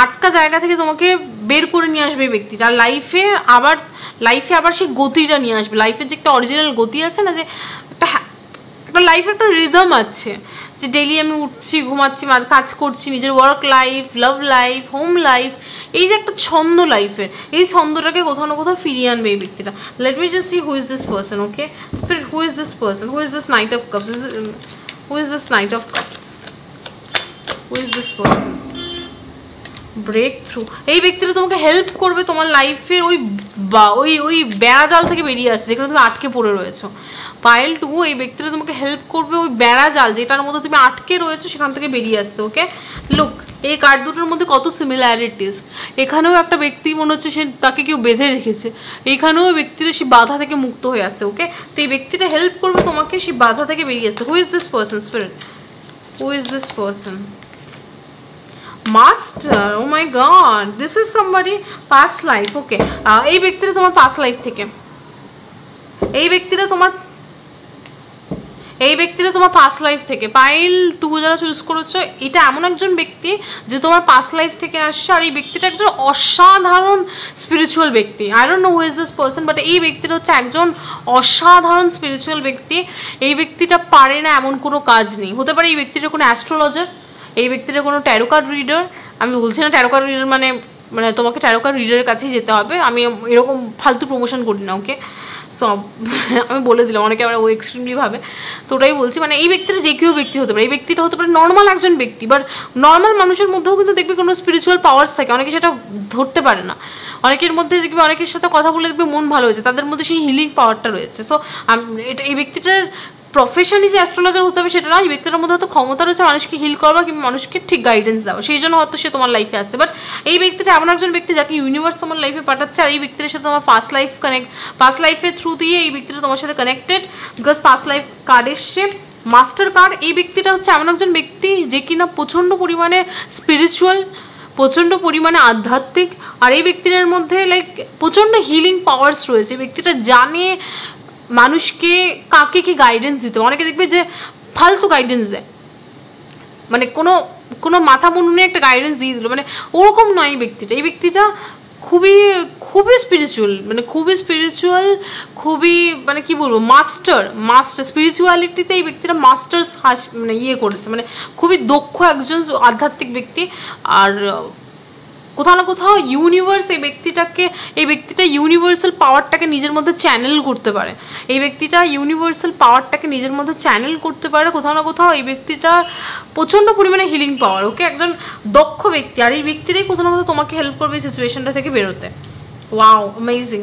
আটকা জায়গা থেকে তোমাকে বের করে নিয়ে আসবে এই ব্যক্তিটা, আর লাইফে আবার সেই গতিটা নিয়ে আসবে। লাইফের যে একটা অরিজিনাল গতি আছে না, যে একটা লাইফের একটা রিদম আছে, যে ডেইলি আমি উঠছি, ঘুমাচ্ছি, কাজ করছি, নিজের work life, love life, home life, এই যে একটা ছন্দ লাইফের, এই ছন্দটাকে কোথাও না কোথাও ফিরিয়ে আনবে এই ব্যক্তিটা। Let me just see who is this person. Okay spirit, who is this person? Who is this knight of cups? Who is this knight of cups? Who is this person? Break through. এই ব্যক্তিটা তোমাকে help করবে তোমার লাইফের ওই বেড়াজাল থেকে বেরিয়ে আসছে, যেখানে তুমি আটকে পড়ে রয়েছো। পাইল টু, এই ব্যক্তিটা তোমাকে হেল্প করবে ওই বেড়াজাল যেটার মধ্যে তুমি আটকে রয়েছো সেখান থেকে বেরিয়ে আসতে। ওকে, লুক, এই কার্ড দুটোর মধ্যে কত সিমিলারিটিস। এখানেও একটা ব্যক্তি মনে হচ্ছে সে তাকে কেউ বেঁধে রেখেছে, এইখানেও ব্যক্তিটা সেই বাধা থেকে মুক্ত হয়ে আসছে। ওকে, তো এই ব্যক্তিটা হেল্প করবে তোমাকে সেই বাধা থেকে বেরিয়ে আসতে। Who is this person spirit? Who is this person? Master, oh my god, this is somebody past life. Okay, এই ব্যক্তিটা তোমার পাস্ট লাইফ থেকে, এই ব্যক্তিটা তোমার পাস্ট লাইফ থেকে। পাইল টু যারা চুজ করেছো, এটা এমন একজন ব্যক্তি যে তোমার পাস্ট লাইফ থেকে আসছে, আর এই ব্যক্তিটা একজন অসাধারণ স্পিরিচুয়াল ব্যক্তি। I don't know who is this person, but এই ব্যক্তিটা হচ্ছে একজন অসাধারণ স্পিরিচুয়াল ব্যক্তি। এই ব্যক্তিটা পারে না এমন কোনো কাজ নেই। হতে পারে এই ব্যক্তিটা কোনো অ্যাস্ট্রোলজার, এই ব্যক্তিটা কোনো ট্যারো কার্ড রিডার। আমি বলছি না ট্যারো কার্ড রিডার মানে তোমাকে ট্যারো কার্ড রিডারের কাছেই যেতে হবে, আমি এরকম ফালতু প্রমোশন করি না। ওকে, সব আমি বলে দিলাম, অনেকে আবার ও এক্সট্রিমলি ভাবে, তো ওটাই বলছি। মানে এই ব্যক্তিটা যে কেউ ব্যক্তি হতে পারে, এই ব্যক্তিটা হতে পারে নর্মাল একজন ব্যক্তি, বাট নর্মাল মানুষের মধ্যেও কিন্তু দেখবে কোনো স্পিরিচুয়াল পাওয়ার্স থাকে, অনেকে সেটা ধরতে পারে না। অনেকের মধ্যে দেখবে, অনেকের সাথে কথা বলে দেখবে মন ভালো হয়েছে, তাদের মধ্যে সেই হিলিং পাওয়ারটা রয়েছে। সো এই ব্যক্তিটার প্রফেশনই যে অ্যাস্ট্রোলজার হতে হবে সেটা না, এই ব্যক্তিটার মধ্যে হয়তো ক্ষমতা রয়েছে মানুষকে হিল করবা কিংবা মানুষকে ঠিক গাইডেন্স দেওয়া, সেই জন্য হয়তো সে তোমার লাইফে আসছে। বাট এই ব্যক্তিটা এমন একজন ব্যক্তি যাকে ইউনিভার্স তোমার লাইফে পাঠাচ্ছে, আর এই ব্যক্তির সাথে তোমার পাস্ট লাইফের থ্রু দিয়ে এই ব্যক্তিটা তোমার সাথে connected, because past life card এসছে, মাস্টার কার্ড। এই ব্যক্তিটা হচ্ছে এমন একজন ব্যক্তি যে কিনা প্রচণ্ড পরিমাণে স্পিরিচুয়াল, প্রচণ্ড পরিমাণে আধ্যাত্মিক, আর এই ব্যক্তিটার মধ্যে প্রচণ্ড হিলিং পাওয়ার্স রয়েছে। এই ব্যক্তিটা জানে মানুষকে কাকে কি গাইডেন্স দিতে। অনেকে দেখবে যে ফালতু গাইডেন্স দেয়, মানে কোনো মাথা মুন্ডু একটা গাইডেন্স দিয়ে দিল, মানে ওরকম নয় এই ব্যক্তিটা। এই ব্যক্তিটা খুবই স্পিরিচুয়াল, খুবই মানে কি বলবো, মাস্টার স্পিরিচুয়ালিটিতে এই ব্যক্তিটা মাস্টার্স মানে করেছে, মানে খুবই দক্ষ একজন আধ্যাত্মিক ব্যক্তি। আর কোথাও না কোথাও ইউনিভার্স এই ব্যক্তিটা ইউনিভার্সাল পাওয়ারটাকে নিজের মধ্যে চ্যানেল করতে পারে। কোথাও না কোথাও এই ব্যক্তিটা প্রচণ্ড পরিমাণে হিলিং পাওয়ার। ওকে, একজন দক্ষ ব্যক্তি, আর এই ব্যক্তিটাই কোথাও না কোথাও তোমাকে হেল্প করবে এই সিচুয়েশনটা থেকে বেরোতে। Wow, amazing.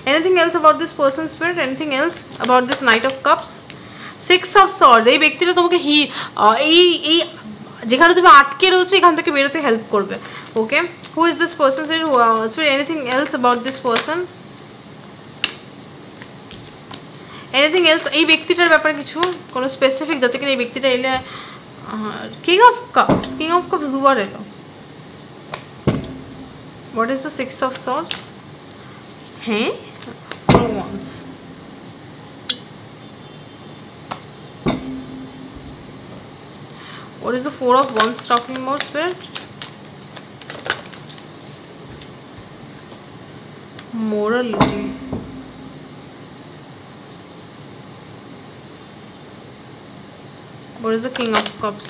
Anything else about this person spirit? Anything else about this knight of cups? 6 of swords, এই ব্যক্তিটা তোমাকে এই যেখানে তুমি আটকে রয়েছো এখান থেকে বেরোতে হেল্প করবে। Okay, who is this person? Anything else about this person? Anything else এই ব্যক্তিটার ব্যাপারে কিছু, কোনো স্পেসিফিক, যাতে কিনা এই ব্যক্তিটা এলে। কিং অফ কাপস দুবার এলো। What is the 6 of swords? হ্যাঁ, 4 wands, What is the Four of Wands talking about, Spirit? Morality. What is the King of Cups?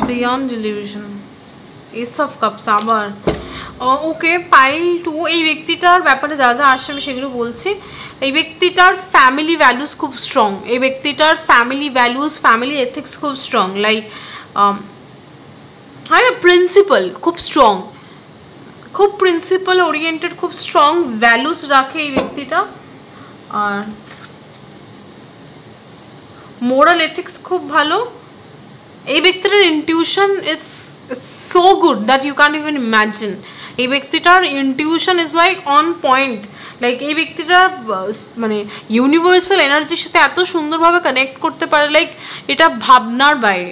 Beyond delusion. Ace of Cups আবার ওকে pile 2 এই ব্যক্তিটার ব্যাপারে যা যা আসছে আমি সেগুলো বলছি। এই ব্যক্তিটার ফ্যামিলি ভ্যালুস খুব স্ট্রং, এই ব্যক্তিটার ফ্যামিলি ভ্যালুস ফ্যামিলি এথিক্স খুব স্ট্রং, লাইক হয় না প্রিন্সিপাল খুব স্ট্রং, খুব প্রিন্সিপাল ওরিয়েন্টেড, খুব স্ট্রং ভ্যালুস রাখে এই ব্যক্তিটা। আর মোরাল এথিক্স খুব ভালো। এই ব্যক্তিটার intuition is so good that you can't even imagine. এই ব্যক্তিটার intuition is like on point, like এই ব্যক্তিটা মানে ইউনিভার্সাল এনার্জির সাথে এত সুন্দরভাবে কানেক্ট করতে পারে, লাইক এটা ভাবনার বাইরে।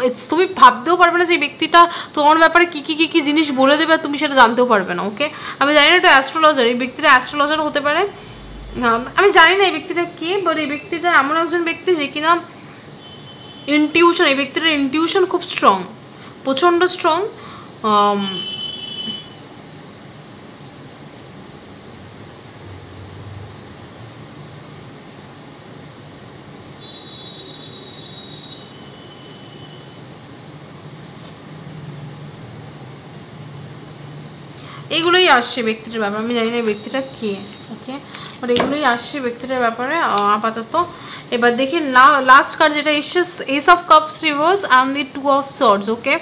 ইটস তুমি ভাবতেও পারবে না যে এই ব্যক্তিটা তোমার ব্যাপারে কি কি কি কি জিনিস বলে দেবে, তুমি সেটা জানতেও পারবে না। ওকে, আমি জানি না এটা অ্যাস্ট্রোলজার, এই ব্যক্তিটা অ্যাস্ট্রোলজার হতে পারে, আমি জানি না এই ব্যক্তিটা কে, বাট এই ব্যক্তিটা এমন একজন ব্যক্তি যে কিনা ইনটিউশন, এই ব্যক্তিটার ইনটিউশন খুব স্ট্রং, প্রচন্ড স্ট্রং। এগুলোই আসছে ব্যক্তিটার ব্যাপারে, আমি জানি না ব্যক্তিটা কে। ওকে, বাট এগুলোই আসছে ব্যক্তিটার ব্যাপারে আপাতত। এবার দেখি না লাস্ট কার্ড যেটা এসছে, ace of cups reverse and the two of swords. Okay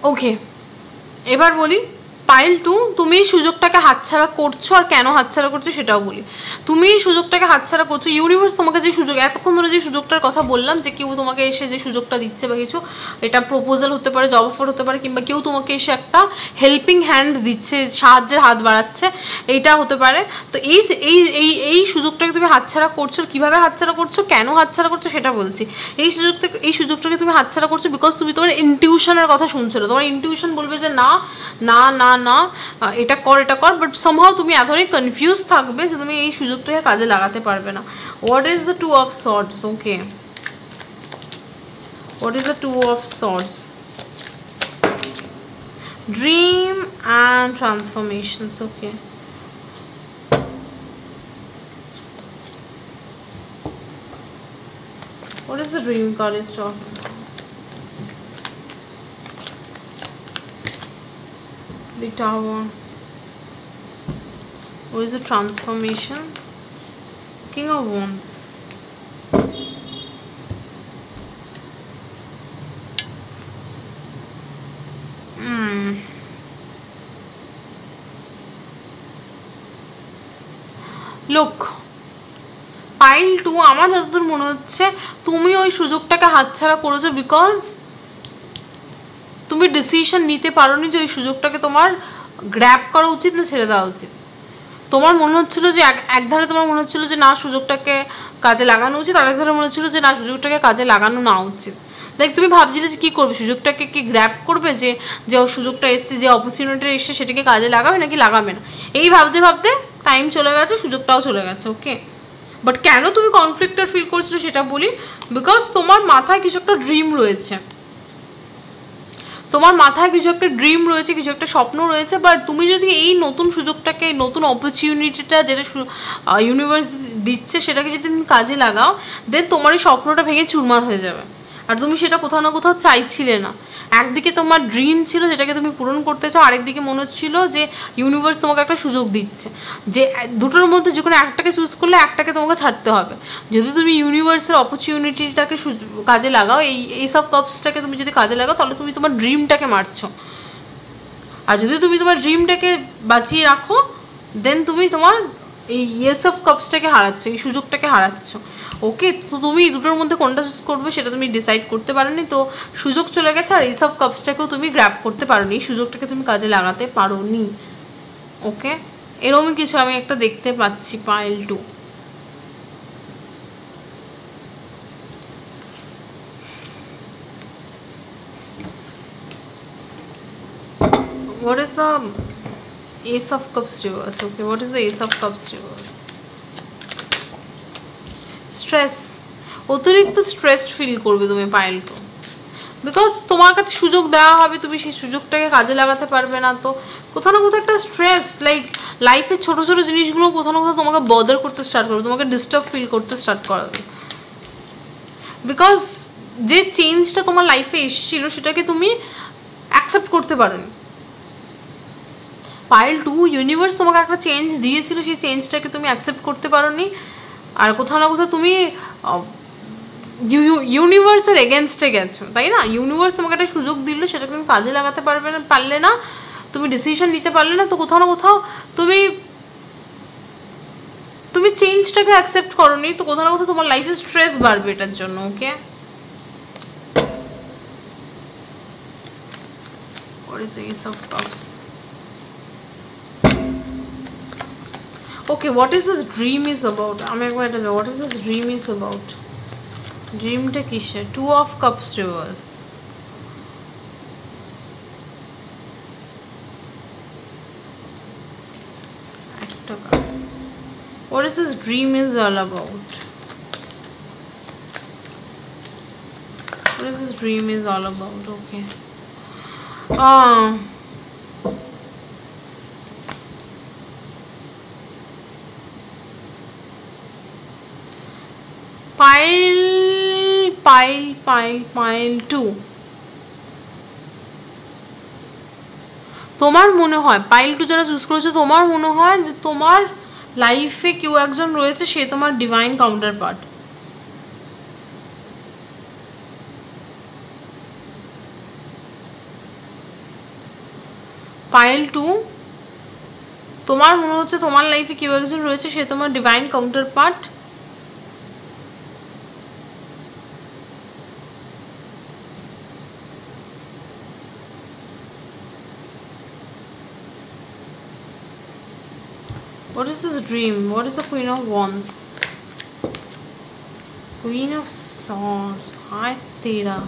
okay, এবার বলি পাইল 2, তুমি এই সুযোগটাকে হাতছাড়া করছো, আর কেন হাতছাড়া করছো সেটাও বলি। তুমি এই সুযোগটাকে হাতছাড়া করছো, ইউনিভার্স তোমাকে যে সুযোগ, এতক্ষণ ধরে যে সুযোগটার কথা বললাম, যে কেউ তোমাকে এসে যে সুযোগটা দিচ্ছে বা কিছু, এটা প্রপোজাল হতে পারে, জব অফার হতে পারে, কিংবা কেউ তোমাকে এসে একটা হেল্পিং হ্যান্ড দিচ্ছে, সাহায্যের হাত বাড়াচ্ছে, এইটা হতে পারে। তো এই এই এই সুযোগটাকে তুমি হাতছাড়া করছো, কিভাবে হাতছাড়া করছো, কেন হাতছাড়া করছো সেটা বলছি। এই সুযোগটাকে তুমি হাতছাড়া করছো বিকজ তুমি তোমার ইনটিউশনের কথা শুনছো না, তোমার ইনটিউশন বলবে যে না না না না এটা কর এটা কর, বাট সামহাউ তুমি এতটাই কনফিউজ থাকবে যে তুমি এই সুযোগটাকে কাজে লাগাতে পারবে না। What is the two of swords? Okay, what is the two of swords? Dream and transformations. Okay, what is the dream card is talking about? The Tower. What is the transformation? King of Wands. Look, pile 2 আমার যতদূর মনে হচ্ছে তুমি ওই সুযোগটাকে হাতছাড়া করেছো because তুমি decision নিতে পারোনি যে ওই সুযোগটাকে তোমার গ্র্যাব করা উচিত না ছেড়ে দেওয়া উচিত। তোমার মনে হচ্ছিল যে এক ধারে তোমার মনে হচ্ছিল যে না সুযোগটাকে কাজে লাগানো উচিত, আরেক ধারে মনে হচ্ছিল যে না সুযোগটাকে কাজে লাগানো না উচিত। লাইক তুমি ভাবছিলে যে কী করবে, সুযোগটাকে কি গ্র্যাব করবে, যে যে সুযোগটা এসছে, যে অপরচুনিটি এসছে সেটাকে কাজে লাগাবে নাকি লাগাবে না, এই ভাবতে ভাবতে টাইম চলে গেছে, সুযোগটাও চলে গেছে। ওকে, বাট কেন তুমি কনফ্লিক্টেড ফিল করছো সেটা বলি। বিকজ তোমার মাথায় কিছু একটা ড্রিম রয়েছে, তোমার মাথায় কিছু একটা ড্রিম রয়েছে, কিছু একটা স্বপ্ন রয়েছে, বাট তুমি যদি এই নতুন সুযোগটাকে, নতুন অপরচুনিটিটা যেটা ইউনিভার্স দিচ্ছে সেটাকে যদি তুমি কাজে লাগাও, দেন তোমার এই স্বপ্নটা ভেঙে চুরমার হয়ে যাবে। আর তুমি সেটা কোথাও না কোথাও চাইছিলে না। একদিকে তোমার ড্রিম ছিল যেটাকে তুমি পূরণ করতে চাও, আরেকদিকে মনে হচ্ছিল যে ইউনিভার্স তোমাকে একটা সুযোগ দিচ্ছে, যে দুটোর মধ্যে যে কোনো একটাকে চুজ করলে একটাকে তোমাকে ছাড়তে হবে। যদি তুমি ইউনিভার্সের অপরচুনিটিটাকে কাজে লাগাও, এই সব কাপসটাকে তুমি যদি কাজে লাগাও, তাহলে তুমি তোমার ড্রিমটাকে মারছো। আর যদি তুমি তোমার ড্রিমটাকে বাঁচিয়ে রাখো, দেন তুমি তোমার এই এস অফ কাপসটাকে হারাচ্ছ, এই সুযোগটাকে হারাচ্ছ। ওকে, তো তুমি দুটোর মধ্যে কোনটা চুজ করবে সেটা তুমি ডিসাইড করতে পারোনি, তো সুযোগ চলে গেছে। আর এস অফ কাপসটাকেও তুমি গ্র্যাব করতে পারোনি, এই সুযোগটাকে তুমি কাজে লাগাতে পারোনি। ওকে, এরকমই কিছু আমি একটা দেখতে পাচ্ছি pile 2। What is the Ace of Cups reverse? Okay, what is the Ace of Cups reverse? Stress. অতিরিক্ত স্ট্রেসড ফিল করবে তুমি পাইল টু, বিকজ তোমার কাছে সুযোগ দেওয়া হবে, তুমি সেই সুযোগটাকে কাজে লাগাতে পারবে না। তো কোথাও না কোথাও একটা স্ট্রেস, লাইক লাইফের ছোটো ছোটো জিনিসগুলো কোথাও না কোথাও তোমাকে বদার করতে স্টার্ট করবে, তোমাকে ডিস্টার্ব ফিল করতে স্টার্ট করাবে। বিকজ যে চেঞ্জটা তোমার লাইফে এসেছিলো সেটাকে তুমি অ্যাকসেপ্ট করতে পারোনি। পাইল টু, ইউনিভার্স তোমাকে একটা চেঞ্জ দিয়েছিল, সেই চেঞ্জটাকে তুমি অ্যাকসেপ্ট করতে পারোনি। আর কোথাও না কোথাও তুমি ইউনিভার্সের এগেনস্টে গেছো, তাই না? ইউনিভার্স তোমাকে একটা সুযোগ দিল, সেটাকে তুমি কাজে লাগাতে পারলে না, তুমি ডিসিশন নিতে পারলে না। তো কোথাও না কোথাও তুমি চেঞ্জটাকে অ্যাকসেপ্ট করোনি। তো কোথাও না কোথাও তোমার লাইফে স্ট্রেস বাড়বে এটার জন্য। ওকে, what is the Ace of Cups? Okay, what is this dream is about? আমি একবার এটা what is this dream is about? ড্রিমটা কিসের? 2 of Cups reverse, একটা card. What is this dream is all about? What is this dream is all about? Okay. Pile 2, তোমার মনে হয় pile 2 যারা choose করেছো, তোমার মনে হয় যে তোমার লাইফে কেউ একজন রয়েছে, সে তোমার ডিভাইন কাউন্টার পার্ট। পাইল 2, তোমার মনে হচ্ছে তোমার লাইফে কেউ একজন রয়েছে, সে তোমার divine counter part. What is this dream? What is the Queen of Wands? Queen of Swords. Hi, Tera.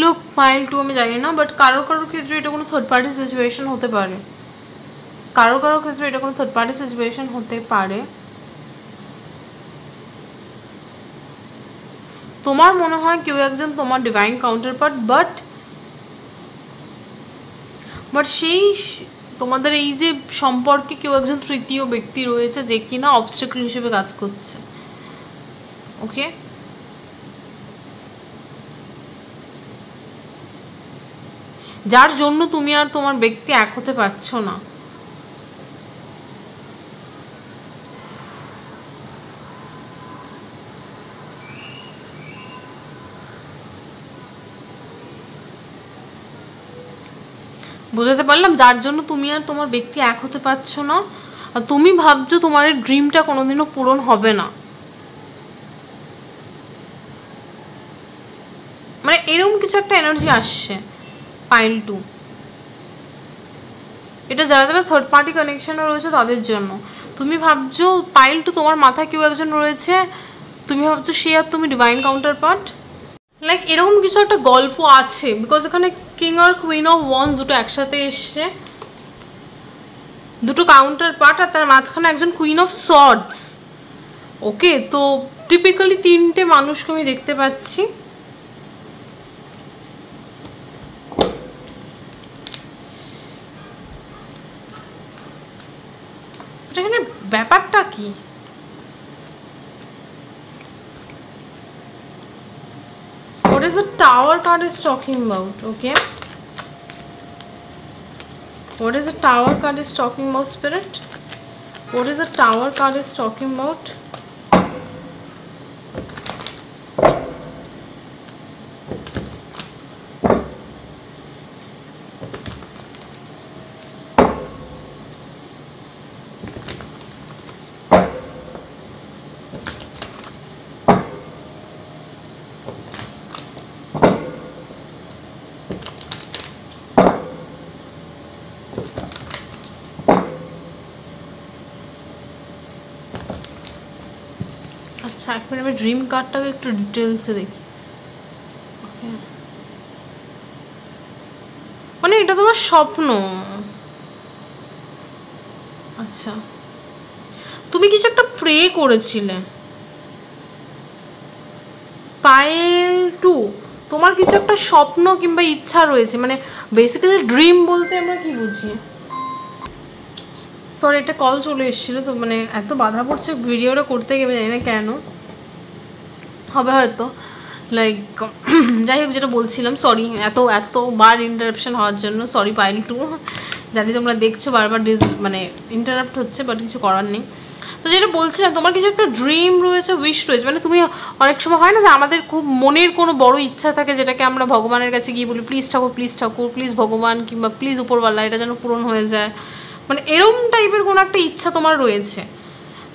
Look, pile 2 আমি জানি না, বাট কারোর ক্ষেত্রে এটা কোনো থার্ড পার্টি সিচুয়েশন হতে পারে। কারোর ক্ষেত্রে এটা কোনো থার্ড পার্টি সিচুয়েশন হতে পারে। তোমার মনে হয় কেউ একজন তোমার ডিভাইন কাউন্টার পার্ট, বাট সেই তোমাদের এই যে সম্পর্কে কেউ একজন তৃতীয় ব্যক্তি রয়েছে, যে কিনা অবস্টাকল হিসেবে কাজ করছে। ওকে, যার জন্য তুমি আর তোমার ব্যক্তি এক হতে পারছো না। বুঝতে পারলাম, যার জন্য তুমি আর তোমার ব্যক্তি এক হতে পারছো না, আর তুমি ভাবছো তোমার এই ড্রিমটা কোনোদিনও পূরণ হবে না। মানে এরকম কিছু একটা এনার্জি আসছে পাইল 2। এটা যারা যারা থার্ড পার্টি কানেকশনে রয়েছে তাদের জন্য। তুমি ভাবছো পাইল 2 তোমার মাথায় কেউ একজন রয়েছে, তুমি ভাবছো সে আর তুমি ডিভাইন কাউন্টার পার্ট, লাইক এরকম কিছু একটা গল্প আছে। বিকজ এখানে কিং আর কুইন অফ ওয়ান্স দুটো একসাথে এসছে, দুটো কাউন্টার পার্ট, আর তার মাঝখানে একজন কুইন অফ সর্ডস। ওকে, তো টিপিক্যালি 3টে মানুষকে আমি দেখতে পাচ্ছি। এখানে ব্যাপারটা কি? What is the Tower card is talking about? Okay, what is the Tower card is talking about, Spirit? What is the Tower card is talking about? আচ্ছা এক মিনিট আমি ড্রিম কার্ডটাকে একটু ডিটেলসে দেখি। মানে এটা তোমার স্বপ্ন। আচ্ছা তুমি কিছু একটা প্রে করেছিলে। পাইল 2 তোমার কিছু একটা স্বপ্ন কিংবা ইচ্ছা রয়েছে, মানে বেসিক্যালি ড্রিম বলতে আমরা কি বুঝি। সরি একটা কল চলে এসেছিলো তো, মানে এত বাধা পড়ছে ভিডিওটা করতে গিয়ে জানি না কেন হবে হয়তো, লাইক যাই হোক যেটা বলছিলাম, সরি এতবার ইন্টারাপশন হওয়ার জন্য সরি। পাইল 2 জানি তোমরা দেখছো বারবার মানে ইন্টারাপ্ট হচ্ছে, বাট কিছু করার নেই। তো যেটা বলছিলাম তোমার কিছু একটা ড্রিম রয়েছে, উইশ রয়েছে, মানে তুমি অনেক সময় হয় না যে আমাদের খুব মনের কোনো বড় ইচ্ছা থাকে যেটাকে আমরা ভগবানের কাছে গিয়ে বলি প্লিজ ঠাকুর প্লিজ ভগবান কিংবা প্লিজ উপরওয়ালা এটা যেন পূরণ হয়ে যায়, মানে এরকম টাইপের কোনো একটা ইচ্ছা তোমার রয়েছে।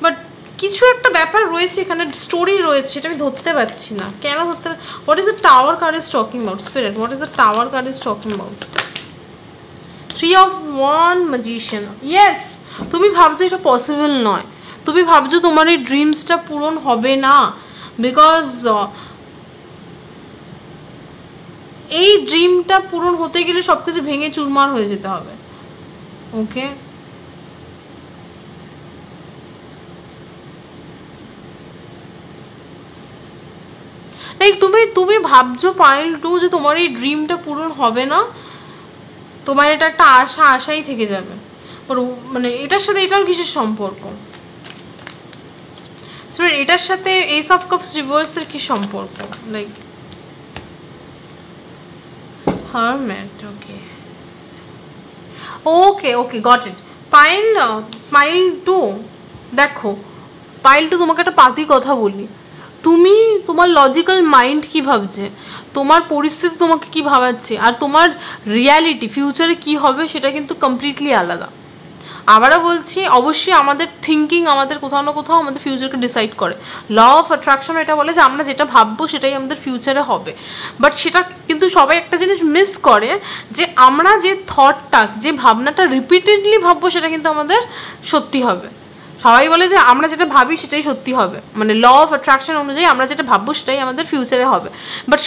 বাট কিছু একটা ব্যাপার রয়েছে এখানে, স্টোরি রয়েছে, সেটা আমি ধরতে পারছি না কেন ধরতে। What is the tower card is talking about spirit, what is the tower card is talking about. 3 of Wands magician. Yes তুমি ভাবছো এটা পসিবল নয়, তুমি ভাবছো তোমার এই ড্রিমসটা পূরণ হবে না, বিকজ এই ড্রিমটা পূরণ হতে গেলে সবকিছু ভেঙে চুরমার হয়ে যেতে হবে। ওকে তুমি ভাবছো পাইল 2 যে তোমার এই ড্রিমটা পূরণ হবে না, তোমার এটা একটা আশাই থেকে যাবে। মানে এটার সাথে এটার কিসের সম্পর্ক, এটার সাথে এস অফ কাপস রিভার্সের কি সম্পর্ক, like hermit. Okay okay okay got it. Pile 2 দেখো, পাইল 2 তোমাকে একটা পাতি কথা বলি, তুমি তোমার লজিক্যাল মাইন্ড কি ভাবছে, তোমার পরিস্থিতি তোমাকে কি ভাবাচ্ছে, আর তোমার রিয়ালিটি ফিউচারে কি হবে সেটা কিন্তু কমপ্লিটলি আলাদা। আবারও বলছি, অবশ্যই আমাদের থিঙ্কিং আমাদের কোথাও না কোথাও আমাদের ফিউচারকে ডিসাইড করে। ল অফ অ্যাট্রাকশন এটা বলে যে আমরা যেটা ভাববো সেটাই আমাদের ফিউচারে হবে, বাট সেটা কিন্তু সবাই একটা জিনিস মিস করে যে আমরা যে থটটা যে ভাবনাটা রিপিটেডলি ভাববো সেটা কিন্তু আমাদের সত্যি হবে। সবাই বলে যে আমরা যেটা ভাবি সেটাই সত্যি হবে, মানে ল অফ অ্যাট্রাকশন অনুযায়ী আমরা যেটা ভাববো সেটাই আমাদের ফিউচারে হবে। বাট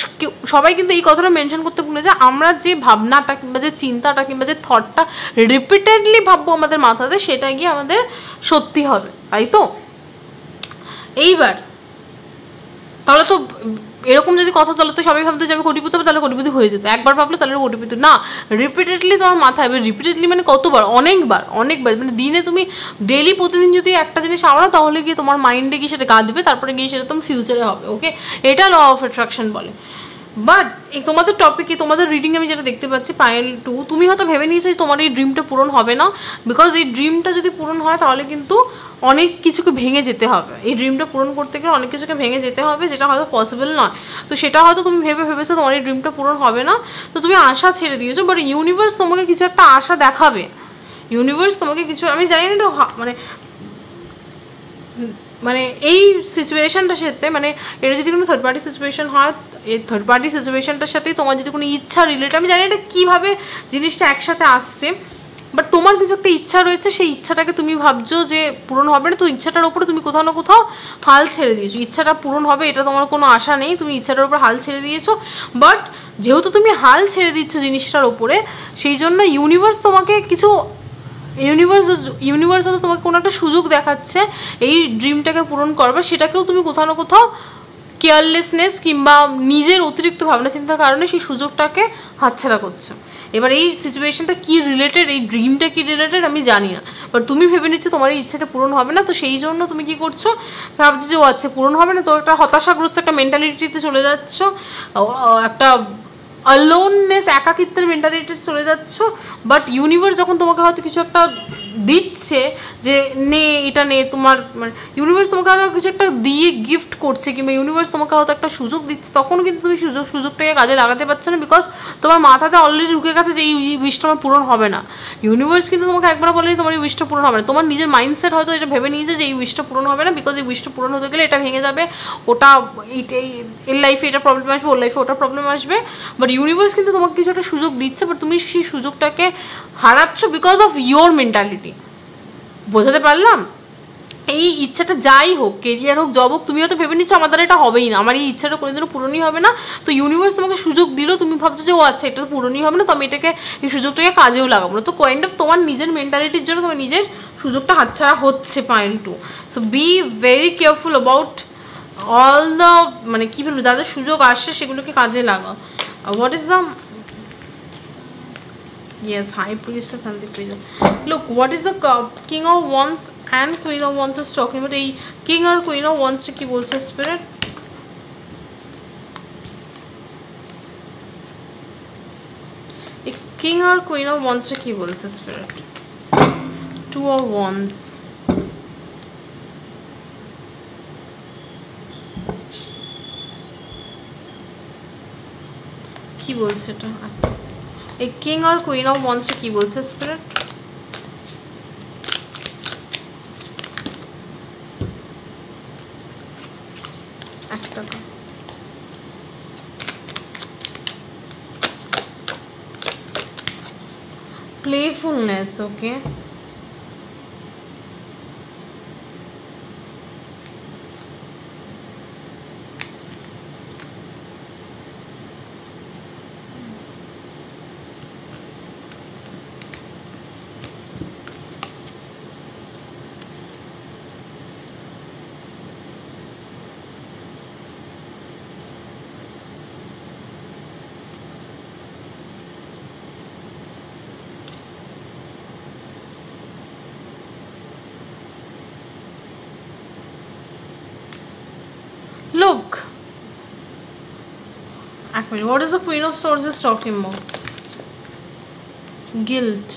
সবাই কিন্তু এই কথাটা মেনশন করতে ভুলে যে আমরা যে ভাবনাটা কিংবা যে চিন্তাটা কিংবা যে থটটা রিপিটেডলি ভাববো আমাদের মাথাতে সেটা গিয়ে আমাদের সত্যি হবে, তাই তো। এইবার তাহলে তো এরকম যদি কথা চলে তো সবাই ভাবতো যে আমি কোটিপতি হবে, তাহলে কোটিপতি হয়ে যেত। একবার ভাবলে তাহলে কোটিপতি না, রিপিটেডলি তোমার মাথায়, রিপিটেডলি মানে কতবার, অনেকবার মানে দিনে তুমি ডেলি প্রতিদিন যদি একটা জিনিস আওড়াও তাহলে গিয়ে তোমার মাইন্ডে গিয়ে সেটা গাঁদবে, তারপরে গিয়ে সেটা তোমার ফিউচারে হবে। ওকে, এটা ল অফ অ্যাট্রাকশন বলে। বাট এই তোমাদের টপিকে তোমাদের রিডিং আমি যেটা দেখতে পাচ্ছি পাইল 2 তুমি হয়তো ভেবে নিয়েছো যে তোমার এই ড্রিমটা পূরণ হবে না, বিকজ এই ড্রিমটা যদি পূরণ হয় তাহলে কিন্তু অনেক কিছুকে ভেঙে যেতে হবে। এই ড্রিমটা পূরণ করতে গেলে অনেক কিছুকে ভেঙে যেতে হবে, যেটা হয়তো পসিবল নয়। তো সেটা হয়তো তুমি ভেবেছো তোমার এই ড্রিমটা পূরণ হবে না, তো তুমি আশা ছেড়ে দিয়েছো। বাট ইউনিভার্স তোমাকে কিছু একটা আশা দেখাবে, ইউনিভার্স তোমাকে কিছু, আমি জানি না এটা মানে এই সিচুয়েশনটার সাথে, মানে এটা যদি কোনো থার্ড পার্টি সিচুয়েশন হয়, এই থার্ড পার্টি সিচুয়েশনটার সাথেই তোমার যদি কোনো ইচ্ছা রিলেটেড, আমি জানি এটা কীভাবে জিনিসটা একসাথে আসছে, বাট তোমার কিছু একটা ইচ্ছা রয়েছে, সেই ইচ্ছাটাকে তুমি ভাবছো যে পূরণ হবে না, তো ইচ্ছাটার উপরে তুমি কোথাও না কোথাও হাল ছেড়ে দিয়েছো। ইচ্ছাটা পূরণ হবে এটা তোমার কোনো আশা নেই, তুমি ইচ্ছাটার উপর হাল ছেড়ে দিয়েছো। বাট যেহেতু তুমি হাল ছেড়ে দিচ্ছ জিনিসটার উপরে, সেই জন্য ইউনিভার্স তোমাকে কিছু, ইউনিভার্স হয়তো তোমাকে কোনো একটা সুযোগ দেখাচ্ছে এই ড্রিমটাকে পূরণ করবে, সেটাকেও তুমি কোথাও না কোথাও কেয়ারলেসনেস কিংবা নিজের অতিরিক্ত ভাবনা চিন্তার কারণে সেই সুযোগটাকে হাতছাড়া করছো। এবার এই সিচুয়েশনটা কি রিলেটেড, এই ড্রিমটা কি রিলেটেড আমি জানি না, বাট তুমি ভেবে নিচ্ছ তোমার এই ইচ্ছাটা পূরণ হবে না, তো সেই জন্য তুমি কি করছো, ভাবছো যে ও আচ্ছা পূরণ হবে না, তো একটা হতাশাগ্রস্ত একটা মেন্টালিটিতে চলে যাচ্ছ, একটা অ্যালোননেস একাকিত্বের মেন্টালিটিতে চলে যাচ্ছ। বাট ইউনিভার্স যখন তোমাকে হয়তো কিছু একটা দিচ্ছে যে নে এটা নে, তোমার মানে ইউনিভার্স তোমাকে হয়তো কিছু একটা দিয়ে গিফট করছে কিংবা ইউনিভার্স তোমাকে হয়তো একটা সুযোগ দিচ্ছে, তখন কিন্তু তুমি সুযোগটাকে কাজে লাগাতে পারছো না, বিকজ তোমার মাথাতে অলরেডি ঢুকে গেছে যে এই উইশটা আমার পূরণ হবে না। ইউনিভার্স কিন্তু তোমাকে একবার বলেনি তোমার এই উইশটা পূরণ হবে না, তোমার নিজের মাইন্ডসেট হয়তো এটা ভেবে নিয়েছে যে এই উইশটা পূরণ হবে না, বিকজ এই উইশটা পূরণ হতে গেলে এটা ভেঙে যাবে, ওটা এর লাইফে এটা প্রবলেম আসবে, ওর লাইফে ওটা প্রবলেম আসবে। বাট ইউনিভার্স কিন্তু তোমাকে কিছু একটা সুযোগ দিচ্ছে, বাট তুমি সেই সুযোগটাকে হারাচ্ছ বিকজ অফ ইয়োর মেন্টালিটি। বোঝাতে পারলাম? এই ইচ্ছাটা যাই হোক, কেরিয়ার হোক, জব হোক, তুমি হয়তো ভেবে নিচ্ছ আমার দ্বারা এটা হবেই না, আমার এই ইচ্ছাটা কোনোদিনও পূরণই হবে না, তো ইউনিভার্স তোমাকে সুযোগ দিল, তুমি ভাবছো যে ও আচ্ছা এটা পূরণই হবে না, তো আমি এটাকে এই সুযোগটাকে কাজেও লাগাবো না। তো কাইন্ড অফ তোমার নিজের মেন্টালিটির জন্য তোমার নিজের সুযোগটা হাতছাড়া হচ্ছে pile 2। So be very careful about all the, মানে কি বলবো, যাদের সুযোগ আসছে সেগুলোকে কাজে লাগাও। What is the, yes, high priestess and the prison. Look, what is the king of wands and queen of wands is talking about? এই king or queen of wands টা কি বলছে spirit? এই king or queen of wands টা কি বলছে spirit? two of wands, কি বলছে এটা? এই কিং আর কুইন অফ ওয়ান্স কি বলছে স্পিরিট? একটা playfulness, okay. Look, actually, what is the Queen of Swords is talking about? Guilt.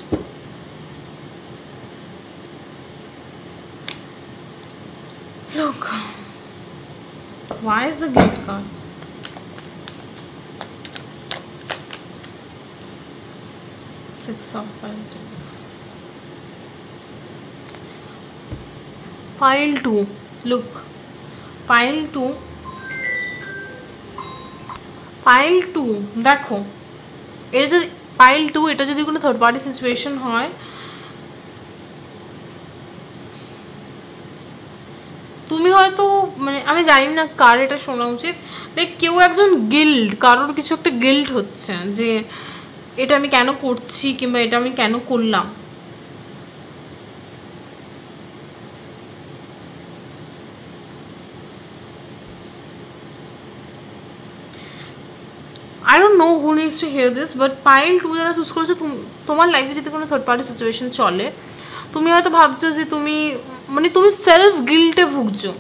Look, why is the guilt card? Six of Pentacles. Pile 2. Look, Pile 2, Pile 2 দেখো, এটা যদি Pile 2 এটা যদি কোনো third party situation হয়, তুমি হয়তো, মানে আমি জানি না কার এটা শোনা উচিত, লাইক কেউ একজন গিল্ড, কারোর কিছু একটা গিল্ড হচ্ছে যে এটা আমি কেন করছি কিংবা এটা আমি কেন করলাম। I don't know who needs to hear this, but Pile 2 যারা চুজ করেছে, তোমার লাইফে যদি কোনো থার্ড পার্টি সিচুয়েশন চলে, তুমি হয়তো ভাবছো যে তুমি, মানে তুমি সেলফ গিল্টে ভুগছো,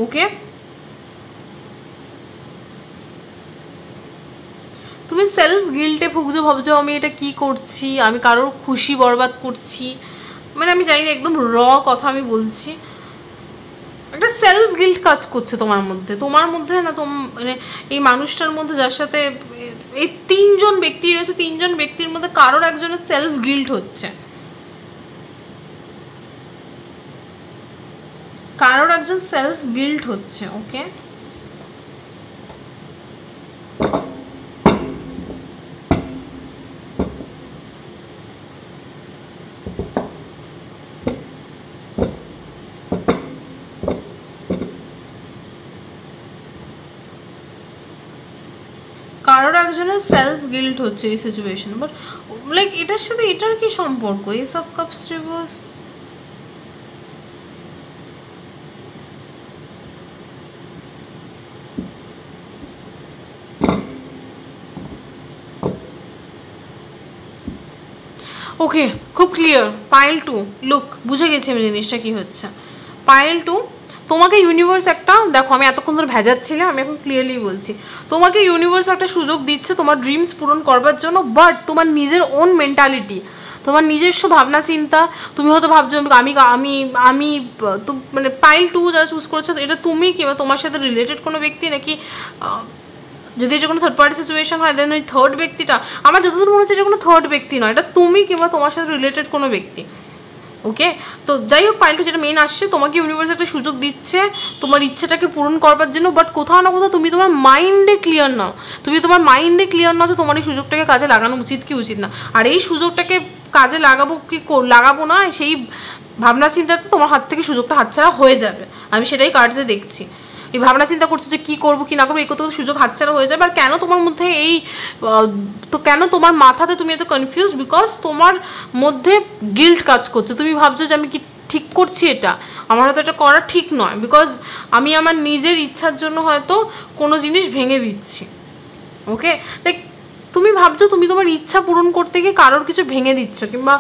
ওকে? তুমি সেলফ গিল্টে ভুগছো, ভাবছো আমি এটা কি করছি, আমি কারোর খুশি বরবাদ করছি, মানে আমি জানি না, একদম র কথা আমি বলছি, একটা সেলফ গিল্ট কাজ করছে তোমার মধ্যে না, মানে এই মানুষটার মধ্যে যার সাথে এই তিনজন ব্যক্তি রয়েছে, তিনজন ব্যক্তির মধ্যে কারোর একজনের সেলফ গিল্ট হচ্ছে, কারোর একজন সেলফ গিল্ট হচ্ছে, ওকে? কারোর একজনের সেলফ গিল্ট হচ্ছে এই সিচুয়েশন, বাট লাইক এটার সাথে এটার কি সম্পর্ক? এস অফ কাপস রিভার্স, ওকে, খুব ক্লিয়ার। Pile 2, লুক, বুঝে গেছি আমি জিনিসটা কি হচ্ছে। Pile 2, তোমাকে ইউনিভার্স একটা, দেখো আমি এতক্ষণ ধরে ভেজাচ্ছিলাম, আমি এখন ক্লিয়ারলি বলছি, তোমাকে ইউনিভার্স একটা সুযোগ দিচ্ছে তোমার ড্রিমস পূরণ করবার জন্য, বাট তোমার নিজের ওন মেন্টালিটি, তোমার নিজস্ব ভাবনা চিন্তা, তুমি হয়তো ভাবছো আমি আমি আমি মানে Pile 2 যারা চুজ করেছো, এটা তুমি কিংবা তোমার সাথে রিলেটেড কোনো ব্যক্তি, নাকি যদি এটা কোনো থার্ড পার্টি সিচুয়েশন হয়, দেন ওই থার্ড ব্যক্তিটা, আমার যতদূর মনে হচ্ছে এটা কোনো থার্ড ব্যক্তি নয়, এটা তুমি কিংবা তোমার সাথে রিলেটেড কোনো ব্যক্তি, ওকে? তো যাই হোক, Pile 2 যেটা মেন আসছে, তোমাকে ইউনিভার্স একটা সুযোগ দিচ্ছে তোমার ইচ্ছেটাকে পূরণ করবার জন্য, বাট কোথাও না কোথাও তুমি তোমার মাইন্ডে ক্লিয়ার নাও, যে তোমার এই সুযোগটাকে কাজে লাগানো উচিত কি উচিত না, আর এই সুযোগটাকে কাজে লাগাবো কি লাগাবো না, সেই ভাবনা চিন্তাতে তোমার হাত থেকে সুযোগটা হাতছাড়া হয়ে যাবে, আমি সেটাই কার্ডসে দেখছি। এই ভাবনা চিন্তা করছো যে কি করবো কি না করবো, এই কত সুযোগ হাতছাড়া হয়ে যাবে। আর কেন তোমার মধ্যে এই তো কেন তোমার মাথাতে তুমি এত কনফিউজ, বিকজ তোমার মধ্যে গিল্ট কাজ করছে। তুমি ভাবছো যে আমি কি ঠিক করছি, এটা আমার হয়তো এটা করা ঠিক নয়, বিকজ আমি আমার নিজের ইচ্ছার জন্য হয়তো কোনো জিনিস ভেঙে দিচ্ছি। ওকে, লাইক তুমি ভাবছো তুমি তোমার ইচ্ছা পূরণ করতে গিয়ে কারোর কিছু ভেঙে দিচ্ছ, কিংবা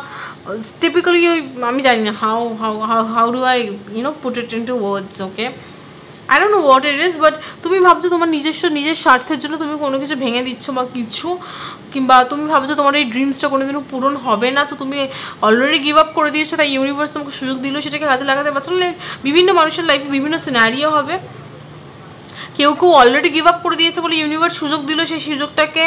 টিপিক্যালি ওই আমি জানি না how do I put it into words. Okay, I don't know what it is, but তুমি ভাবছো তোমার নিজের স্বার্থের জন্য তুমি কোনো কিছু ভেঙে দিচ্ছ বা কিছু, কিংবা তুমি ভাবছো তোমার এই ড্রিমসটা কোনোদিনও পূরণ হবে না, তো তুমি অলরেডি গিভ আপ করে দিয়েছো, তাই ইউনিভার্স তোমাকে সুযোগ দিল সেটাকে কাজে লাগাতে পারছো। বিভিন্ন মানুষের লাইফে বিভিন্ন সিনারিও হবে, কেউ অলরেডি গিভ আপ করে দিয়েছে বলে ইউনিভার্স সুযোগ দিল, সেই সুযোগটাকে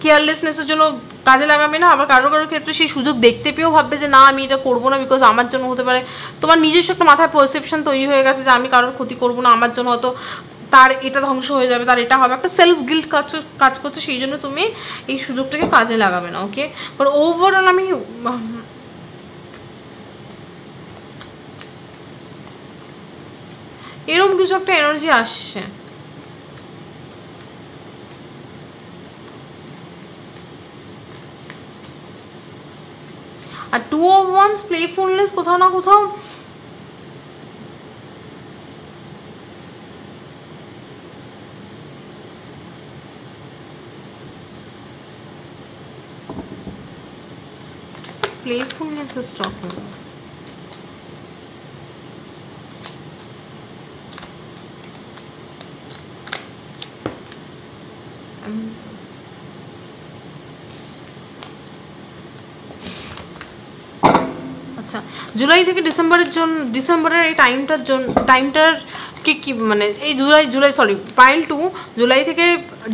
কেয়ারলেসনেসের জন্য কাজে লাগাবে না। আবার কারো ক্ষেত্রে সেই সুযোগ দেখতে পেয়েও ভাববে যে না আমি এটা করবো না, বিকজ আমার জন্য হতে পারে তোমার নিজস্ব একটা মাথায় পারসেপশন তৈরি হয়ে গেছে যে আমি কারোর ক্ষতি করবো না, আমার জন্য হয়তো তার এটা ধ্বংস হয়ে যাবে, তার এটা হবে, একটা সেলফ গিল্ট কাজ করছে, সেই জন্য তুমি এই সুযোগটাকে কাজে লাগাবে না। ওকে, বাট ওভারঅল আমি এরকম কিছু একটা এনার্জি আসছে। আর 2 of Wands প্লেফুলনেস কোথাও না কোথাও playfulness is talking about. আচ্ছা, জুলাই থেকে ডিসেম্বরের এই টাইমটার কি মানে এই পাইল 2 জুলাই থেকে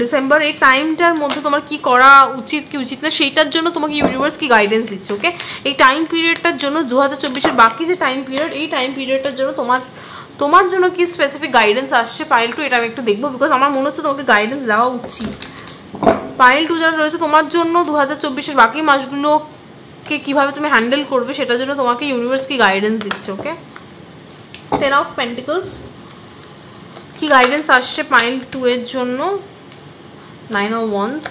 ডিসেম্বর এই টাইমটার মধ্যে তোমার কি করা উচিত কি উচিত না, সেইটার জন্য তোমাকে ইউনিভার্স কি গাইডেন্স দিচ্ছে। ওকে, এই টাইম পিরিয়ডটার জন্য 2024-এর বাকি যে টাইম পিরিয়ড, এই টাইম পিরিয়ডটার জন্য তোমার জন্য কি স্পেসিফিক গাইডেন্স আসছে পাইল 2, এটা আমি একটু দেখবো, বিকজ আমার মনে হচ্ছে তোমাকে গাইডেন্স দেওয়া উচিত। পাইল 2 যারা রয়েছে তোমার জন্য 2024-এর বাকি মাসগুলোকে কিভাবে তুমি হ্যান্ডেল করবে সেটার জন্য তোমাকে ইউনিভার্স কি গাইডেন্স দিচ্ছে। ওকে, 10 of Pentacles কি গাইডেন্স আসছে পাইল 2 এর জন্য, 9 of Wands,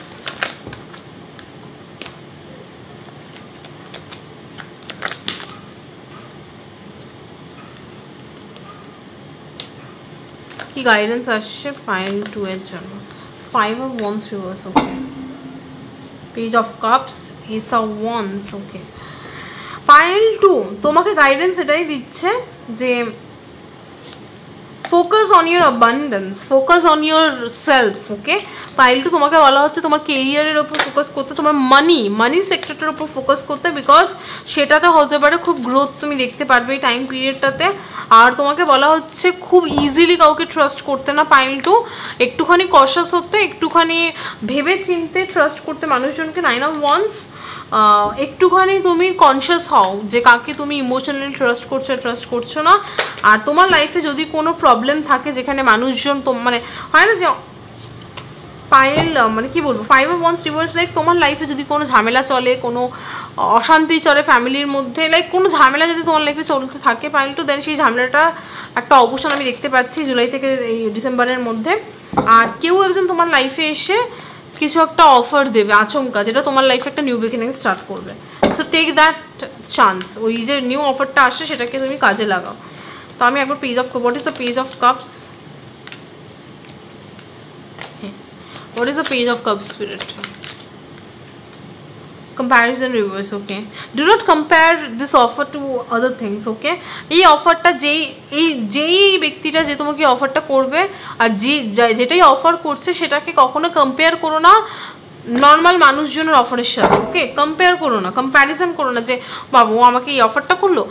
কি গাইডেন্স আসছে পাইল 2 এর জন্য, 5 of Wands reverse। Okay, Page of Cups, Ace of Wands। Okay, pile 2 তোমাকে গাইডেন্স এটাই দিচ্ছে যে focus on your abundance, focus on your self. Okay, pile 2 তোমাকে বলা হচ্ছে তোমার কেরিয়ারের ওপর ফোকাস করতে, তোমার মানি সেক্টরটার ওপর ফোকাস করতে, বিকজ সেটাতে হতে পারে খুব গ্রোথ তুমি দেখতে পারবে এই টাইম পিরিয়ডটাতে। আর তোমাকে বলা হচ্ছে খুব ইজিলি কাউকে ট্রাস্ট করতে না পাইল 2, একটুখানি কশাস হতে, একটুখানি ভেবে চিনতে ট্রাস্ট করতে মানুষজনকে। 9 of Wands, একটুখানি তুমি কনসিয়াস হও যে কাকে তুমি ইমোশনালি ট্রাস্ট করছো না। আর তোমার লাইফে যদি কোনো প্রবলেম থাকে যেখানে মানুষজন মানে হয় না যে পাইল মানে কি বলবো 5 of Wands রিভার্স, লাইক তোমার লাইফে যদি কোনো ঝামেলা চলে, কোনো অশান্তি চলে ফ্যামিলির মধ্যে, লাইক কোনো ঝামেলা যদি তোমার লাইফে চলতে থাকে পাইল 2, দেন সেই ঝামেলাটা একটা অবসান আমি দেখতে পাচ্ছি জুলাই থেকে এই ডিসেম্বরের মধ্যে। আর কেউ একজন তোমার লাইফে এসে কিছু একটা অফার দেবে আচমকা, যেটা তোমার লাইফে একটা নিউ বিগিনিং স্টার্ট করবে। সো টেক দ্যাট চান্স, ওই যে নিউ অফারটা আসে সেটাকে তুমি কাজে লাগাও। তো আমি একবার page of what is the page of cups, what is the Page of Cups spirit? Comparison reverse. Okay, do not compare this offer to other things. Okay, এই অফারটা যেই ব্যক্তিটা যে তোমাকে অফারটা করবে আর যেটাই অফার করছে সেটাকে কখনো কম্পেয়ার করো না নর্মাল মানুষজনের অফারের সাথে। ওকে, কম্পেয়ার করো না, কম্প্যারিজন করো না যে বাবু আমাকে এই অফারটা করলো,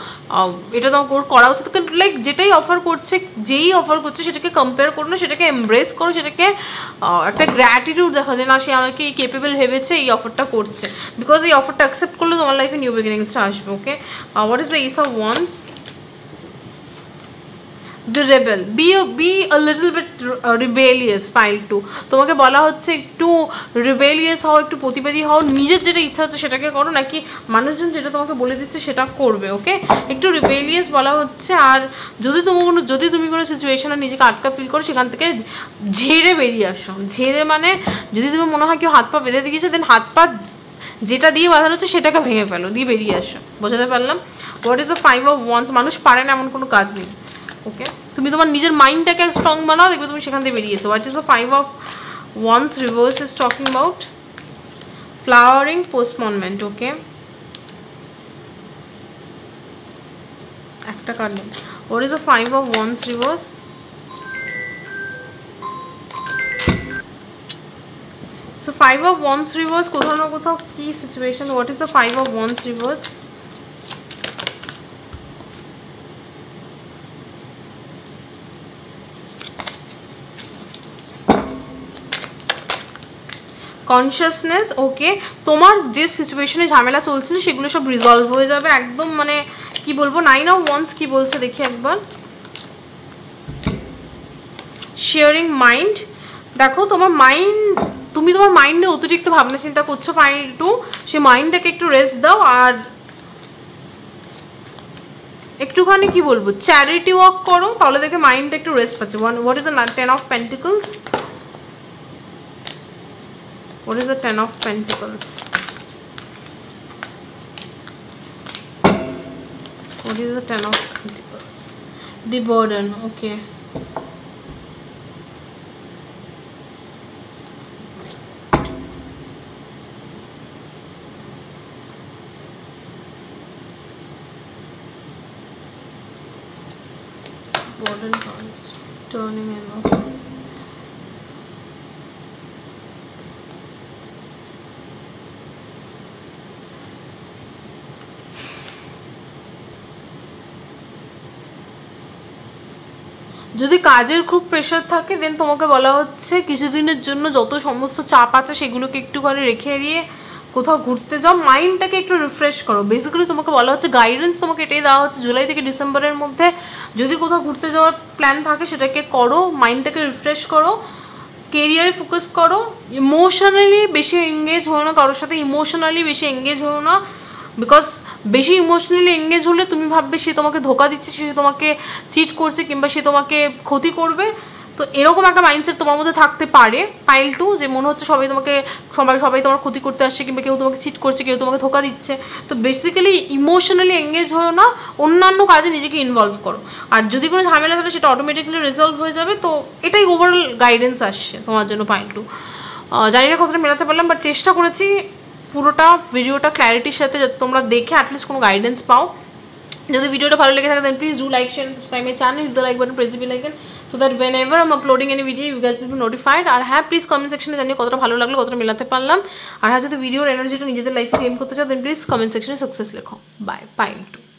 এটা তো ওর করা উচিত। লাইক যেটাই অফার করছে, যেই অফার করছে সেটাকে কম্পেয়ার করো না, সেটাকে এমব্রেস করো, সেটাকে একটা গ্র্যাটিটিউড দেখা যায় না সে আমাকে এই কেপেবল ভেবেছে এই অফারটা করছে, বিকজ এই অফারটা অ্যাকসেপ্ট করলে তোমার লাইফে নিউ বিগিনিংসটা আসবে। Okay, what is the ace of wands? the rebel, be a little bit rebellious. Pile 2 তোমাকে বলা হচ্ছে একটু rebellious হও, একটু প্রতিবাদী হও, নিজের যেটা ইচ্ছা হচ্ছে সেটাকে করো, নাকি মানুষজন যেটা তোমাকে বলে দিচ্ছে সেটা করবে। ওকে, একটু rebellious বলা হচ্ছে। আর যদি তুমি কোনো সিচুয়েশনে নিজেকে আটকা ফিল করো, সেখান থেকে ঝেড়ে বেরিয়ে আসো। ঝেড়ে মানে যদি তুমি মনে হয় কেউ হাত পা বেঁধে দিয়েছে, দেন হাত পা যেটা দিয়ে বাঁধানো হচ্ছে সেটাকে ভেঙে ফেলো, দিয়ে বেরিয়ে আসো। বোঝাতে পারলাম? What is the 5 of wands? মানুষ পারে না এমন কোনো কাজ নেই। ওকে, তুমি তোমার নিজের মাইন্ডটাকে স্ট্রং বানাও, দেখবে তুমি সেখান থেকে বেরিয়ে এসো। What is the 5 of wands reverse is talking about? Flowering, postponement. ওকে, একটা কার্ড নেই। What is the 5 of wands reverse? So 5 of wands reverse কোথাও না কোথাও কি situation? What is the 5 of wands reverse? Consciousness. Okay, তোমার যে সিচুয়েশনে ঝামেলা চলছিল সেগুলো সব রিজলভ হয়ে যাবে একদম। মানে কি বলবো, 9 of wands কি বলছে দেখি একবার। Sharing mind. দেখো তোমার তুমি তোমার মাইন্ডে অতিরিক্ত ভাবনা চিন্তা করছো। পাইল 2 সে মাইন্ডটাকে একটু রেস্ট দাও, আর একটুখানি কি বলবো চ্যারিটি ওয়ার্ক করো, তাহলে দেখে মাইন্ডটা একটু রেস্ট পাচ্ছে। What is the 10 of pentacles? What is the 10 of pentacles? What is the 10 of pentacles? The burden. Okay, burden comes turning in. Okay, যদি কাজের খুব প্রেশার থাকে, দেন তোমাকে বলা হচ্ছে কিছুদিনের জন্য যত সমস্ত চাপ আছে সেগুলোকে একটুখানি রেখে দিয়ে কোথাও ঘুরতে যাও, মাইন্ডটাকে একটু রিফ্রেশ করো। বেসিক্যালি তোমাকে বলা হচ্ছে, গাইডেন্স তোমাকে এটাই দেওয়া হচ্ছে, জুলাই থেকে ডিসেম্বরের মধ্যে যদি কোথাও ঘুরতে যাওয়ার প্ল্যান থাকে সেটাকে করো, মাইন্ডটাকে রিফ্রেশ করো, কেরিয়ারে ফোকাস করো। ইমোশনালি বেশি এঙ্গেজ হও না কারোর সাথে, ইমোশনালি বেশি এঙ্গেজ হও না, বিকজ বেশি ইমোশনালি এঙ্গেজ হলে তুমি ভাববে সে তোমাকে ধোকা দিচ্ছে, সে তোমাকে চিট করছে, কিংবা সে তোমাকে ক্ষতি করবে। তো এরকম একটা মাইন্ডসেট তোমার মধ্যে থাকতে পারে পাইল 2, যে মনে হচ্ছে সবাই তোমার ক্ষতি করতে আসছে, কিংবা কেউ তোমাকে চিট করছে, কেউ তোমাকে ধোকা দিচ্ছে। তো বেসিক্যালি ইমোশনালি এঙ্গেজ হও না, অন্যান্য কাজে নিজেকে ইনভলভ করো। আর যদি কোনো ঝামেলা থাকে সেটা অটোমেটিক্যালি রিজলভ হয়ে যাবে। তো এটাই ওভারঅল গাইডেন্স আসছে তোমার জন্য পাইল 2। জানি না কতটা মেলাতে পারলাম, বাট চেষ্টা করেছি পুরোটা ভিডিওটা ক্ল্যারিটির সাথে, যাতে তোমরা দেখে অ্যাটলিস্ট কোনো গাইডেন্স পাও। যদি ভিডিওটা ভালো লেগে থাকে, then please do like, share, subscribe my channel, hit the like button, press the bell icon, so that whenever I'm uploading any video you guys will be notified. আর হ্যাঁ, প্লিজ কমেন্ট সেকশনে জানিয়ে কতটা ভালো লাগলো, কতটা মেলাতে পারলাম। আর হ্যাঁ, যদি ভিডিওর এনার্জিটা নিজেদের লাইফে ক্লেম করতে চাও, দেন প্লিজ কমেন্ট সেকশনে সাকসেস লেখো। Bye, pile 2।